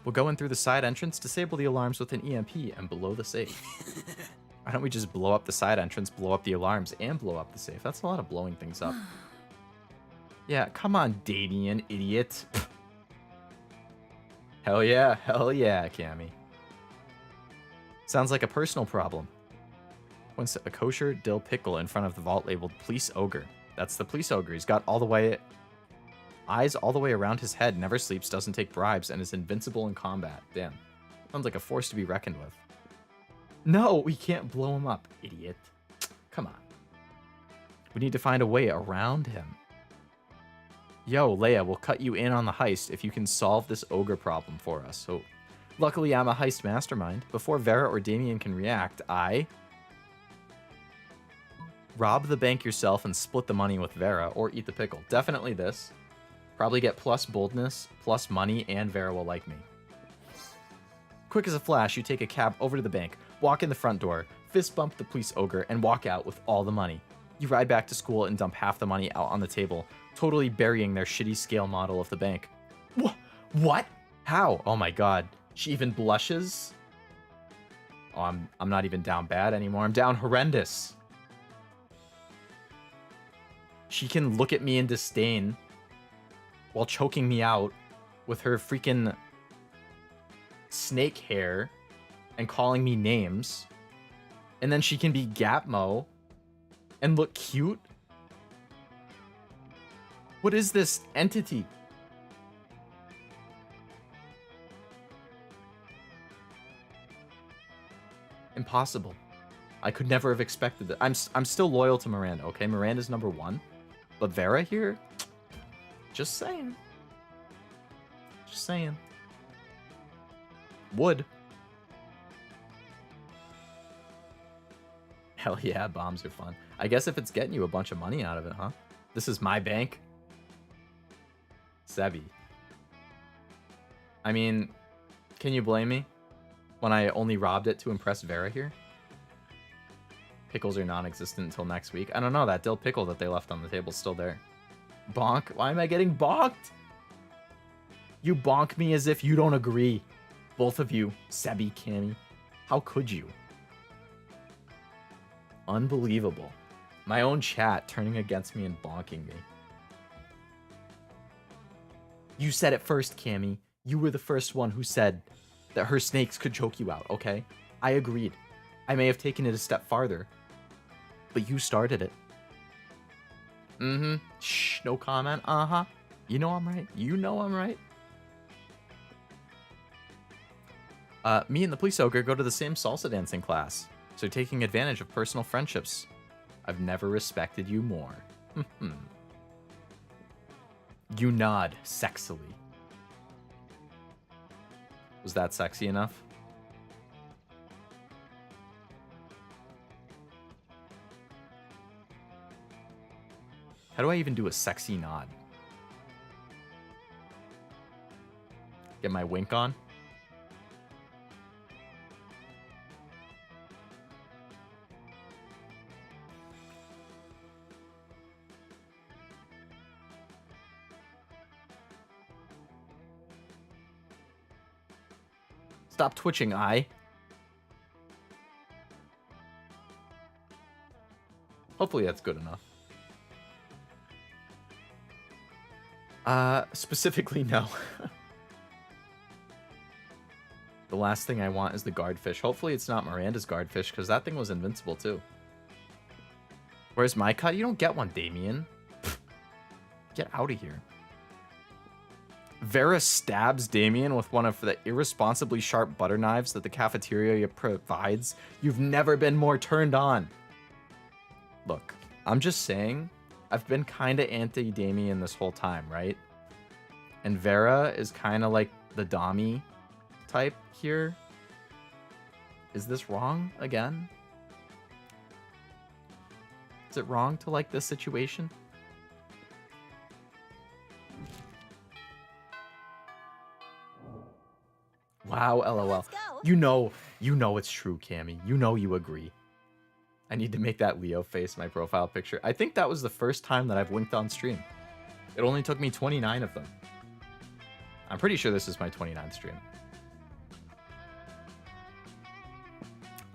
We'll go in through the side entrance, disable the alarms with an EMP, and blow the safe. Why don't we just blow up the side entrance, blow up the alarms, and blow up the safe? That's a lot of blowing things up. Yeah, come on, Damien, idiot. Hell yeah, Cammy. Sounds like a personal problem. Once a kosher dill pickle in front of the vault labeled Police Ogre. That's the Police Ogre. He's got eyes all the way around his head, never sleeps, doesn't take bribes, and is invincible in combat. Damn. Sounds like a force to be reckoned with. No, we can't blow him up, idiot. Come on. We need to find a way around him. Yo, Leia, we'll cut you in on the heist if you can solve this ogre problem for us. So, luckily I'm a heist mastermind. Before Vera or Damien can react, I rob the bank yourself and split the money with Vera, or eat the pickle. Definitely this. Probably get plus boldness, plus money, and Vera will like me. Quick as a flash, you take a cab over to the bank, walk in the front door, fist bump the police ogre, and walk out with all the money. You ride back to school and dump half the money out on the table, totally burying their shitty scale model of the bank. What? How? Oh my god. She even blushes? Oh, I'm not even down bad anymore. I'm down horrendous. She can look at me in disdain while choking me out with her freaking snake hair and calling me names. And then she can be Gapmo and look cute. What is this entity? Impossible. I could never have expected that. I'm still loyal to Miranda, okay? Miranda's number one. But Vera here? Just saying. Just saying. Would. Hell yeah, bombs are fun. I guess if it's getting you a bunch of money out of it, huh? This is my bank. Sebi. I mean, can you blame me when I only robbed it to impress Vera here? Pickles are non-existent until next week. I don't know, that dill pickle that they left on the table is still there. Bonk? Why am I getting bonked? You bonk me as if you don't agree. Both of you, Sebi, Cammy. How could you? Unbelievable. My own chat turning against me and bonking me. You said it first, Cammy. You were the first one who said that her snakes could choke you out, okay? I agreed. I may have taken it a step farther, but you started it. Mm-hmm. Shh, no comment. Uh-huh. You know I'm right. You know I'm right. Me and the police ogre go to the same salsa dancing class, so taking advantage of personal friendships. I've never respected you more. You nod sexily. Was that sexy enough? How do I even do a sexy nod? Get my wink on? Stop twitching, eye. Hopefully that's good enough. Specifically, no. The last thing I want is the guardfish. Hopefully it's not Miranda's guardfish, because that thing was invincible too. Where's my cut? You don't get one, Damien. Get out of here. Vera stabs Damien with one of the irresponsibly sharp butter knives that the cafeteria provides. You've never been more turned on. Look, I'm just saying, I've been kind of anti-Damien this whole time, right? And Vera is kind of like the Dami type here. Is this wrong again? Is it wrong to like this situation? Wow, LOL. Let's go. You know it's true, Cammy. You know you agree. I need to make that Leo face my profile picture. I think that was the first time that I've winked on stream. It only took me 29 of them. I'm pretty sure this is my 29th stream.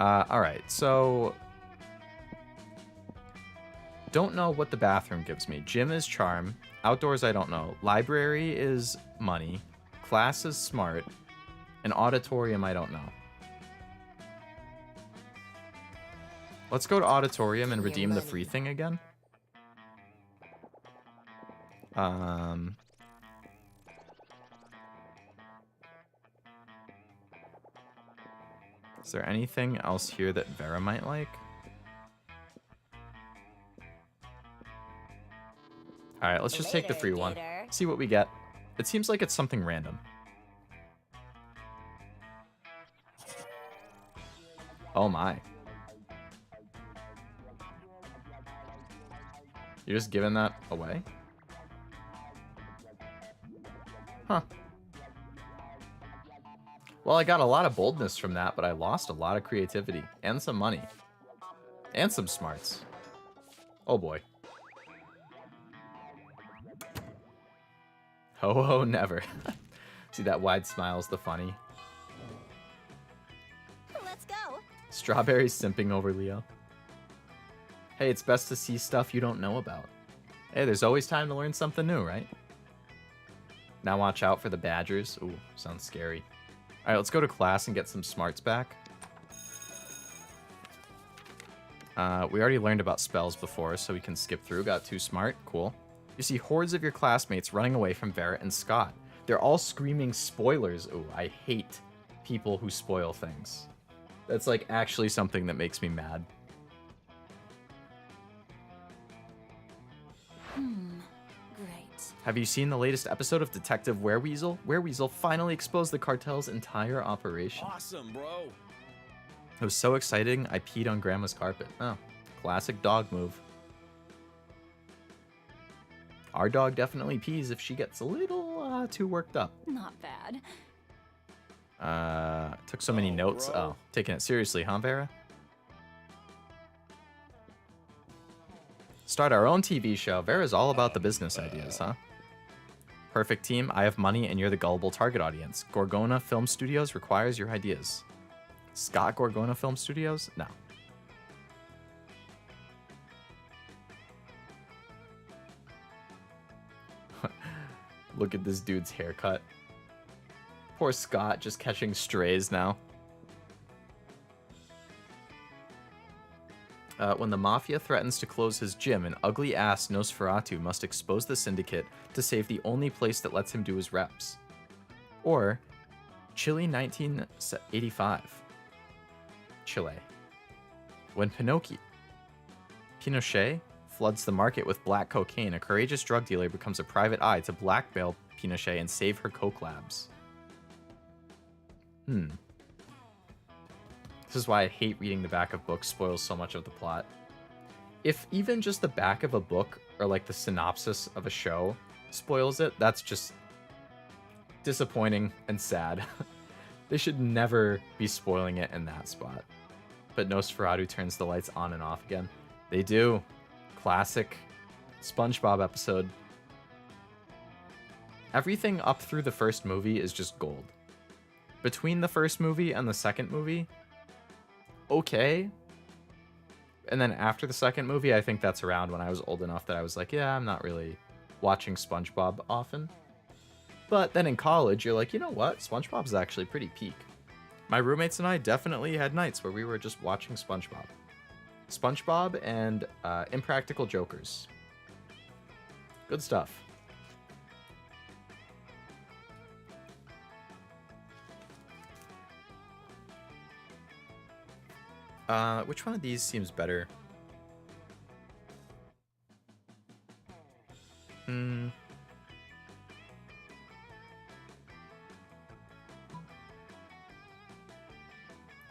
Alright, so... Don't know what the bathroom gives me. Gym is charm. Outdoors, I don't know. Library is money. Class is smart. An auditorium, I don't know. Let's go to auditorium and redeem the free thing again. Is there anything else here that Vera might like? Alright, let's just take the free one. See what we get. It seems like it's something random. Oh my. You're just giving that away? Huh. Well, I got a lot of boldness from that, but I lost a lot of creativity. And some money. And some smarts. Oh boy. Ho ho never. See, that wide smile's the funny. Let's go. Strawberry's simping over Leo. Hey, it's best to see stuff you don't know about. Hey, there's always time to learn something new, right? Now watch out for the badgers. Ooh, sounds scary. Alright, let's go to class and get some smarts back. We already learned about spells before, so we can skip through. Got 2 smart. Cool. You see hordes of your classmates running away from Vera and Scott. They're all screaming spoilers. Ooh, I hate people who spoil things. That's like actually something that makes me mad. Great. Have you seen the latest episode of Detective Wereweasel? Wereweasel finally exposed the cartel's entire operation. Awesome, bro. It was so exciting, I peed on Grandma's carpet. Oh, classic dog move. Our dog definitely pees if she gets a little too worked up. Not bad. Took so many notes. Bro. Oh, taking it seriously, huh, Vera? Start our own TV show. Vera's all about the business ideas, huh? Perfect team. I have money and you're the gullible target audience. Gorgona Film Studios requires your ideas. Scott Gorgona Film Studios? No. Look at this dude's haircut. Poor Scott just catching strays now. When the Mafia threatens to close his gym, an ugly-ass Nosferatu must expose the Syndicate to save the only place that lets him do his reps. Or, Chile 1985. Chile. When Pinochet floods the market with black cocaine, a courageous drug dealer becomes a private eye to blackmail Pinochet and save her coke labs. This is why I hate reading the back of books, spoils so much of the plot. If even just the back of a book or like the synopsis of a show spoils it, that's just disappointing and sad. They should never be spoiling it in that spot. But Nosferatu turns the lights on and off again. They do. Classic SpongeBob episode. Everything up through the first movie is just gold. Between the first movie and the second movie, okay. And then after the second movie, I think that's around when I was old enough that I was like, yeah, I'm not really watching SpongeBob often. But then in college, you're like, you know what? SpongeBob's actually pretty peak. My roommates and I definitely had nights where we were just watching SpongeBob. SpongeBob and Impractical Jokers. Good stuff. Which one of these seems better?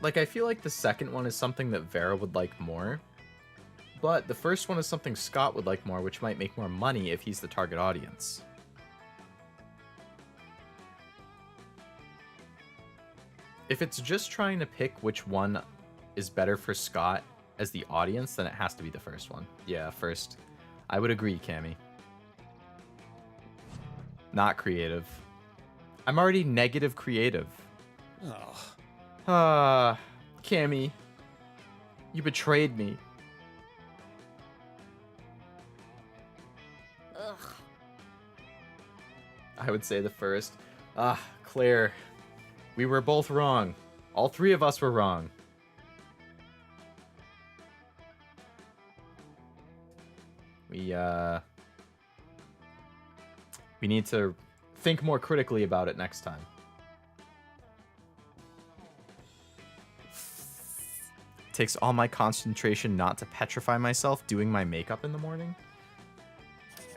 Like, I feel like the second one is something that Vera would like more. But the first one is something Scott would like more, which might make more money if he's the target audience. If it's just trying to pick which one is better for Scott as the audience, then it has to be the first one. Yeah, first. I would agree, Cammy. Not creative. I'm already negative creative. Oh. Cammy. You betrayed me. Ugh. I would say the first. Claire. We were both wrong. All three of us were wrong. We need to think more critically about it next time. Takes all my concentration not to petrify myself doing my makeup in the morning.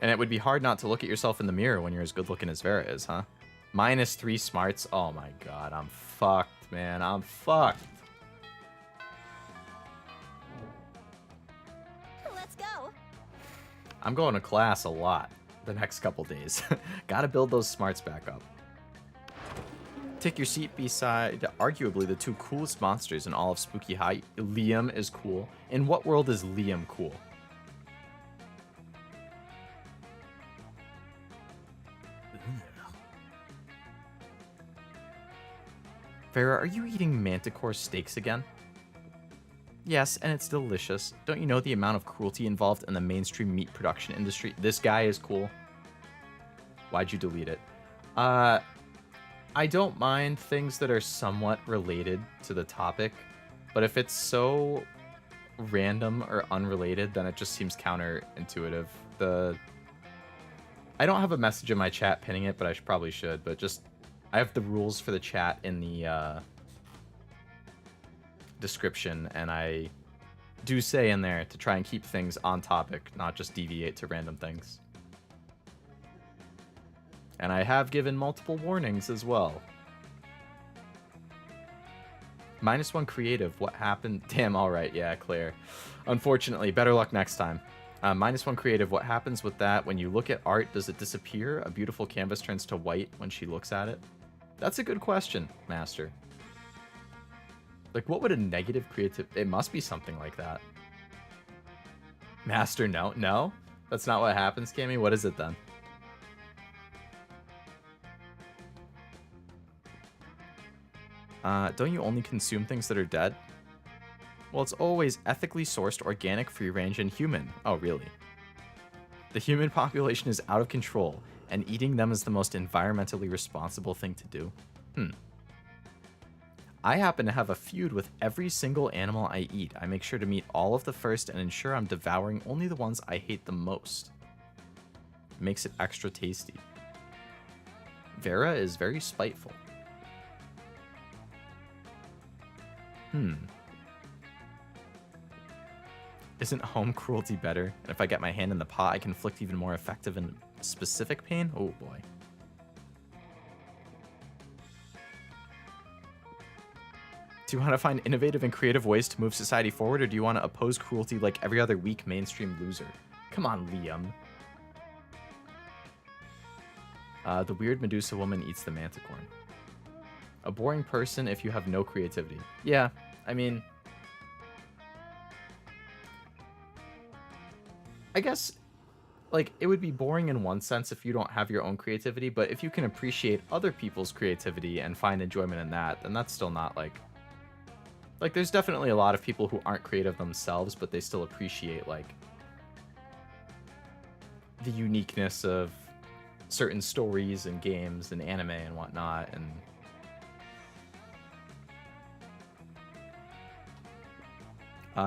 And it would be hard not to look at yourself in the mirror when you're as good looking as Vera is, huh? -3 smarts. Oh my god, I'm fucked, man. I'm fucked. Let's go. I'm going to class a lot the next couple days. Gotta build those smarts back up. Take your seat beside arguably the two coolest monsters in all of Spooky High. Liam is cool. In what world is Liam cool? Vera, are you eating manticore steaks again? Yes, and it's delicious. Don't you know the amount of cruelty involved in the mainstream meat production industry? This guy is cool. Why'd you delete it? I don't mind things that are somewhat related to the topic, but if it's so random or unrelated, then it just seems counterintuitive. I don't have a message in my chat pinning it, but I probably should, but just... I have the rules for the chat in the description, and I do say in there to try and keep things on topic, not just deviate to random things. And I have given multiple warnings as well. -1 creative, what happened? Damn, alright, yeah, Claire. Unfortunately, better luck next time. -1 creative, what happens with that? When you look at art, does it disappear? A beautiful canvas turns to white when she looks at it? That's a good question, Master. Like, what would a negative creative... It must be something like that. Master, no? No? That's not what happens, Cammy? What is it then? Don't you only consume things that are dead? Well, it's always ethically sourced, organic, free-range, and human. Oh, really? The human population is out of control, and eating them is the most environmentally responsible thing to do. I happen to have a feud with every single animal I eat. I make sure to meet all of the first and ensure I'm devouring only the ones I hate the most. Makes it extra tasty. Vera is very spiteful. Isn't home cruelty better? And if I get my hand in the pot, I can inflict even more effective and specific pain? Oh boy. Do you want to find innovative and creative ways to move society forward, or do you want to oppose cruelty like every other weak mainstream loser? Come on, Liam. The weird Medusa woman eats the manticorn. A boring person if you have no creativity. Yeah, I mean... I guess, like, it would be boring in one sense if you don't have your own creativity, but if you can appreciate other people's creativity and find enjoyment in that, then that's still not, like... Like, there's definitely a lot of people who aren't creative themselves, but they still appreciate, like, the uniqueness of certain stories and games and anime and whatnot. And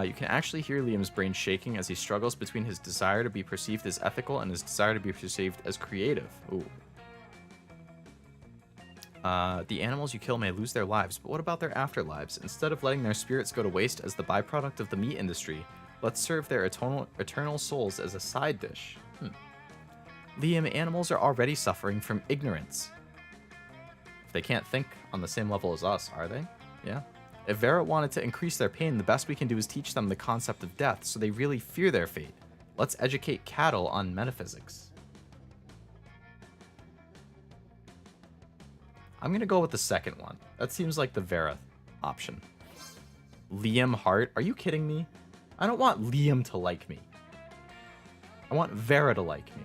you can actually hear Liam's brain shaking as he struggles between his desire to be perceived as ethical and his desire to be perceived as creative. Ooh. The animals you kill may lose their lives, but what about their afterlives? Instead of letting their spirits go to waste as the byproduct of the meat industry, let's serve their eternal souls as a side dish. Liam, animals are already suffering from ignorance. They can't think on the same level as us, are they? Yeah. If Vera wanted to increase their pain, the best we can do is teach them the concept of death, so they really fear their fate. Let's educate cattle on metaphysics. I'm gonna go with the second one. That seems like the Vera option. Liam Hart? Are you kidding me? I don't want Liam to like me. I want Vera to like me.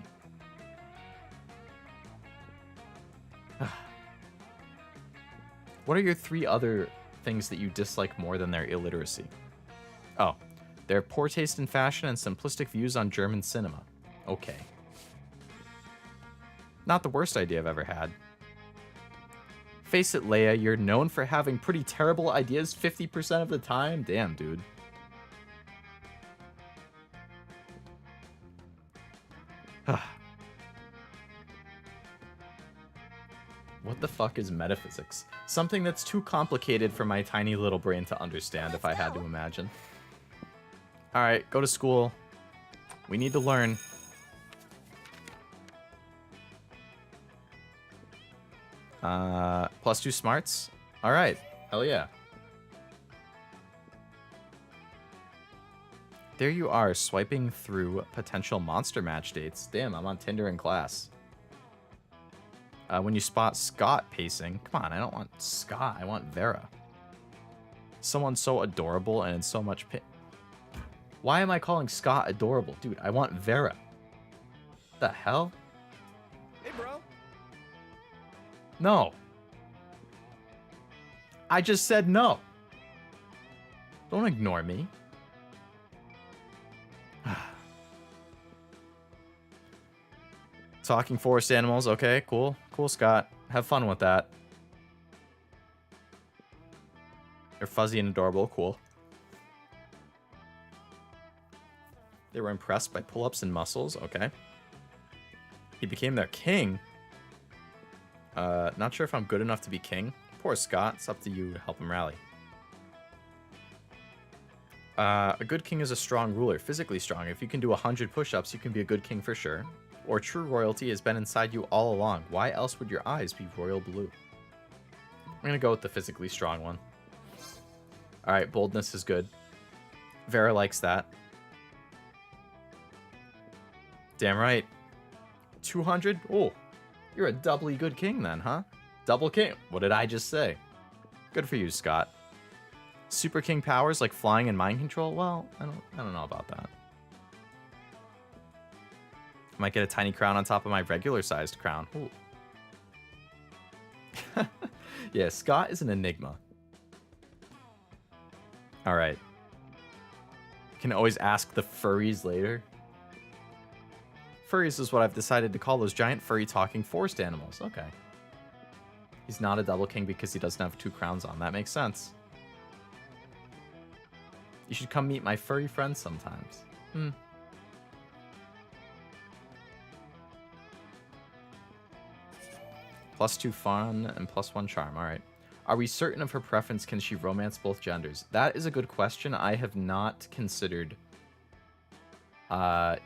What are your 3 other things that you dislike more than their illiteracy? Oh, their poor taste in fashion and simplistic views on German cinema. Okay. Not the worst idea I've ever had. Face it, Leia, you're known for having pretty terrible ideas 50% of the time? Damn, dude. What the fuck is metaphysics? Something that's too complicated for my tiny little brain to understand, if I had to imagine. Alright, go to school. We need to learn. +2 smarts? Alright, hell yeah. There you are, swiping through potential monster match dates. Damn, I'm on Tinder in class. When you spot Scott pacing, come on, I don't want Scott, I want Vera. Someone so adorable and in so much pain. Why am I calling Scott adorable? Dude, I want Vera. The hell? Hey, bro. No. I just said no. Don't ignore me. Talking forest animals. Okay, cool. Cool, Scott. Have fun with that. They're fuzzy and adorable. Cool. They were impressed by pull-ups and muscles. Okay. He became their king. Not sure if I'm good enough to be king. Poor Scott. It's up to you to help him rally. A good king is a strong ruler. Physically strong. If you can do 100 push-ups, you can be a good king for sure. Or true royalty has been inside you all along. Why else would your eyes be royal blue? I'm gonna go with the physically strong one. Alright, boldness is good. Vera likes that. Damn right. 200? Oh, you're a doubly good king then, huh? Double king. What did I just say? Good for you, Scott. Super king powers like flying and mind control? Well, I don't know about that. Might get a tiny crown on top of my regular sized crown. Ooh. Yeah, Scott is an enigma. Alright. Can always ask the furries later. Furries is what I've decided to call those giant furry talking forest animals. Okay. He's not a double king because he doesn't have 2 crowns on. That makes sense. You should come meet my furry friends sometimes. +2 fun and +1 charm. Alright. Are we certain of her preference? Can she romance both genders? That is a good question. I have not considered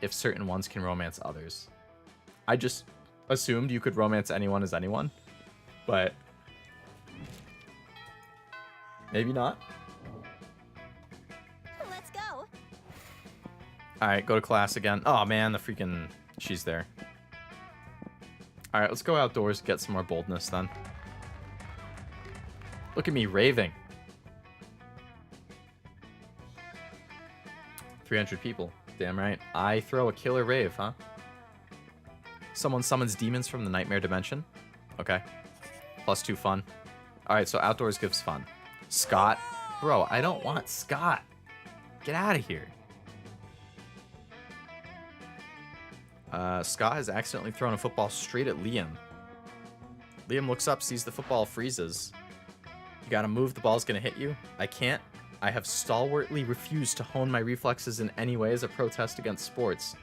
if certain ones can romance others. I just assumed you could romance anyone as anyone. But maybe not. Let's go. Alright, go to class again. Oh man, the freaking... She's there. Alright, let's go outdoors, get some more boldness then. Look at me raving. 300 people. Damn right. I throw a killer rave, huh? Someone summons demons from the nightmare dimension. Okay. +2 fun. Alright, so outdoors gives fun. Scott. Bro, I don't want Scott. Get out of here. Scott has accidentally thrown a football straight at Liam. Liam looks up, sees the football, freezes. You gotta move, the ball's gonna hit you. I can't. I have stalwartly refused to hone my reflexes in any way as a protest against sports.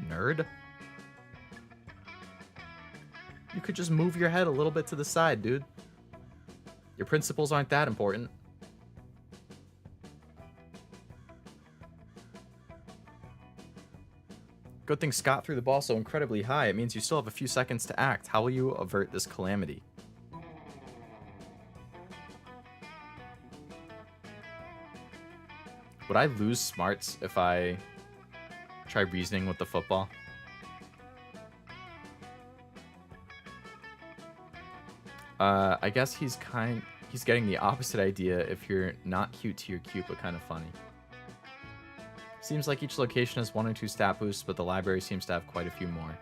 Nerd. You could just move your head a little bit to the side, dude. Your principles aren't that important. Good thing Scott threw the ball so incredibly high. It means you still have a few seconds to act. How will you avert this calamity? Would I lose smarts if I try reasoning with the football? I guess he's getting the opposite idea. If you're not cute to your cute, but kind of funny. Seems like each location has 1 or 2 stat boosts, but the library seems to have quite a few more.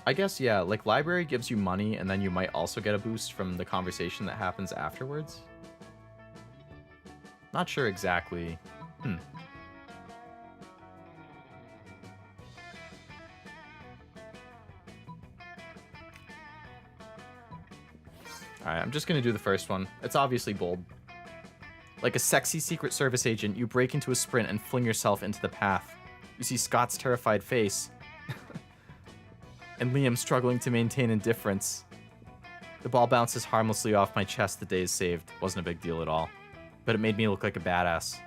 I guess, yeah, like library gives you money, and then you might also get a boost from the conversation that happens afterwards. Not sure exactly. Alright, I'm just gonna do the first one. It's obviously bold. Like a sexy Secret Service agent, you break into a sprint and fling yourself into the path. You see Scott's terrified face. And Liam struggling to maintain indifference. The ball bounces harmlessly off my chest. The day is saved. Wasn't a big deal at all. But it made me look like a badass.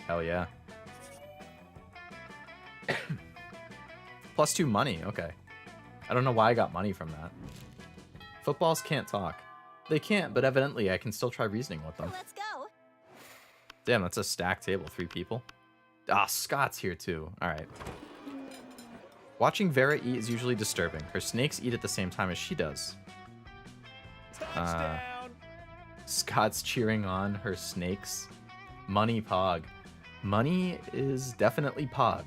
Hell yeah. +2 money, okay. I don't know why I got money from that. Footballs can't talk. They can't, but evidently I can still try reasoning with them. Let's go. Damn, that's a stacked table. 3 people. Ah, Scott's here too. Alright. Watching Vera eat is usually disturbing. Her snakes eat at the same time as she does. Touchdown! Scott's cheering on her snakes. Money Pog. Money is definitely Pog.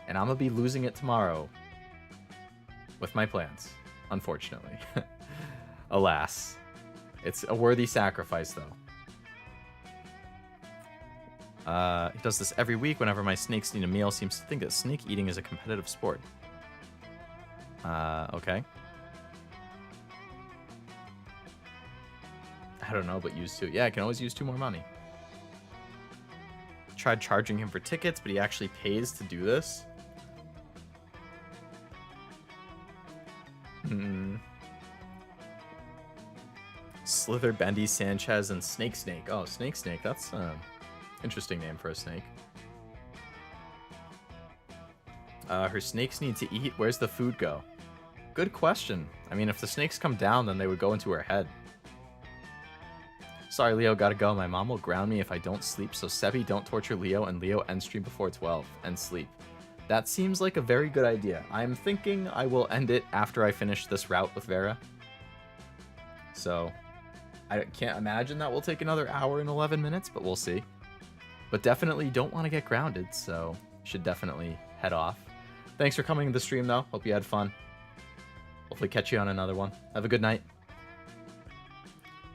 And I'm gonna be losing it tomorrow. With my plans. Unfortunately. Alas. It's a worthy sacrifice, though. He does this every week whenever my snakes need a meal. Seems to think that snake eating is a competitive sport. Okay. I don't know, but use 2. Yeah, I can always use 2 more money. Tried charging him for tickets, but he actually pays to do this. Slither, Bendy, Sanchez, and Snake. Oh, Snake. That's interesting name for a snake. Her snakes need to eat. Where's the food go? Good question. I mean, if the snakes come down, then they would go into her head. Sorry, Leo, gotta go. My mom will ground me if I don't sleep, so Sebi, don't torture Leo, and Leo end stream before 12 and sleep. That seems like a very good idea. I'm thinking I will end it after I finish this route with Vera. So, I can't imagine that will take another hour and 11 minutes, but we'll see. But definitely don't want to get grounded, so should definitely head off. Thanks for coming to the stream, though. Hope you had fun. Hopefully catch you on another one. Have a good night.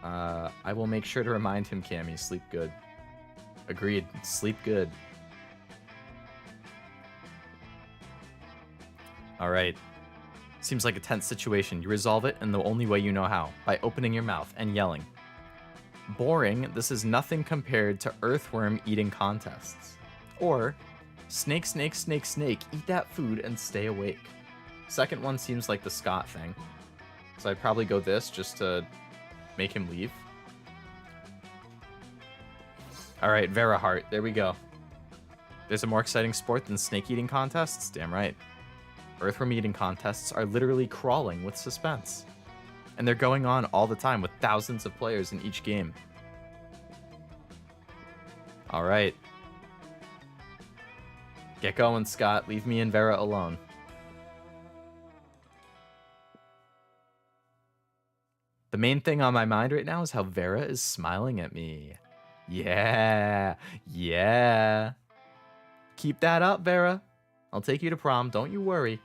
I will make sure to remind him, Cammy. Sleep good. Agreed. Sleep good. Alright. Seems like a tense situation. You resolve it in the only way you know how. By opening your mouth and yelling. Boring. This is nothing compared to earthworm eating contests. Or, snake, snake, snake, snake. Eat that food and stay awake. Second one seems like the Scott thing. So I'd probably go this just to make him leave. Alright, Vera Hart. There we go. There's a more exciting sport than snake eating contests? Damn right. Earthworm eating contests are literally crawling with suspense. And they're going on all the time with thousands of players in each game. Alright. Get going, Scott. Leave me and Vera alone. The main thing on my mind right now is how Vera is smiling at me. Yeah. Yeah. Keep that up, Vera. I'll take you to prom. Don't you worry.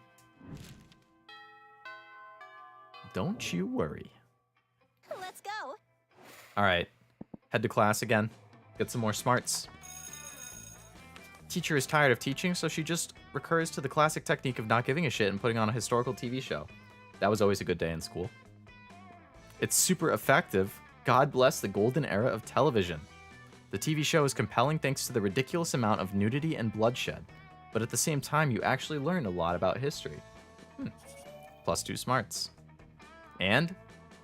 Don't you worry. Let's go. All right. Head to class again. Get some more smarts. Teacher is tired of teaching, so she just recurs to the classic technique of not giving a shit and putting on a historical TV show. That was always a good day in school. It's super effective. God bless the golden era of television. The TV show is compelling thanks to the ridiculous amount of nudity and bloodshed, but at the same time, you actually learn a lot about history. +2 smarts. And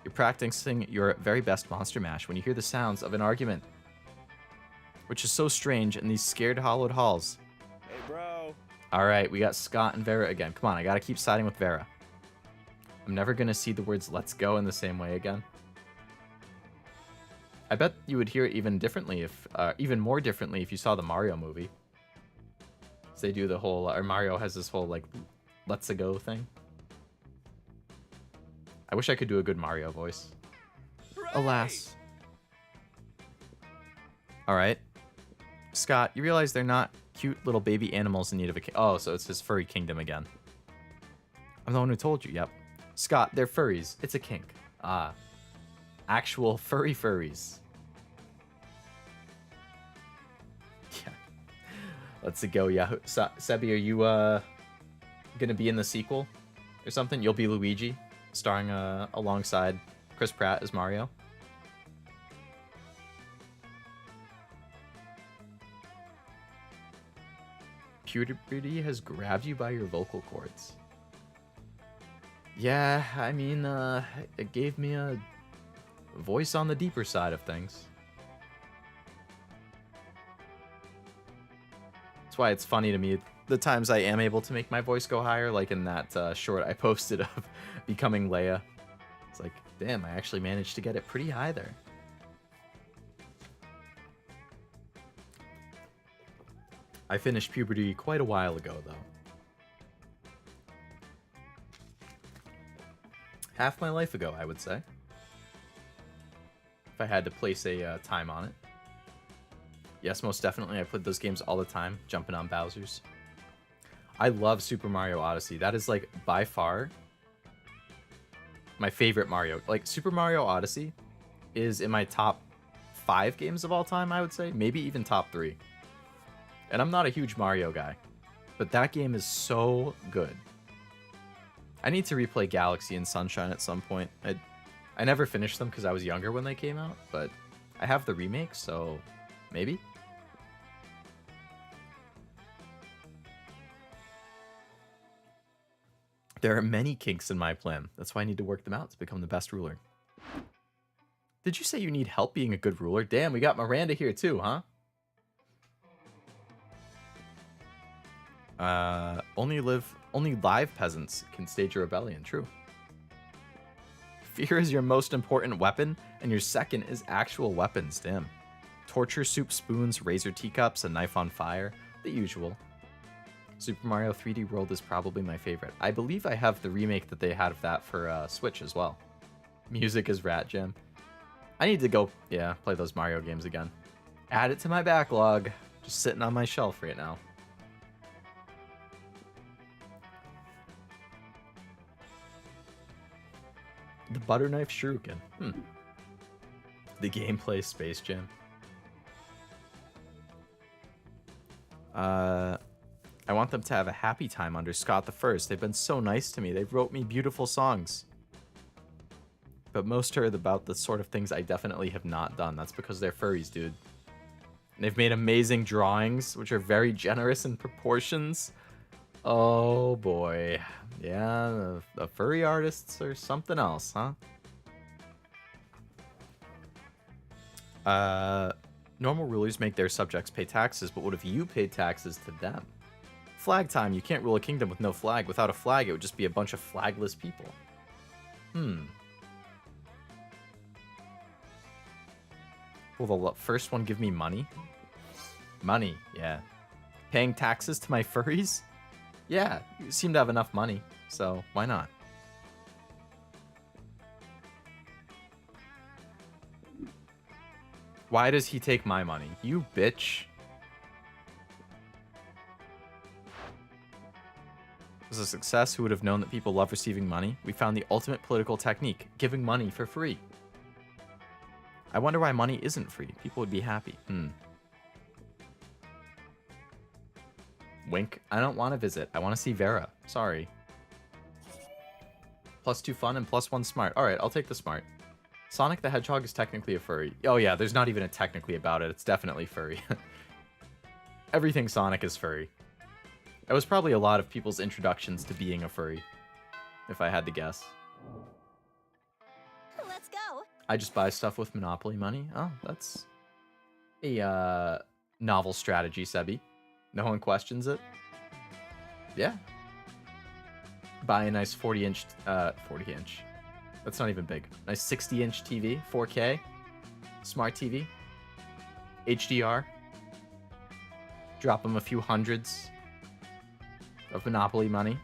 you're practicing your very best monster mash when you hear the sounds of an argument, which is so strange in these scared hollowed halls. Hey, bro. All right, we got Scott and Vera again. Come on, I gotta keep siding with Vera. I'm never gonna see the words "let's go" in the same way again. I bet you would hear it even differently if, even more differently if you saw the Mario movie. So they do the whole, or Mario has this whole like, "let's go" thing. I wish I could do a good Mario voice. Hooray! Alas. All right. Scott, you realize they're not cute little baby animals in need of a oh, so it's his furry kingdom again. I'm the one who told you, yep. Scott, they're furries. It's a kink. Ah. Actual furries. Yeah. Let's go, Yahoo. Sebi, are you gonna be in the sequel or something? You'll be Luigi, starring alongside Chris Pratt as Mario. Puberty has grabbed you by your vocal cords. Yeah, I mean, it gave me a voice on the deeper side of things. That's why it's funny to me the times I am able to make my voice go higher, like in that short I posted of becoming Leia. It's like, damn, I actually managed to get it pretty high there. I finished puberty quite a while ago, though. Half my life ago, I would say. If I had to place a time on it. Yes, most definitely. I played those games all the time, jumping on Bowser's. I love Super Mario Odyssey. That is, like, by far my favorite Mario. Like, Super Mario Odyssey is in my top 5 games of all time, I would say. Maybe even top 3. And I'm not a huge Mario guy, but that game is so good. I need to replay Galaxy and Sunshine at some point. I never finished them because I was younger when they came out, but I have the remake, so maybe? There are many kinks in my plan. That's why I need to work them out to become the best ruler. Did you say you need help being a good ruler? Damn, we got Miranda here too, huh? Only live peasants can stage a rebellion. True. Fear is your most important weapon, and your second is actual weapons. Damn. Torture soup spoons, razor teacups, a knife on fire. The usual. Super Mario 3D World is probably my favorite. I believe I have the remake that they had of that for Switch as well. Music is Rat Jam. I need to go, yeah, play those Mario games again. Add it to my backlog. Just sitting on my shelf right now. The butter knife shuriken. The gameplay Space Jam. I want them to have a happy time under Scott the First. They've been so nice to me. They wrote me beautiful songs. But most are about the sort of things I definitely have not done. That's because they're furries, dude. And they've made amazing drawings, which are very generous in proportions. Oh boy. Yeah, the furry artists are something else, huh? Normal rulers make their subjects pay taxes, but what if you paid taxes to them? Flag time. You can't rule a kingdom with no flag. Without a flag, it would just be a bunch of flagless people. Will the first one give me money? Money, yeah. Paying taxes to my furries? Yeah, you seem to have enough money, so why not? Why does he take my money? You bitch. Was a success. Who would have known that people love receiving money? We found the ultimate political technique, giving money for free. I wonder why money isn't free. People would be happy. Wink. I don't want to visit. I want to see Vera. Sorry. +2 fun and +1 smart. Alright, I'll take the smart. Sonic the Hedgehog is technically a furry. Oh yeah, there's not even a technically about it. It's definitely furry. Everything Sonic is furry. That was probably a lot of people's introductions to being a furry, if I had to guess. Let's go. I just buy stuff with Monopoly money. Oh, that's a novel strategy, Sebi. No one questions it. Yeah. Buy a nice 40-inch, 40-inch. That's not even big. Nice 60-inch TV, 4K, smart TV, HDR. Drop them a few hundreds of Monopoly money.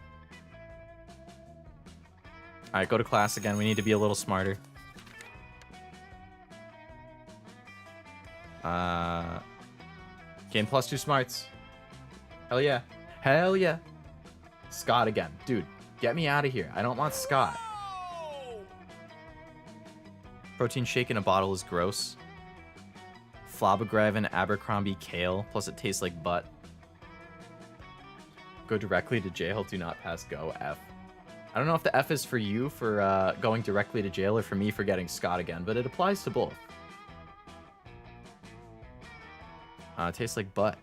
All right, go to class again. We need to be a little smarter. Gain +2 smarts. Hell yeah. Hell yeah. Scott again. Dude, get me out of here. I don't want Scott. Protein shake in a bottle is gross. Flabbergraven Abercrombie kale. Plus it tastes like butt. Go directly to jail. Do not pass go. F. I don't know if the F is for you for going directly to jail or for me for getting Scott again, but it applies to both. It tastes like butt.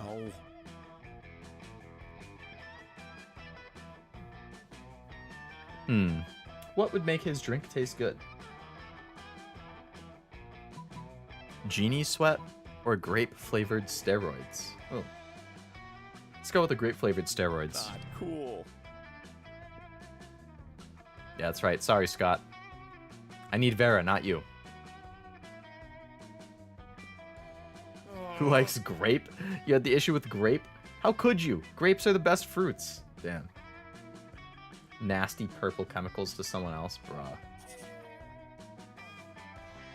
Oh. What would make his drink taste good? Genie sweat or grape-flavored steroids? Oh. Let's go with the grape-flavored steroids. God, cool. Yeah, that's right. Sorry, Scott. I need Vera, not you. Who likes grape? You had the issue with grape? How could you? Grapes are the best fruits. Damn. Nasty purple chemicals to someone else? Bruh.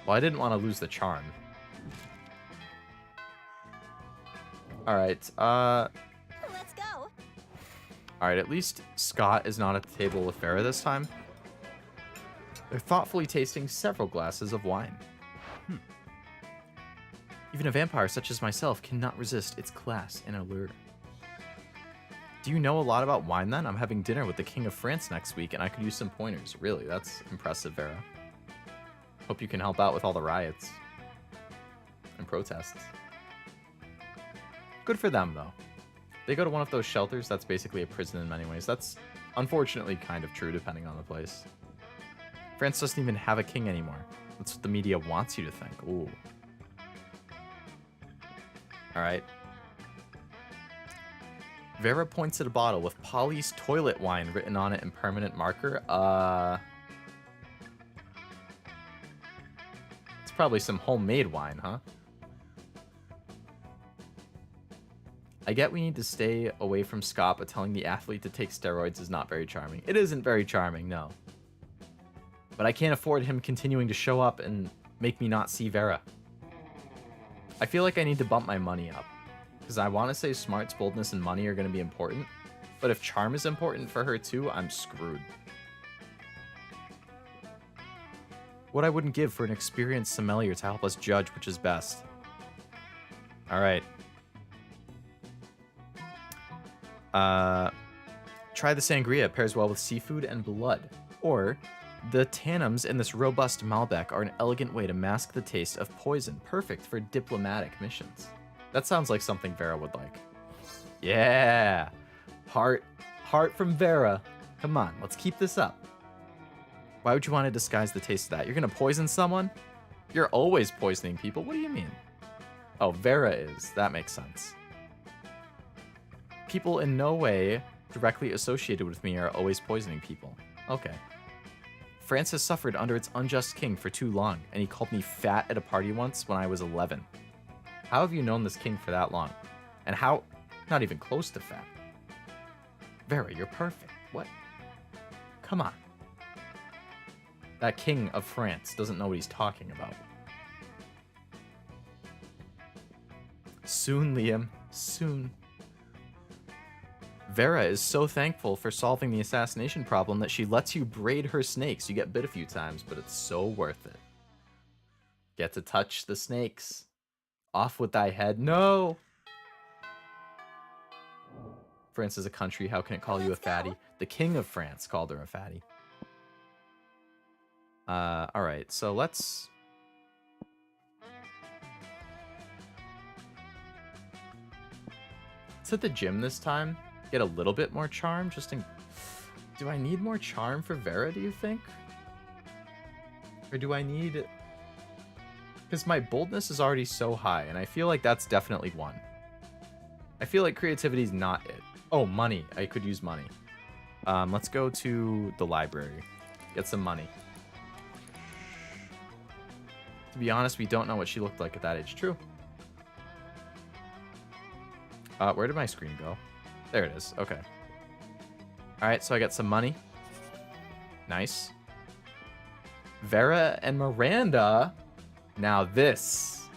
Well, I didn't want to lose the charm. Alright, Let's go. Alright, at least Scott is not at the table with Vera this time. They're thoughtfully tasting several glasses of wine. Even a vampire such as myself cannot resist its class and allure. Do you know a lot about wine then? I'm having dinner with the King of France next week and I could use some pointers. Really, that's impressive, Vera. Hope you can help out with all the riots and protests. Good for them, though. They go to one of those shelters that's basically a prison in many ways. That's unfortunately kind of true depending on the place. France doesn't even have a king anymore. That's what the media wants you to think. Ooh. Alright. Vera points at a bottle with Polly's toilet wine written on it in permanent marker. It's probably some homemade wine, huh? I get we need to stay away from Scott, but telling the athlete to take steroids is not very charming. It isn't very charming, no. But I can't afford him continuing to show up and make me not see Vera. I feel like I need to bump my money up. Because I want to say smarts, boldness, and money are going to be important. But if charm is important for her too, I'm screwed. What I wouldn't give for an experienced sommelier to help us judge which is best. Alright. Try the sangria. It pairs well with seafood and blood. Or, the tannins in this robust Malbec are an elegant way to mask the taste of poison. Perfect for diplomatic missions. That sounds like something Vera would like. Yeah! Heart from Vera. Come on, let's keep this up. Why would you want to disguise the taste of that? You're gonna poison someone? You're always poisoning people. What do you mean? Oh, Vera is. That makes sense. People in no way directly associated with me are always poisoning people. Okay. France has suffered under its unjust king for too long, and he called me fat at a party once when I was 11. How have you known this king for that long? And how... not even close to fat. Vera, you're perfect. What? Come on. That king of France doesn't know what he's talking about. Soon, Liam. Soon. Vera is so thankful for solving the assassination problem that she lets you braid her snakes. You get bit a few times, but it's so worth it. Get to touch the snakes. Off with thy head. No! France is a country. How can it call you a fatty? The king of France called her a fatty. Alright, so let's... Let's hit the gym this time. Get a little bit more charm, just in... Do I need more charm for Vera, do you think? Or do I need... Because my boldness is already so high, and I feel like that's definitely one. I feel like creativity is not it. Oh, money. I could use money. Let's go to the library. Get some money. To be honest, we don't know what she looked like at that age. True. Where did my screen go? There it is. Okay. Alright, so I got some money. Nice. Vera and Miranda. Now this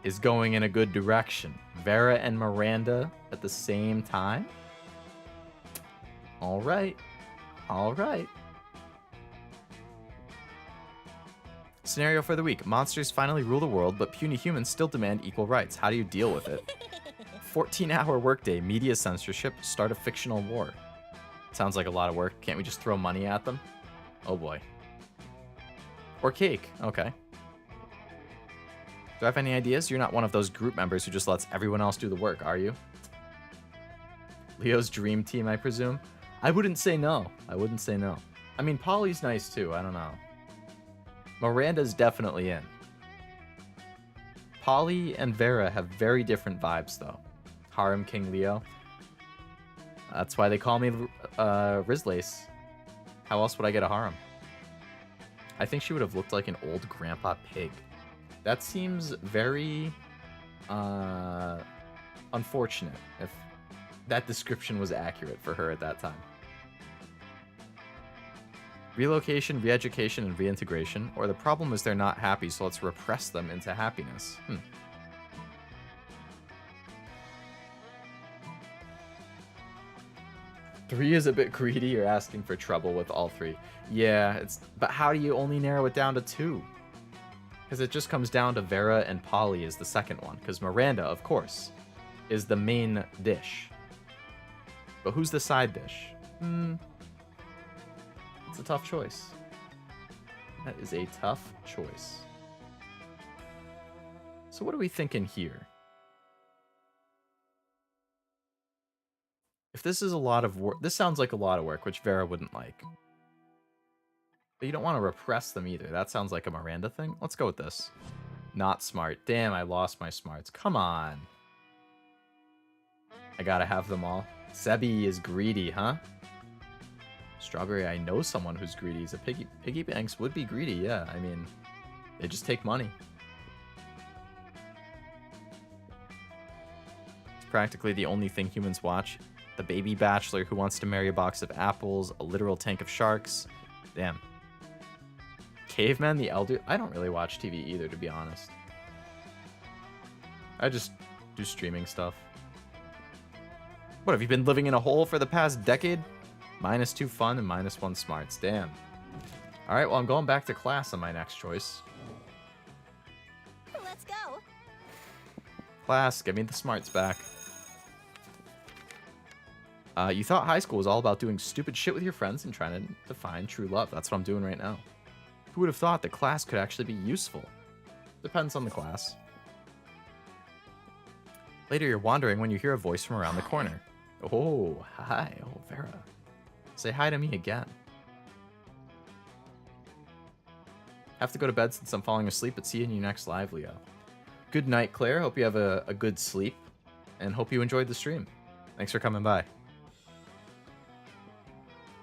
is going in a good direction. Vera and Miranda at the same time. Alright. Alright. Scenario for the week. Monsters finally rule the world, but puny humans still demand equal rights. How do you deal with it? 14-hour workday, media censorship, start a fictional war. Sounds like a lot of work. Can't we just throw money at them? Oh boy. Or cake. Okay. Do I have any ideas? You're not one of those group members who just lets everyone else do the work, are you? Leo's dream team, I presume? I wouldn't say no. I wouldn't say no. I mean, Polly's nice too. I don't know. Miranda's definitely in. Polly and Vera have very different vibes, though. Harem King Leo. That's why they call me Rizlace. How else would I get a harem? I think she would have looked like an old grandpa pig. That seems very unfortunate if that description was accurate for her at that time. Relocation, re-education, and reintegration. Or the problem is they're not happy, so let's repress them into happiness. 3 is a bit greedy. You're asking for trouble with all 3. Yeah, it's... But how do you only narrow it down to 2? Because it just comes down to Vera and Polly is the second one. Because Miranda, of course, is the main dish. But who's the side dish? It's a tough choice. That is a tough choice. So what are we thinking here? If this is a lot of work, this sounds like a lot of work, which Vera wouldn't like. But you don't want to repress them either. That sounds like a Miranda thing. Let's go with this. Not smart. Damn, I lost my smarts. Come on. I gotta have them all. Sebi is greedy, huh? Strawberry, I know someone who's greedy. He's a piggy. Piggy banks would be greedy, yeah. I mean, they just take money. It's practically the only thing humans watch. The baby bachelor who wants to marry a box of apples, a literal tank of sharks. Damn. Caveman the Elder. I don't really watch TV either, to be honest. I just do streaming stuff. What, have you been living in a hole for the past decade? -2 fun and -1 smarts. Damn. Alright, well, I'm going back to class on my next choice. Let's go. Class, give me the smarts back. You thought high school was all about doing stupid shit with your friends and trying to find true love. That's what I'm doing right now. Who would have thought that class could actually be useful? Depends on the class. Later, you're wandering when you hear a voice from around the corner. Oh, hi. Oh, Vera. Say hi to me again. Have to go to bed since I'm falling asleep, but see you in your next live, Leo. Good night, Claire. Hope you have a good sleep, and hope you enjoyed the stream. Thanks for coming by.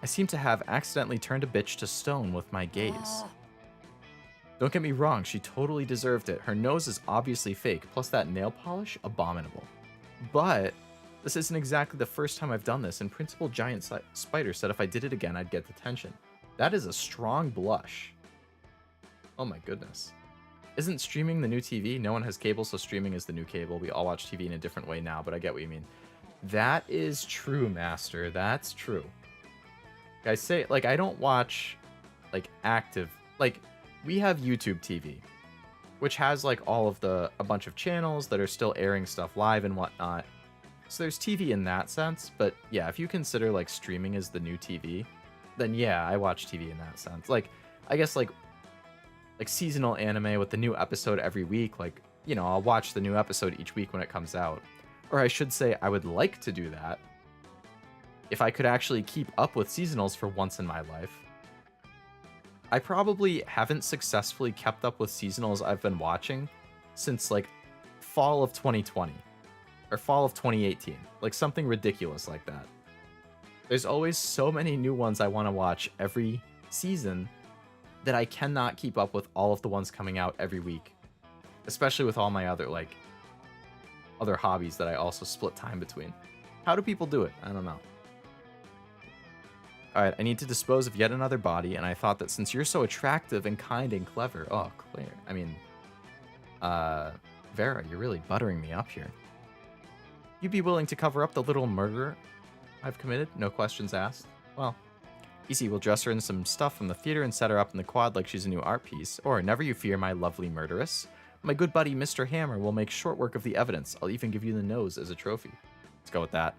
I seem to have accidentally turned a bitch to stone with my gaze. Don't get me wrong, she totally deserved it. Her nose is obviously fake, plus that nail polish, abominable. But this isn't exactly the first time I've done this, and Principal Giant Spider said if I did it again, I'd get detention. That is a strong blush. Oh my goodness. Isn't streaming the new TV? No one has cable, so streaming is the new cable. We all watch TV in a different way now, but I get what you mean. That is true, Master. That's true. I say, like, I don't watch, like, active... Like, we have YouTube TV, which has, like, a bunch of channels that are still airing stuff live and whatnot. So there's TV in that sense, but yeah, if you consider, like, streaming as the new TV, then yeah, I watch TV in that sense. Like, I guess, like seasonal anime with the new episode every week, like, you know, I'll watch the new episode each week when it comes out. Or I should say, I would like to do that if I could actually keep up with seasonals for once in my life. I probably haven't successfully kept up with seasonals I've been watching since, like, fall of 2020 or fall of 2018, like something ridiculous like that. There's always so many new ones I want to watch every season that I cannot keep up with all of the ones coming out every week, especially with all my other, like, other hobbies that I also split time between. How do people do it? I don't know. Alright, I need to dispose of yet another body, and I thought that since you're so attractive and kind and clever... Oh, Claire. I mean... Vera, you're really buttering me up here. You'd be willing to cover up the little murder I've committed? No questions asked? Well, easy, we'll dress her in some stuff from the theater and set her up in the quad like she's a new art piece. Or, never you fear, my lovely murderess. My good buddy, Mr. Hammer, will make short work of the evidence. I'll even give you the nose as a trophy. Let's go with that.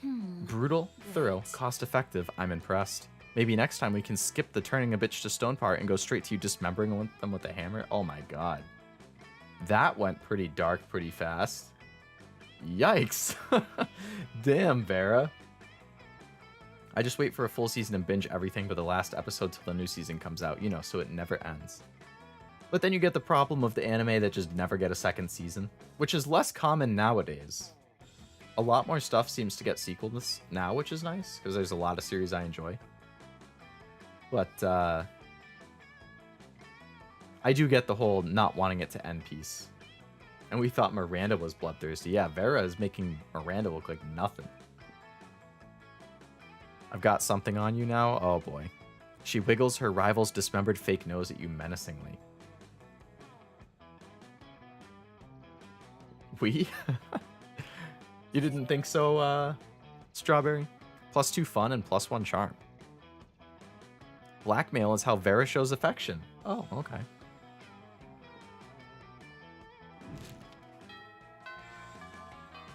Brutal, thorough, cost-effective. I'm impressed. Maybe next time we can skip the turning a bitch to stone part and go straight to you dismembering them with a hammer. Oh my god. That went pretty dark pretty fast. Yikes. Damn, Vera. I just wait for a full season and binge everything but the last episode till the new season comes out, you know, so it never ends. But then you get the problem of the anime that just never get a second season, which is less common nowadays. A lot more stuff seems to get sequels now, which is nice, because there's a lot of series I enjoy. But, I do get the whole not wanting it to end piece. And we thought Miranda was bloodthirsty. Yeah, Vera is making Miranda look like nothing. I've got something on you now? Oh boy. She wiggles her rival's dismembered fake nose at you menacingly. We? You didn't think so, Strawberry? +2 fun and +1 charm. Blackmail is how Vera shows affection. Oh, okay.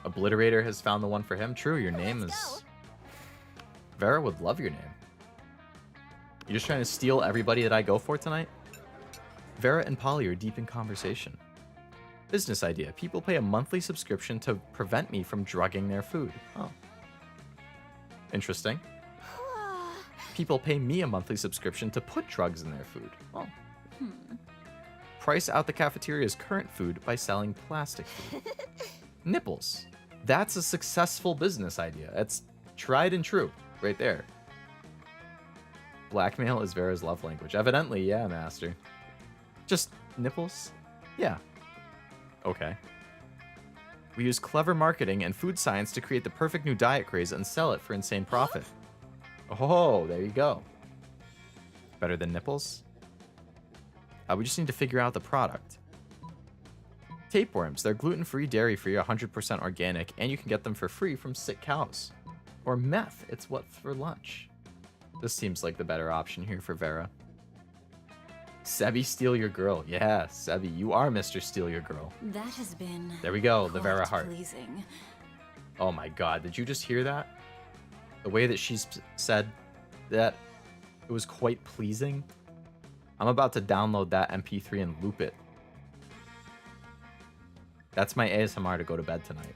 Obliterator has found the one for him. True, your name is... Vera would love your name. You just trying to steal everybody that I go for tonight? Vera and Polly are deep in conversation. Business idea. People pay a monthly subscription to prevent me from drugging their food. Oh. Interesting. People pay me a monthly subscription to put drugs in their food. Oh. Price out the cafeteria's current food by selling plastic food. Nipples. That's a successful business idea. It's tried and true. Right there. Blackmail is Vera's love language. Evidently, yeah, Master. Just nipples? Yeah. Okay. We use clever marketing and food science to create the perfect new diet craze and sell it for insane profit. Oh, there you go. Better than nipples? We just need to figure out the product. Tapeworms. They're gluten-free, dairy-free, 100% organic, and you can get them for free from sick cows. Or meth. It's what's for lunch. This seems like the better option here for Vera. Sebi, steal your girl. Yeah, Sebi, you are Mr. Steal Your Girl. That has been... There we go, the Vera quite heart. Pleasing. Oh my god, did you just hear that? The way that she's said that it was quite pleasing. I'm about to download that MP3 and loop it. That's my ASMR to go to bed tonight.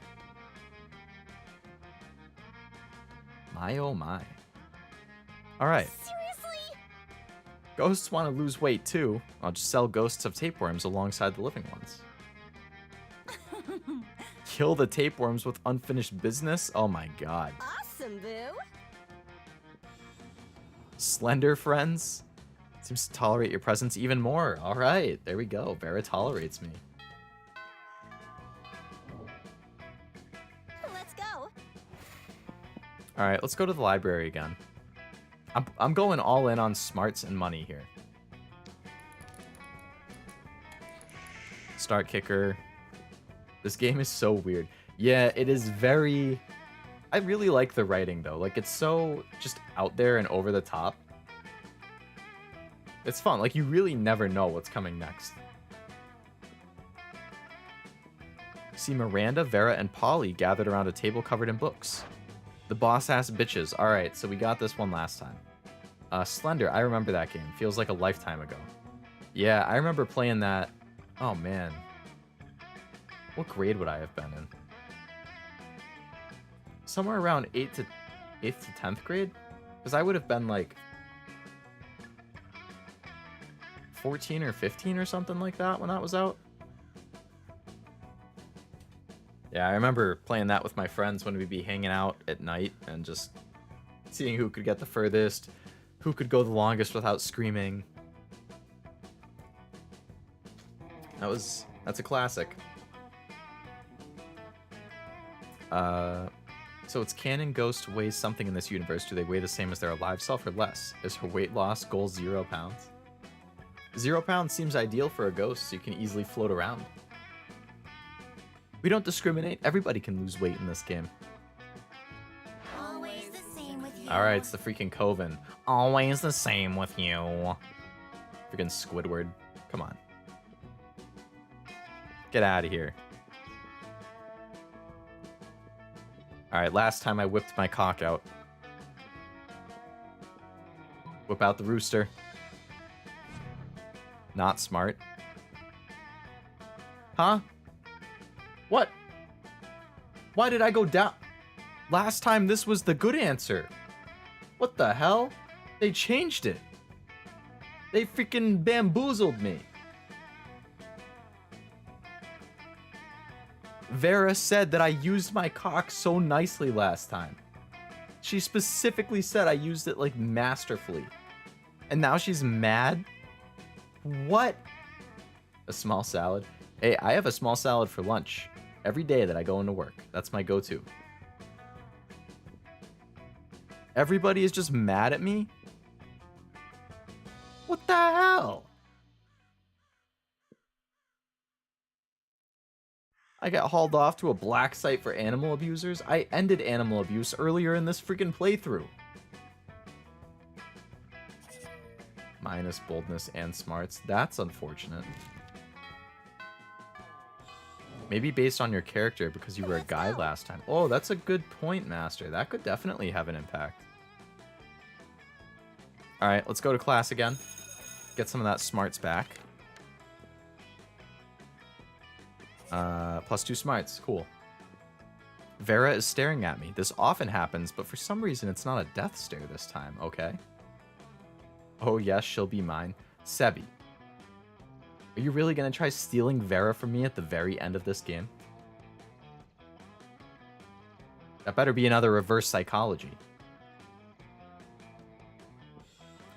My oh my. Alright. Seriously? Ghosts want to lose weight too. I'll just sell ghosts of tapeworms alongside the living ones. Kill the tapeworms with unfinished business? Oh my god. Awesome, boo. Slender friends? Seems to tolerate your presence even more. Alright, there we go. Vera tolerates me. Let's go. Alright, let's go to the library again. I'm going all in on smarts and money here. Start kicker. This game is so weird. Yeah, it is very... I really like the writing, though. Like, it's so just out there and over the top. It's fun. Like, you really never know what's coming next. See Miranda, Vera, and Polly gathered around a table covered in books. The boss-ass bitches. Alright, so we got this one last time. Slender, I remember that game. Feels like a lifetime ago. Yeah, I remember playing that. Oh, man. What grade would I have been in? Somewhere around 8th to 10th grade? Because I would have been like 14 or 15 or something like that when that was out. Yeah, I remember playing that with my friends when we'd be hanging out at night and just seeing who could get the furthest, who could go the longest without screaming. That's a classic. So it's canon Ghost weighs something in this universe. Do they weigh the same as their alive self or less? Is her weight loss goal 0 pounds? 0 pounds seems ideal for a ghost, so you can easily float around. We don't discriminate. Everybody can lose weight in this game. Always the same with you. Alright, it's the freaking Coven. Always the same with you. Freaking Squidward. Come on. Get out of here. Alright, last time I whipped my cock out. Whip out the rooster. Not smart. Huh? What? Why did I go down? Last time this was the good answer. What the hell? They changed it. They freaking bamboozled me. Vera said that I used my cock so nicely last time. She specifically said I used it like masterfully. And now she's mad? What? A small salad? Hey, I have a small salad for lunch every day that I go into work. That's my go-to. Everybody is just mad at me? What the hell? I got hauled off to a black site for animal abusers. I ended animal abuse earlier in this freaking playthrough. Minus boldness and smarts. That's unfortunate. Maybe based on your character because you were a guy last time. Oh, that's a good point, Master. That could definitely have an impact. Alright, let's go to class again. Get some of that smarts back. +2 smarts. Cool. Vera is staring at me. This often happens, but for some reason it's not a death stare this time. Okay. Oh yes, she'll be mine. Sebi. Are you really gonna try stealing Vera from me at the very end of this game? That better be another reverse psychology.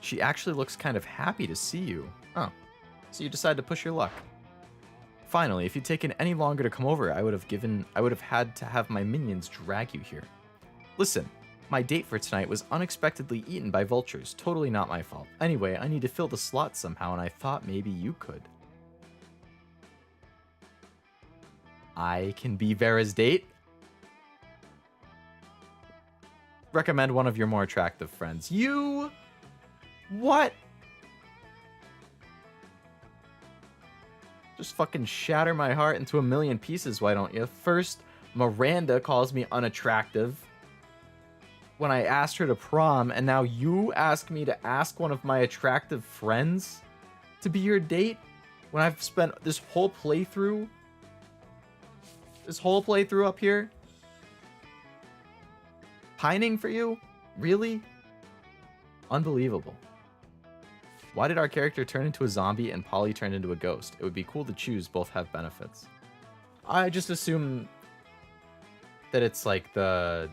She actually looks kind of happy to see you. Oh, so you decide to push your luck. Finally, if you'd taken any longer to come over, I would have had to have my minions drag you here. Listen, my date for tonight was unexpectedly eaten by vultures. Totally not my fault. Anyway, I need to fill the slot somehow, and I thought maybe you could. I can be Vera's date? Recommend one of your more attractive friends. You? What? Just fucking shatter my heart into a million pieces, why don't you? First, Miranda calls me unattractive when I asked her to prom, and now you ask me to ask one of my attractive friends to be your date when I've spent this whole playthrough up here pining for you? Really? Unbelievable. Why did our character turn into a zombie and Polly turned into a ghost? It would be cool to choose. Both have benefits. I just assume that it's like the...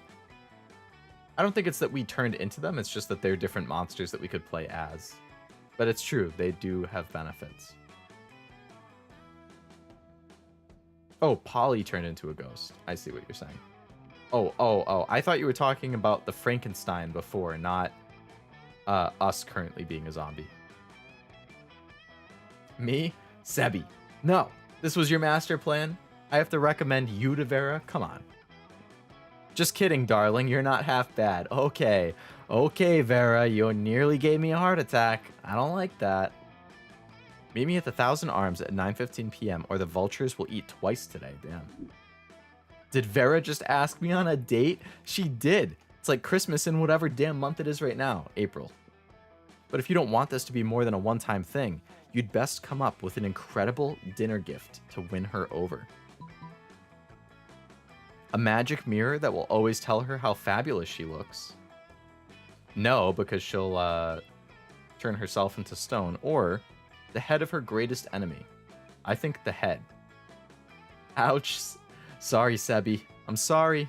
I don't think it's that we turned into them. It's just that they're different monsters that we could play as. But it's true. They do have benefits. Oh, Polly turned into a ghost. I see what you're saying. Oh. I thought you were talking about the Frankenstein before, not us currently being a zombie. Me? Sebi. No. This was your master plan? I have to recommend you to Vera? Come on. Just kidding, darling. You're not half bad. Okay. Okay, Vera. You nearly gave me a heart attack. I don't like that. Meet me at the 1,000 Arms at 9:15 p.m. or the vultures will eat twice today. Damn. Did Vera just ask me on a date? She did. It's like Christmas in whatever damn month it is right now. April. But if you don't want this to be more than a one-time thing, you'd best come up with an incredible dinner gift to win her over. A magic mirror that will always tell her how fabulous she looks. No, because she'll turn herself into stone. Or the head of her greatest enemy. I think the head. Ouch. Sorry, Sebi. I'm sorry.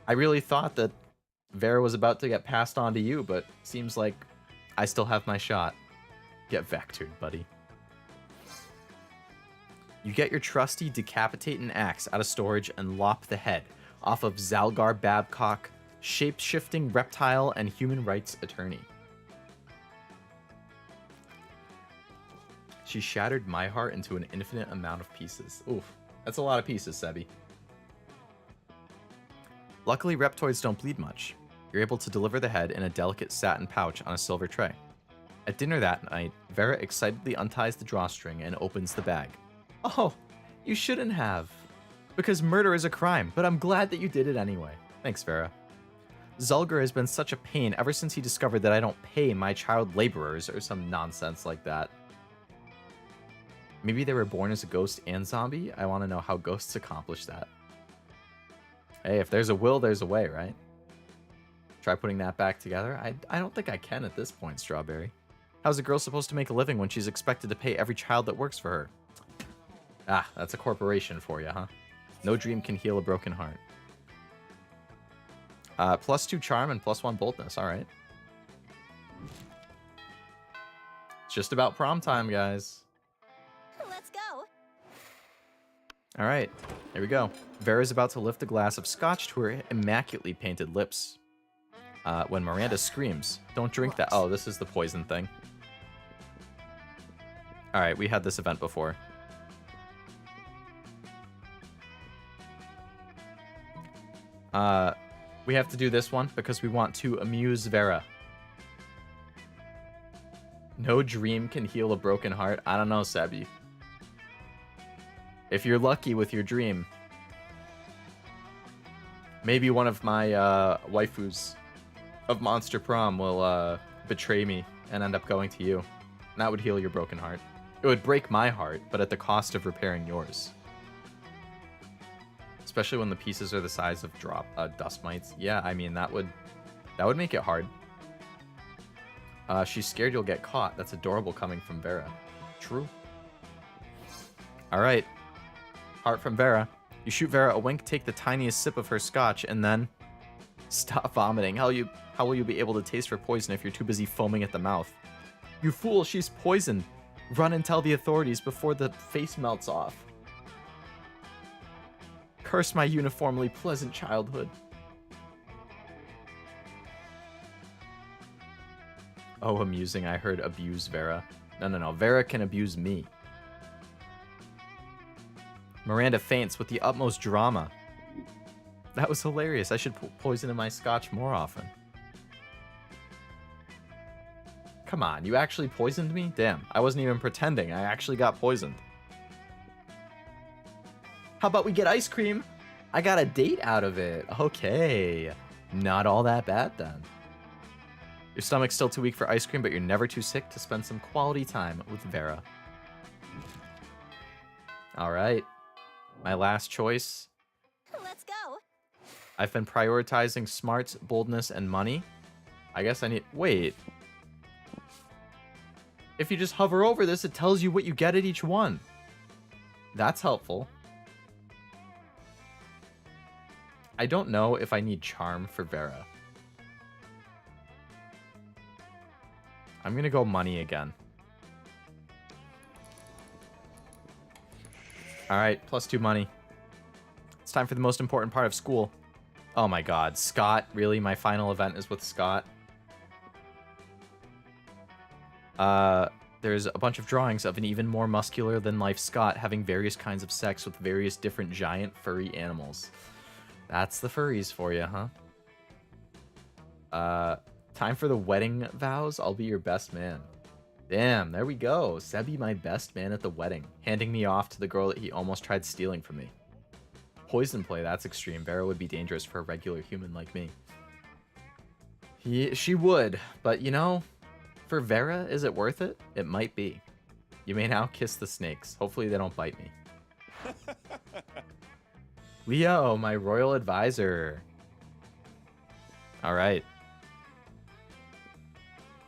I really thought that Vera was about to get passed on to you, but seems like I still have my shot. Get vectored, buddy. You get your trusty decapitating axe out of storage and lop the head off of Zalgar Babcock, shape-shifting reptile and human rights attorney. She shattered my heart into an infinite amount of pieces. Oof, that's a lot of pieces, Sebi. Luckily, reptoids don't bleed much. You're able to deliver the head in a delicate satin pouch on a silver tray. At dinner that night, Vera excitedly unties the drawstring and opens the bag. Oh, you shouldn't have. Because murder is a crime, but I'm glad that you did it anyway. Thanks, Vera. Zulgar has been such a pain ever since he discovered that I don't pay my child laborers or some nonsense like that. Maybe they were born as a ghost and zombie? I want to know how ghosts accomplish that. Hey, if there's a will, there's a way, right? Try putting that back together? I don't think I can at this point, Strawberry. How's a girl supposed to make a living when she's expected to pay every child that works for her? Ah, that's a corporation for you, huh? No dream can heal a broken heart. +2 charm and +1 boldness, alright. It's just about prom time, guys. Let's go. Alright, here we go. Vera's about to lift a glass of scotch to her immaculately painted lips. When Miranda screams, don't drink that. Oh, this is the poison thing. Alright, we had this event before. We have to do this one because we want to amuse Vera. No dream can heal a broken heart. I don't know, Sebi. If you're lucky with your dream, maybe one of my waifus of Monster Prom will betray me and end up going to you. And that would heal your broken heart. It would break my heart, but at the cost of repairing yours. Especially when the pieces are the size of dust mites. Yeah, I mean that would make it hard. She's scared you'll get caught. That's adorable coming from Vera. True. All right. Heart from Vera. You shoot Vera a wink, take the tiniest sip of her scotch, and then stop vomiting. How will you be able to taste her poison if you're too busy foaming at the mouth? You fool, she's poisoned. Run and tell the authorities before the face melts off. Curse my uniformly pleasant childhood. Oh, amusing. I heard abuse Vera. No. Vera can abuse me. Miranda faints with the utmost drama. That was hilarious. I should put poison in my scotch more often. Come on, you actually poisoned me? Damn, I wasn't even pretending. I actually got poisoned. How about we get ice cream? I got a date out of it. Okay. Not all that bad then. Your stomach's still too weak for ice cream, but you're never too sick to spend some quality time with Vera. Alright. My last choice. Let's go. I've been prioritizing smarts, boldness, and money. I guess I need... Wait. If you just hover over this, it tells you what you get at each one. That's helpful. I don't know if I need charm for Vera. I'm gonna go money again. Alright, +2 money. It's time for the most important part of school. Oh my god, Scott. Really? My final event is with Scott? there's a bunch of drawings of an even more muscular than life Scott having various kinds of sex with various different giant furry animals. That's the furries for you, huh? Time for the wedding vows. I'll be your best man. Damn, there we go. Sebi, my best man at the wedding, handing me off to the girl that he almost tried stealing from me. Poison play, that's extreme. Vera would be dangerous for a regular human like me. She would, but you know, for Vera, is it worth it? It might be. You may now kiss the snakes. Hopefully they don't bite me. Leo, my royal advisor. All right.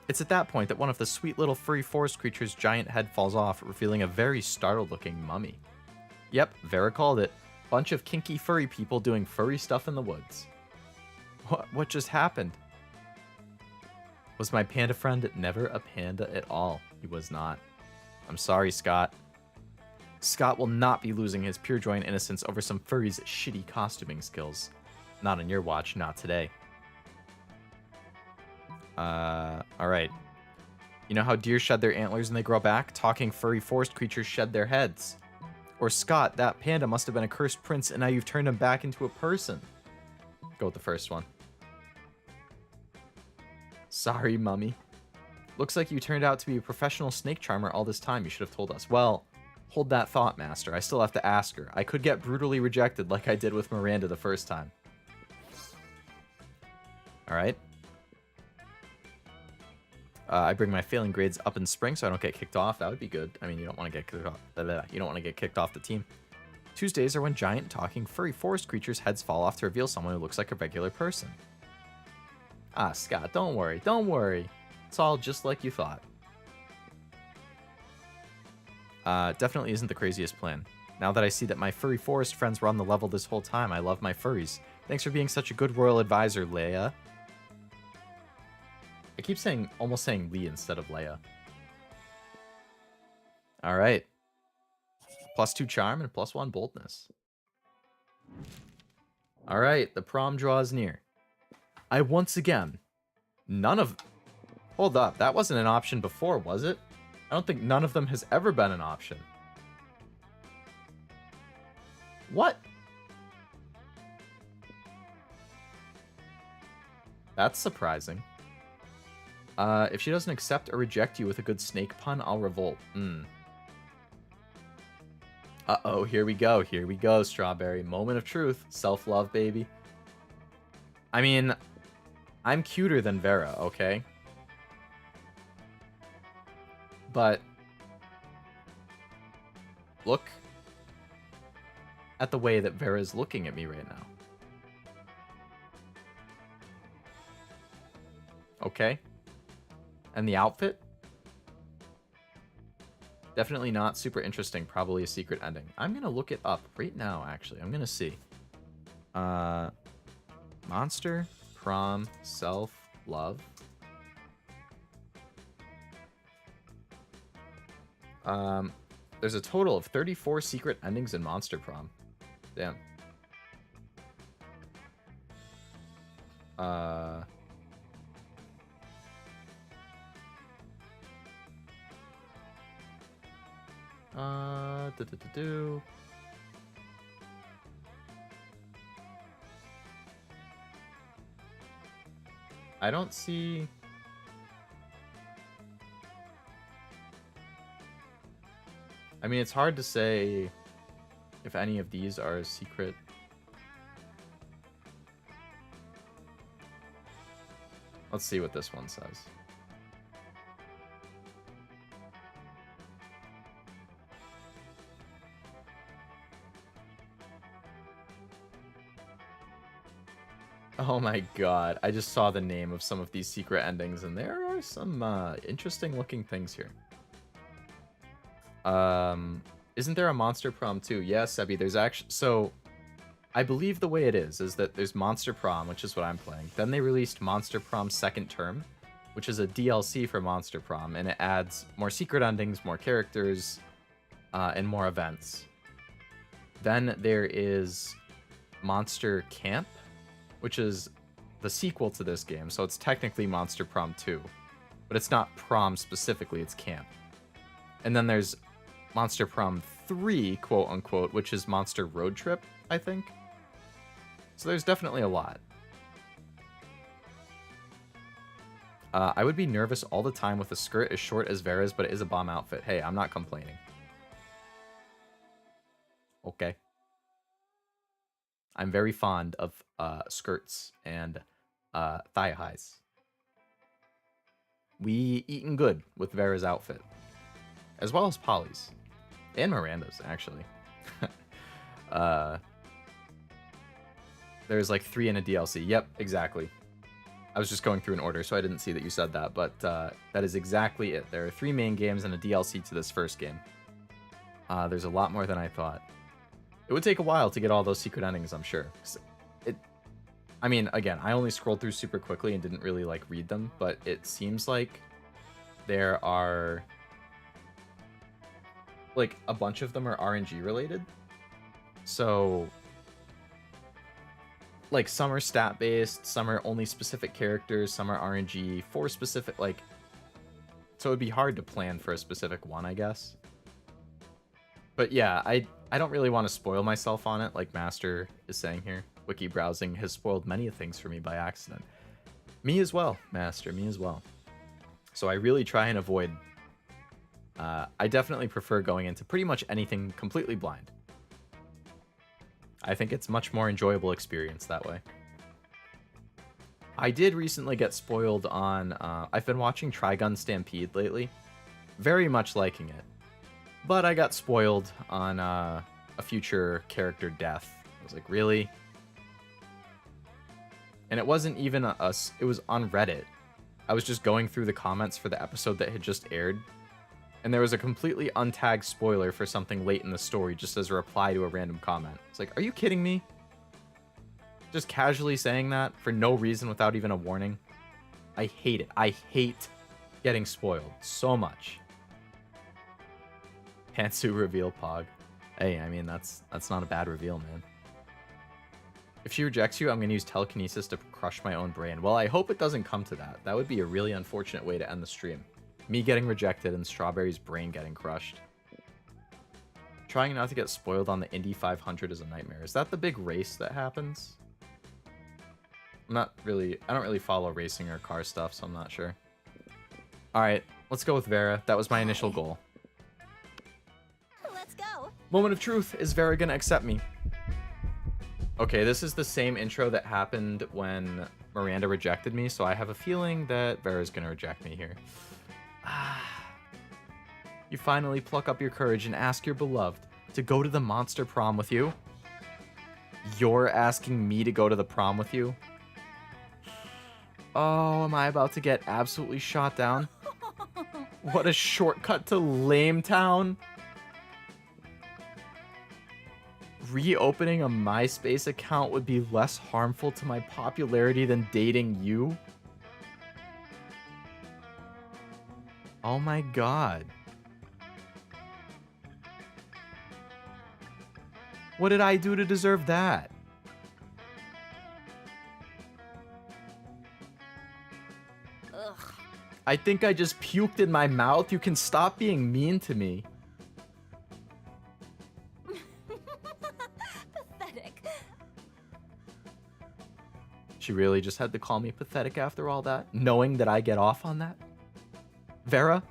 It's at that point that one of the sweet little furry forest creature's giant head falls off, revealing a very startled-looking mummy. Yep, Vera called it. Bunch of kinky furry people doing furry stuff in the woods. What just happened? Was my panda friend never a panda at all? He was not. I'm sorry, Scott. Scott will not be losing his pure joy and innocence over some furry's shitty costuming skills. Not on your watch, not today. Alright. You know how deer shed their antlers and they grow back? Talking furry forest creatures shed their heads. Or Scott, that panda must have been a cursed prince and now you've turned him back into a person. Go with the first one. Sorry, mummy. Looks like you turned out to be a professional snake charmer all this time. You should have told us. Well, hold that thought, master. I still have to ask her. I could get brutally rejected like I did with Miranda the first time. Alright. I bring my failing grades up in spring so I don't get kicked off. That would be good. I mean, you don't want to get kicked off. You don't want to get kicked off the team. Tuesdays are when giant talking furry forest creatures' heads fall off to reveal someone who looks like a regular person. Ah, Scott, don't worry. Don't worry. It's all just like you thought. Definitely isn't the craziest plan. Now that I see that my furry forest friends were on the level this whole time, I love my furries. Thanks for being such a good royal advisor, Leia. I keep saying, almost saying Lee instead of Leia. Alright. +2 charm and +1 boldness. Alright, the prom draws near. I once again... None of... Hold up, that wasn't an option before, was it? I don't think none of them has ever been an option. What? That's surprising. If she doesn't accept or reject you with a good snake pun, I'll revolt. Uh-oh, here we go. Here we go, Strawberry. Moment of truth. Self-love, baby. I mean, I'm cuter than Vera, okay? But look at the way that Vera's looking at me right now. Okay? And the outfit? Definitely not super interesting. Probably a secret ending. I'm going to look it up right now, actually. I'm going to see. Monster, prom, self, love. There's a total of 34 secret endings in Monster Prom. Damn. I don't see... I mean, it's hard to say if any of these are a secret. Let's see what this one says. Oh my god, I just saw the name of some of these secret endings, and there are some interesting looking things here. Isn't there a Monster Prom too? Yeah, Sebi, there's actually... So, I believe the way it is that there's Monster Prom, which is what I'm playing. Then they released Monster Prom Second Term, which is a DLC for Monster Prom, and it adds more secret endings, more characters, and more events. Then there is Monster Camp, which is the sequel to this game, so it's technically Monster Prom 2. But it's not prom specifically, it's camp. And then there's Monster Prom 3, quote unquote, which is Monster Road Trip, I think. So there's definitely a lot. I would be nervous all the time with a skirt as short as Vera's, but it is a bomb outfit. Hey, I'm not complaining. Okay. I'm very fond of skirts and thigh highs. We eaten good with Vera's outfit. As well as Polly's. And Miranda's, actually. There's like 3 in a DLC. Yep, exactly. I was just going through an order, so I didn't see that you said that, but that is exactly it. There are 3 main games and a DLC to this first game. There's a lot more than I thought. It would take a while to get all those secret endings, I'm sure. I mean, again, I only scrolled through super quickly and didn't really like read them, but it seems like there are like a bunch of them are RNG related. So like some are stat based, some are only specific characters, some are RNG for specific, like, so it'd be hard to plan for a specific one, I guess. But yeah, I don't really want to spoil myself on it, like Master is saying here. Wiki browsing has spoiled many things for me by accident. Me as well, Master, me as well. So I really try and avoid... I definitely prefer going into pretty much anything completely blind. I think it's much more enjoyable experience that way. I did recently get spoiled on... I've been watching Trigun Stampede lately. Very much liking it. But I got spoiled on a future character death. I was like, really? And it wasn't even us. It was on Reddit. I was just going through the comments for the episode that had just aired. And there was a completely untagged spoiler for something late in the story just as a reply to a random comment. It's like, are you kidding me? Just casually saying that for no reason without even a warning. I hate it. I hate getting spoiled so much. Pantsu reveal Pog. Hey, I mean, that's not a bad reveal, man. If she rejects you, I'm going to use telekinesis to crush my own brain. Well, I hope it doesn't come to that. That would be a really unfortunate way to end the stream. Me getting rejected and Strawberry's brain getting crushed. Trying not to get spoiled on the Indy 500 is a nightmare. Is that the big race that happens? I don't really follow racing or car stuff, so I'm not sure. Alright, let's go with Vera. That was my initial goal. Let's go. Moment of truth. Is Vera gonna accept me? Okay, this is the same intro that happened when Miranda rejected me, so I have a feeling that Vera's gonna reject me here. You finally pluck up your courage and ask your beloved to go to the monster prom with you? You're asking me to go to the prom with you? Oh, am I about to get absolutely shot down? What a shortcut to Lame Town. Reopening a MySpace account would be less harmful to my popularity than dating you? Oh my god. What did I do to deserve that? Ugh. I think I just puked in my mouth. You can stop being mean to me. Pathetic. She really just had to call me pathetic after all that, knowing that I get off on that? Vera?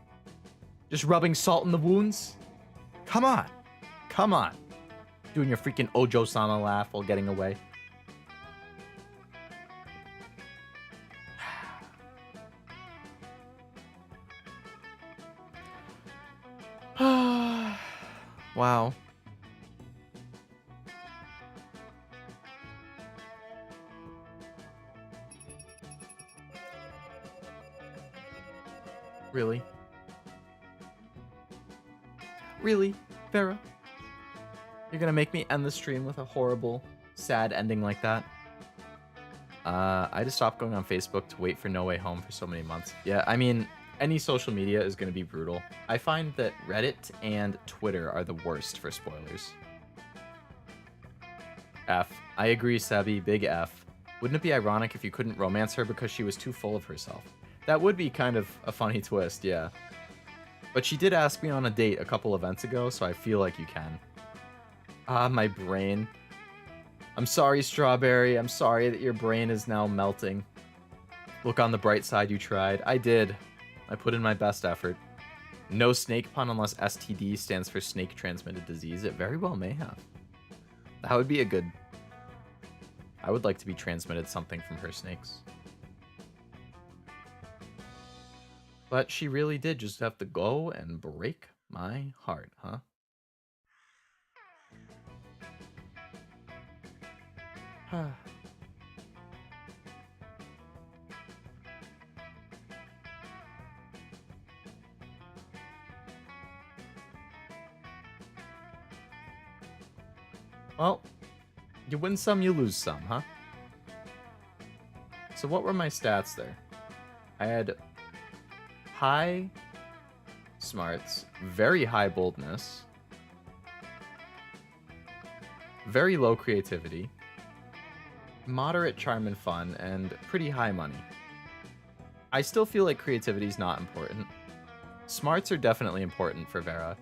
Just rubbing salt in the wounds? Come on. Come on. Doing your freaking Ojo-sama laugh while getting away. Wow. Really? Really, Vera? You're gonna make me end the stream with a horrible, sad ending like that? I just stopped going on Facebook to wait for No Way Home for so many months. Yeah, I mean, any social media is gonna be brutal. I find that Reddit and Twitter are the worst for spoilers. F. I agree, Sebi. Big F. Wouldn't it be ironic if you couldn't romance her because she was too full of herself? That would be kind of a funny twist, yeah. But she did ask me on a date a couple events ago, so I feel like you can. Ah, my brain. I'm sorry, Strawberry. I'm sorry that your brain is now melting. Look on the bright side, you tried. I did. I put in my best effort. No snake pun unless STD stands for snake transmitted disease. It very well may have. That would be a good... I would like to be transmitted something from her snakes. But she really did just have to go and break my heart, huh? Well, you win some, you lose some, huh? So what were my stats there? I had high smarts, very high boldness, very low creativity, moderate charm and fun, and pretty high money. I still feel like creativity is not important. Smarts are definitely important for Vera.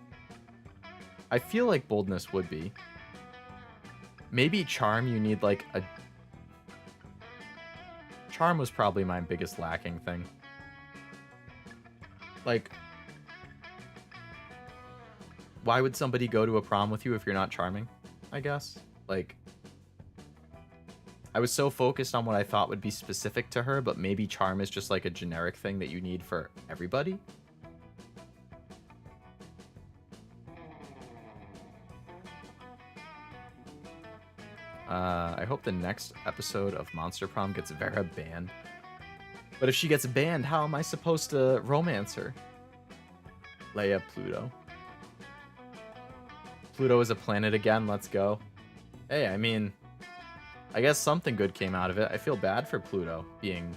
I feel like boldness would be. Maybe charm, you need like a... Charm was probably my biggest lacking thing. Like, why would somebody go to a prom with you if you're not charming, I guess? Like, I was so focused on what I thought would be specific to her, but maybe charm is just like a generic thing that you need for everybody? I hope the next episode of Monster Prom gets Vera banned. But if she gets banned, how am I supposed to romance her? Leia, Pluto. Pluto is a planet again, let's go. Hey, I mean, I guess something good came out of it. I feel bad for Pluto being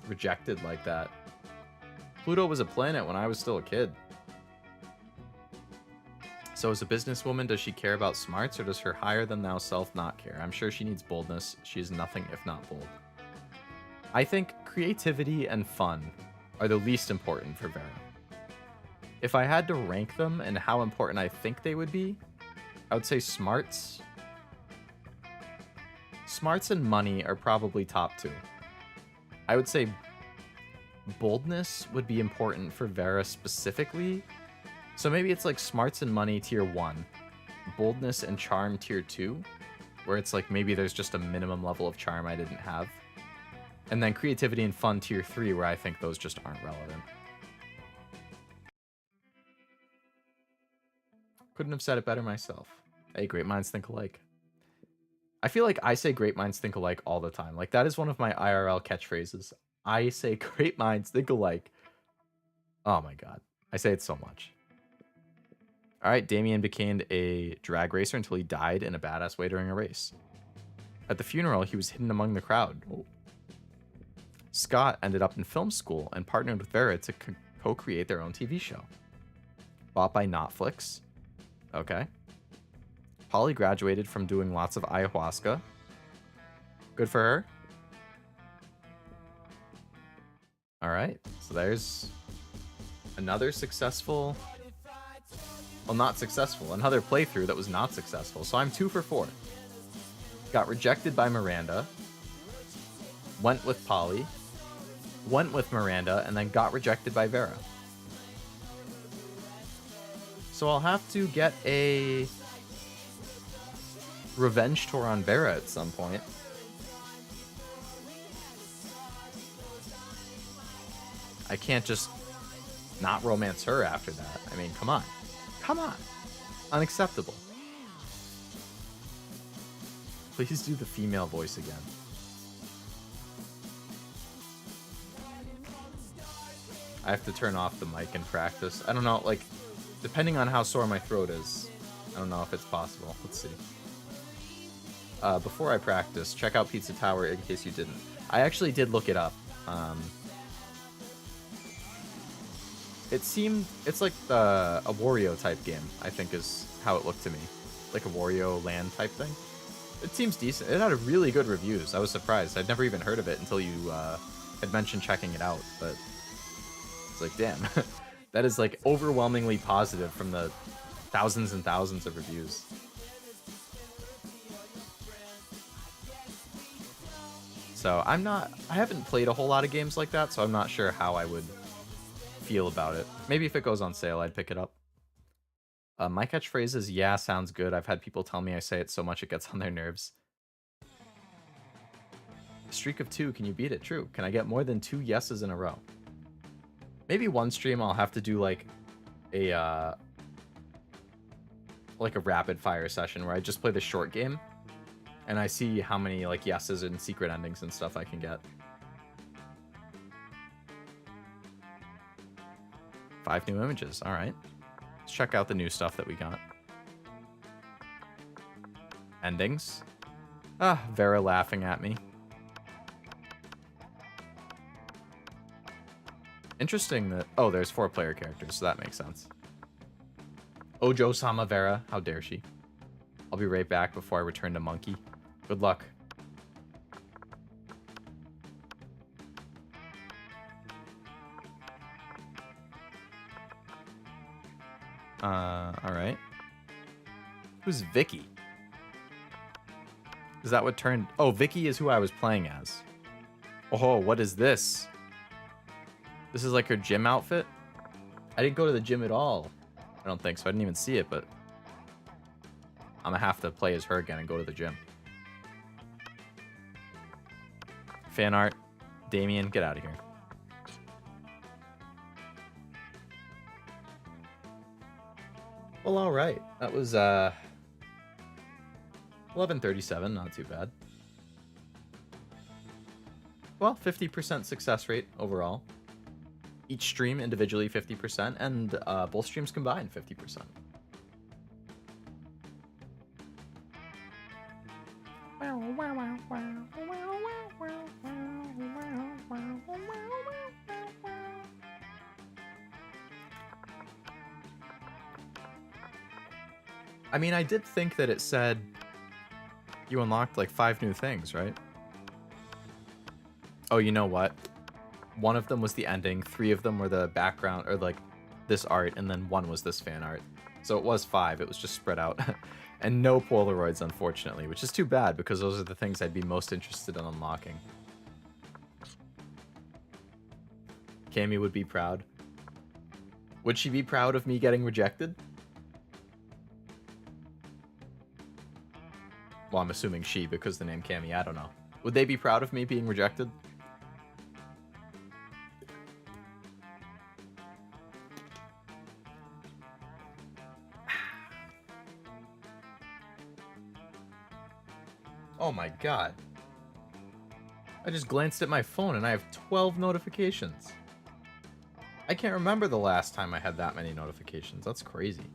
rejected like that. Pluto was a planet when I was still a kid. So as a businesswoman, does she care about smarts, or does her higher-than-thou self not care? I'm sure she needs boldness. She is nothing if not bold. I think creativity and fun are the least important for Vera. If I had to rank them and how important I think they would be, I would say smarts. Smarts and money are probably top 2. I would say boldness would be important for Vera specifically. So maybe it's like smarts and money tier 1, boldness and charm tier 2, where it's like maybe there's just a minimum level of charm I didn't have. And then creativity and fun tier 3, where I think those just aren't relevant. Couldn't have said it better myself. Hey, great minds think alike. I feel like I say great minds think alike all the time. Like, that is one of my IRL catchphrases. I say great minds think alike. Oh my god. I say it so much. Alright, Damien became a drag racer until he died in a badass way during a race. At the funeral, he was hidden among the crowd. Oh. Scott ended up in film school and partnered with Vera to co-create their own TV show. Bought by Netflix. Okay. Polly graduated from doing lots of ayahuasca. Good for her. Alright, so there's another successful... Well, not successful. Another playthrough that was not successful. So I'm 2 for 4. Got rejected by Miranda. Went with Polly. Went with Miranda, and then got rejected by Vera. So I'll have to get a revenge tour on Vera at some point. I can't just not romance her after that. I mean, come on. Come on. Unacceptable. Please do the female voice again. I have to turn off the mic in practice. I don't know, like, depending on how sore my throat is, I don't know if it's possible. Let's see. Before I practice, check out Pizza Tower in case you didn't. I actually did look it up. It seemed, it's like a Wario type game, I think is how it looked to me. Like a Wario Land type thing. It seems decent. It had a really good reviews. I was surprised. I'd never even heard of it until you had mentioned checking it out. But it's like, damn. That is like overwhelmingly positive from the thousands and thousands of reviews. So I haven't played a whole lot of games like that, so I'm not sure how I would feel about it. Maybe if it goes on sale, I'd pick it up. My catchphrase is, yeah, sounds good. I've had people tell me I say it so much it gets on their nerves. Streak of 2, can you beat it? True. Can I get more than 2 yeses in a row? Maybe one stream I'll have to do like a rapid fire session where I just play the short game and I see how many like yeses and secret endings and stuff I can get. 5 new images. All right. Let's check out the new stuff that we got. Endings. Ah, Vera laughing at me. Interesting that... Oh, there's 4 player characters, so that makes sense. Ojo-sama Vera. How dare she? I'll be right back before I return to Monkey. Good luck. Alright. Who's Vicky? Is that what turned... Oh, Vicky is who I was playing as. Oh, what is this? This is like her gym outfit? I didn't go to the gym at all. I don't think so. I didn't even see it, but... I'm gonna have to play as her again and go to the gym. Fan art. Damien, get out of here. Well, alright. That was, 11:37, not too bad. Well, 50% success rate overall. Each stream individually 50%, and both streams combined 50%. I mean, I did think that it said you unlocked like 5 new things, right? Oh, you know what? One of them was the ending, 3 of them were the background, or like this art, and then 1 was this fan art. So it was 5, it was just spread out. And no Polaroids, unfortunately, which is too bad because those are the things I'd be most interested in unlocking. Cammy would be proud. Would she be proud of me getting rejected? Well, I'm assuming she, because the name Cammy, I don't know. Would they be proud of me being rejected? Oh my god. I just glanced at my phone and I have 12 notifications. I can't remember the last time I had that many notifications. That's crazy.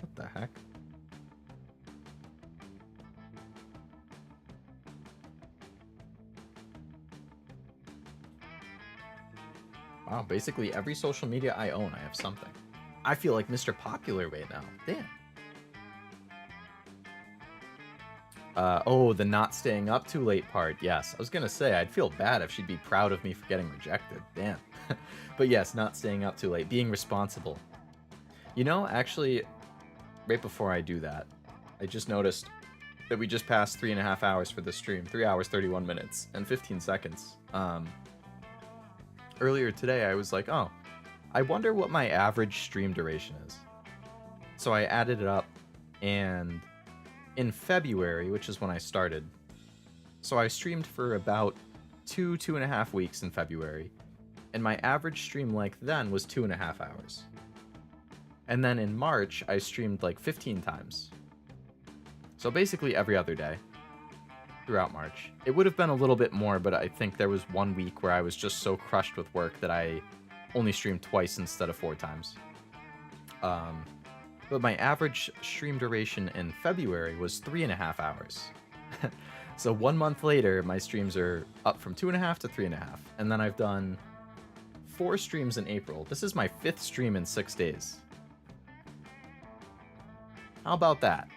What the heck? Wow, basically every social media I own, I have something. I feel like Mr. Popular right now. Damn. Oh, the not staying up too late part. Yes, I was gonna say, I'd feel bad if she'd be proud of me for getting rejected. Damn. But yes, not staying up too late. Being responsible. You know, actually, right before I do that, I just noticed that we just passed 3.5 hours for the stream. 3 hours, 31 minutes, and 15 seconds. Earlier today, I was like, oh, I wonder what my average stream duration is. So I added it up, and in February, which is when I started, so I streamed for about 2.5 weeks in February, and my average stream length then was 2.5 hours. And then in March, I streamed like 15 times. So basically every other day throughout March. It would have been a little bit more, but I think there was 1 week where I was just so crushed with work that I only streamed twice instead of 4 times. But my average stream duration in February was 3.5 hours. So 1 month later, my streams are up from 2.5 to 3.5. And then I've done 4 streams in April. This is my 5th stream in 6 days. How about that?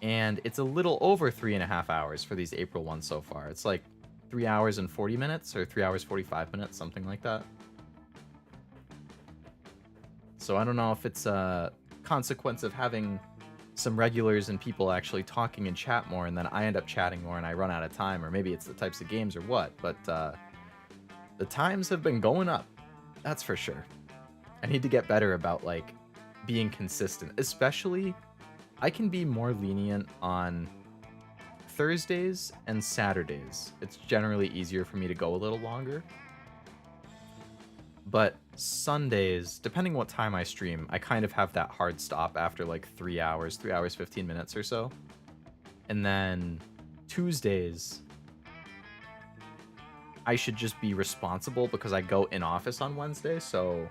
And it's a little over 3.5 hours for these April ones so far. It's like 3 hours and 40 minutes or 3 hours 45 minutes, something like that. So I don't know if it's a consequence of having some regulars and people actually talking in chat more, and then I end up chatting more and I run out of time, or maybe it's the types of games or what, but the times have been going up. That's for sure. I need to get better about like being consistent. Especially, I can be more lenient on Thursdays and Saturdays. It's generally easier for me to go a little longer. But Sundays, depending what time I stream, I kind of have that hard stop after like 3 hours, 3 hours, 15 minutes or so. And then Tuesdays, I should just be responsible because I go in office on Wednesday, so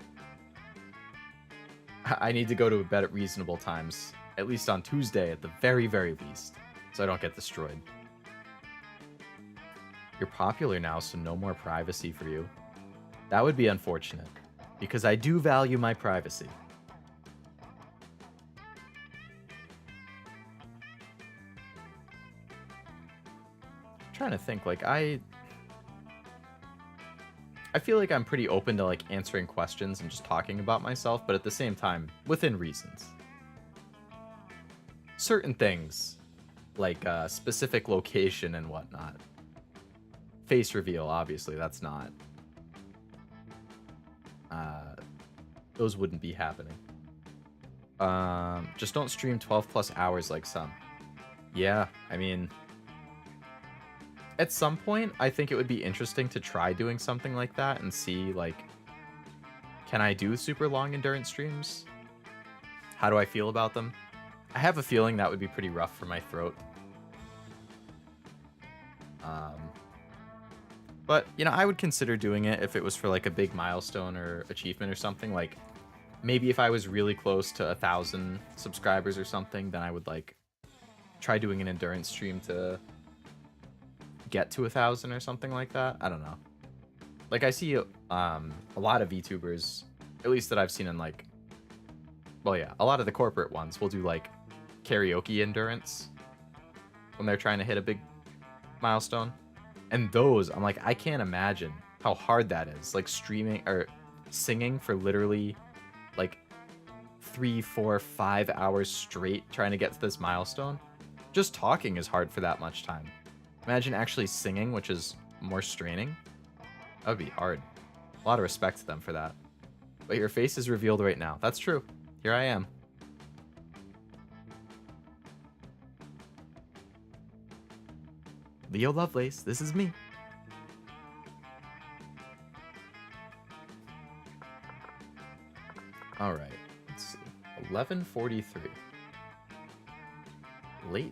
I need to go to bed at reasonable times, at least on Tuesday at the very, very least, so I don't get destroyed. You're popular now, so no more privacy for you. That would be unfortunate, because I do value my privacy. I'm trying to think, like, I feel like I'm pretty open to like answering questions and just talking about myself, but at the same time, within reasons. Certain things, like specific location and whatnot. Face reveal, obviously, that's not. Those wouldn't be happening. Just don't stream 12 plus hours like some. Yeah, I mean, at some point, I think it would be interesting to try doing something like that and see, like, can I do super long endurance streams? How do I feel about them? I have a feeling that would be pretty rough for my throat. But, you know, I would consider doing it if it was for, like, a big milestone or achievement or something. Like, maybe if I was really close to 1,000 subscribers or something, then I would, like, try doing an endurance stream to get to 1,000 or something like that. I don't know. Like, I see a lot of VTubers, at least that I've seen in, like, well, yeah, a lot of the corporate ones will do, like, karaoke endurance when they're trying to hit a big milestone. And those, I'm like, I can't imagine how hard that is. Like, streaming or singing for literally, like, 3, 4, 5 hours straight trying to get to this milestone. Just talking is hard for that much time. Imagine actually singing, which is more straining. That would be hard. A lot of respect to them for that. But your face is revealed right now. That's true. Here I am. Leo Lovelace, this is me. All right, let's see. 11:43. Late.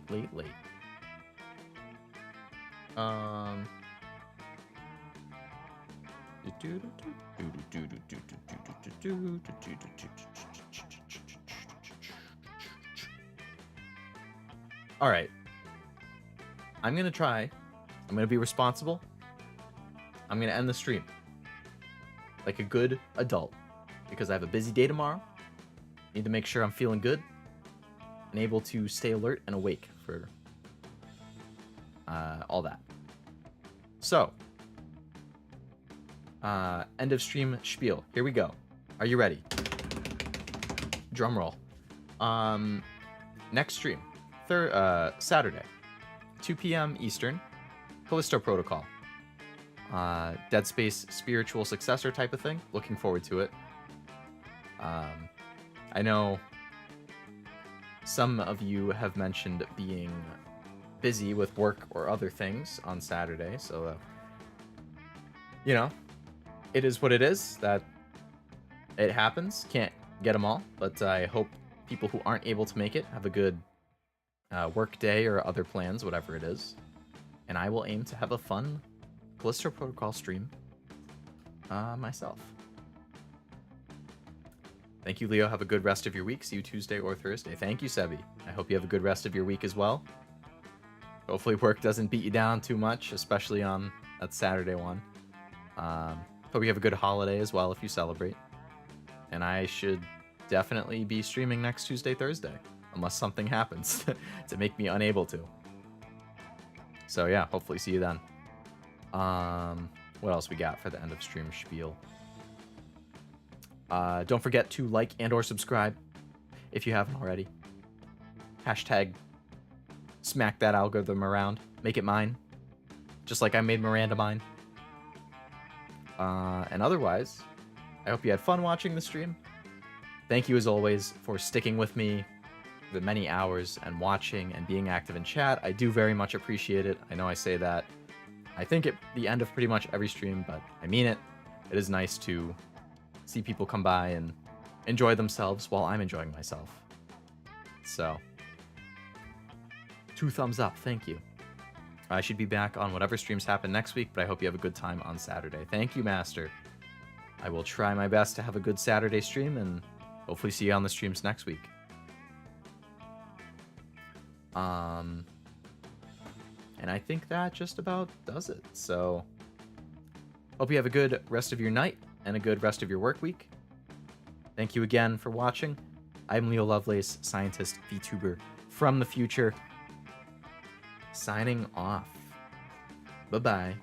All right. I'm going to try. I'm going to be responsible. I'm going to end the stream like a good adult because I have a busy day tomorrow. Need to make sure I'm feeling good and able to stay alert and awake for all that. So, end of stream spiel. Here we go. Are you ready? Drum roll. Next stream, Saturday, 2 p.m. Eastern, Callisto Protocol. Dead Space spiritual successor type of thing. Looking forward to it. I know some of you have mentioned being busy with work or other things on Saturday, so you know, it is what it is. That it happens. Can't get them all, but I hope people who aren't able to make it have a good work day or other plans, whatever it is. And I will aim to have a fun Callisto Protocol stream myself. Thank you, Leo. Have a good rest of your week. See you Tuesday or Thursday. Thank you, Sebi. I hope you have a good rest of your week as well. Hopefully work doesn't beat you down too much, especially on that Saturday one. Hope you have a good holiday as well if you celebrate. And I should definitely be streaming next Tuesday, Thursday, unless something happens to make me unable to. So yeah, hopefully see you then. What else we got for the end of stream spiel? Don't forget to like and or subscribe if you haven't already. Hashtag smack that algorithm around. Make it mine. Just like I made Miranda mine. And otherwise, I hope you had fun watching the stream. Thank you as always for sticking with me the many hours and watching and being active in chat. I do very much appreciate it. I know I say that, I think, at the end of pretty much every stream, but I mean it. It is nice to see people come by and enjoy themselves while I'm enjoying myself. So, 2 thumbs up. Thank you. I should be back on whatever streams happen next week, but I hope you have a good time on Saturday. Thank you, Master. I will try my best to have a good Saturday stream and hopefully see you on the streams next week. And I think that just about does it. So, hope you have a good rest of your night and a good rest of your work week. Thank you again for watching. I'm Leo Lovelace, scientist, VTuber from the future. Signing off. Bye-bye.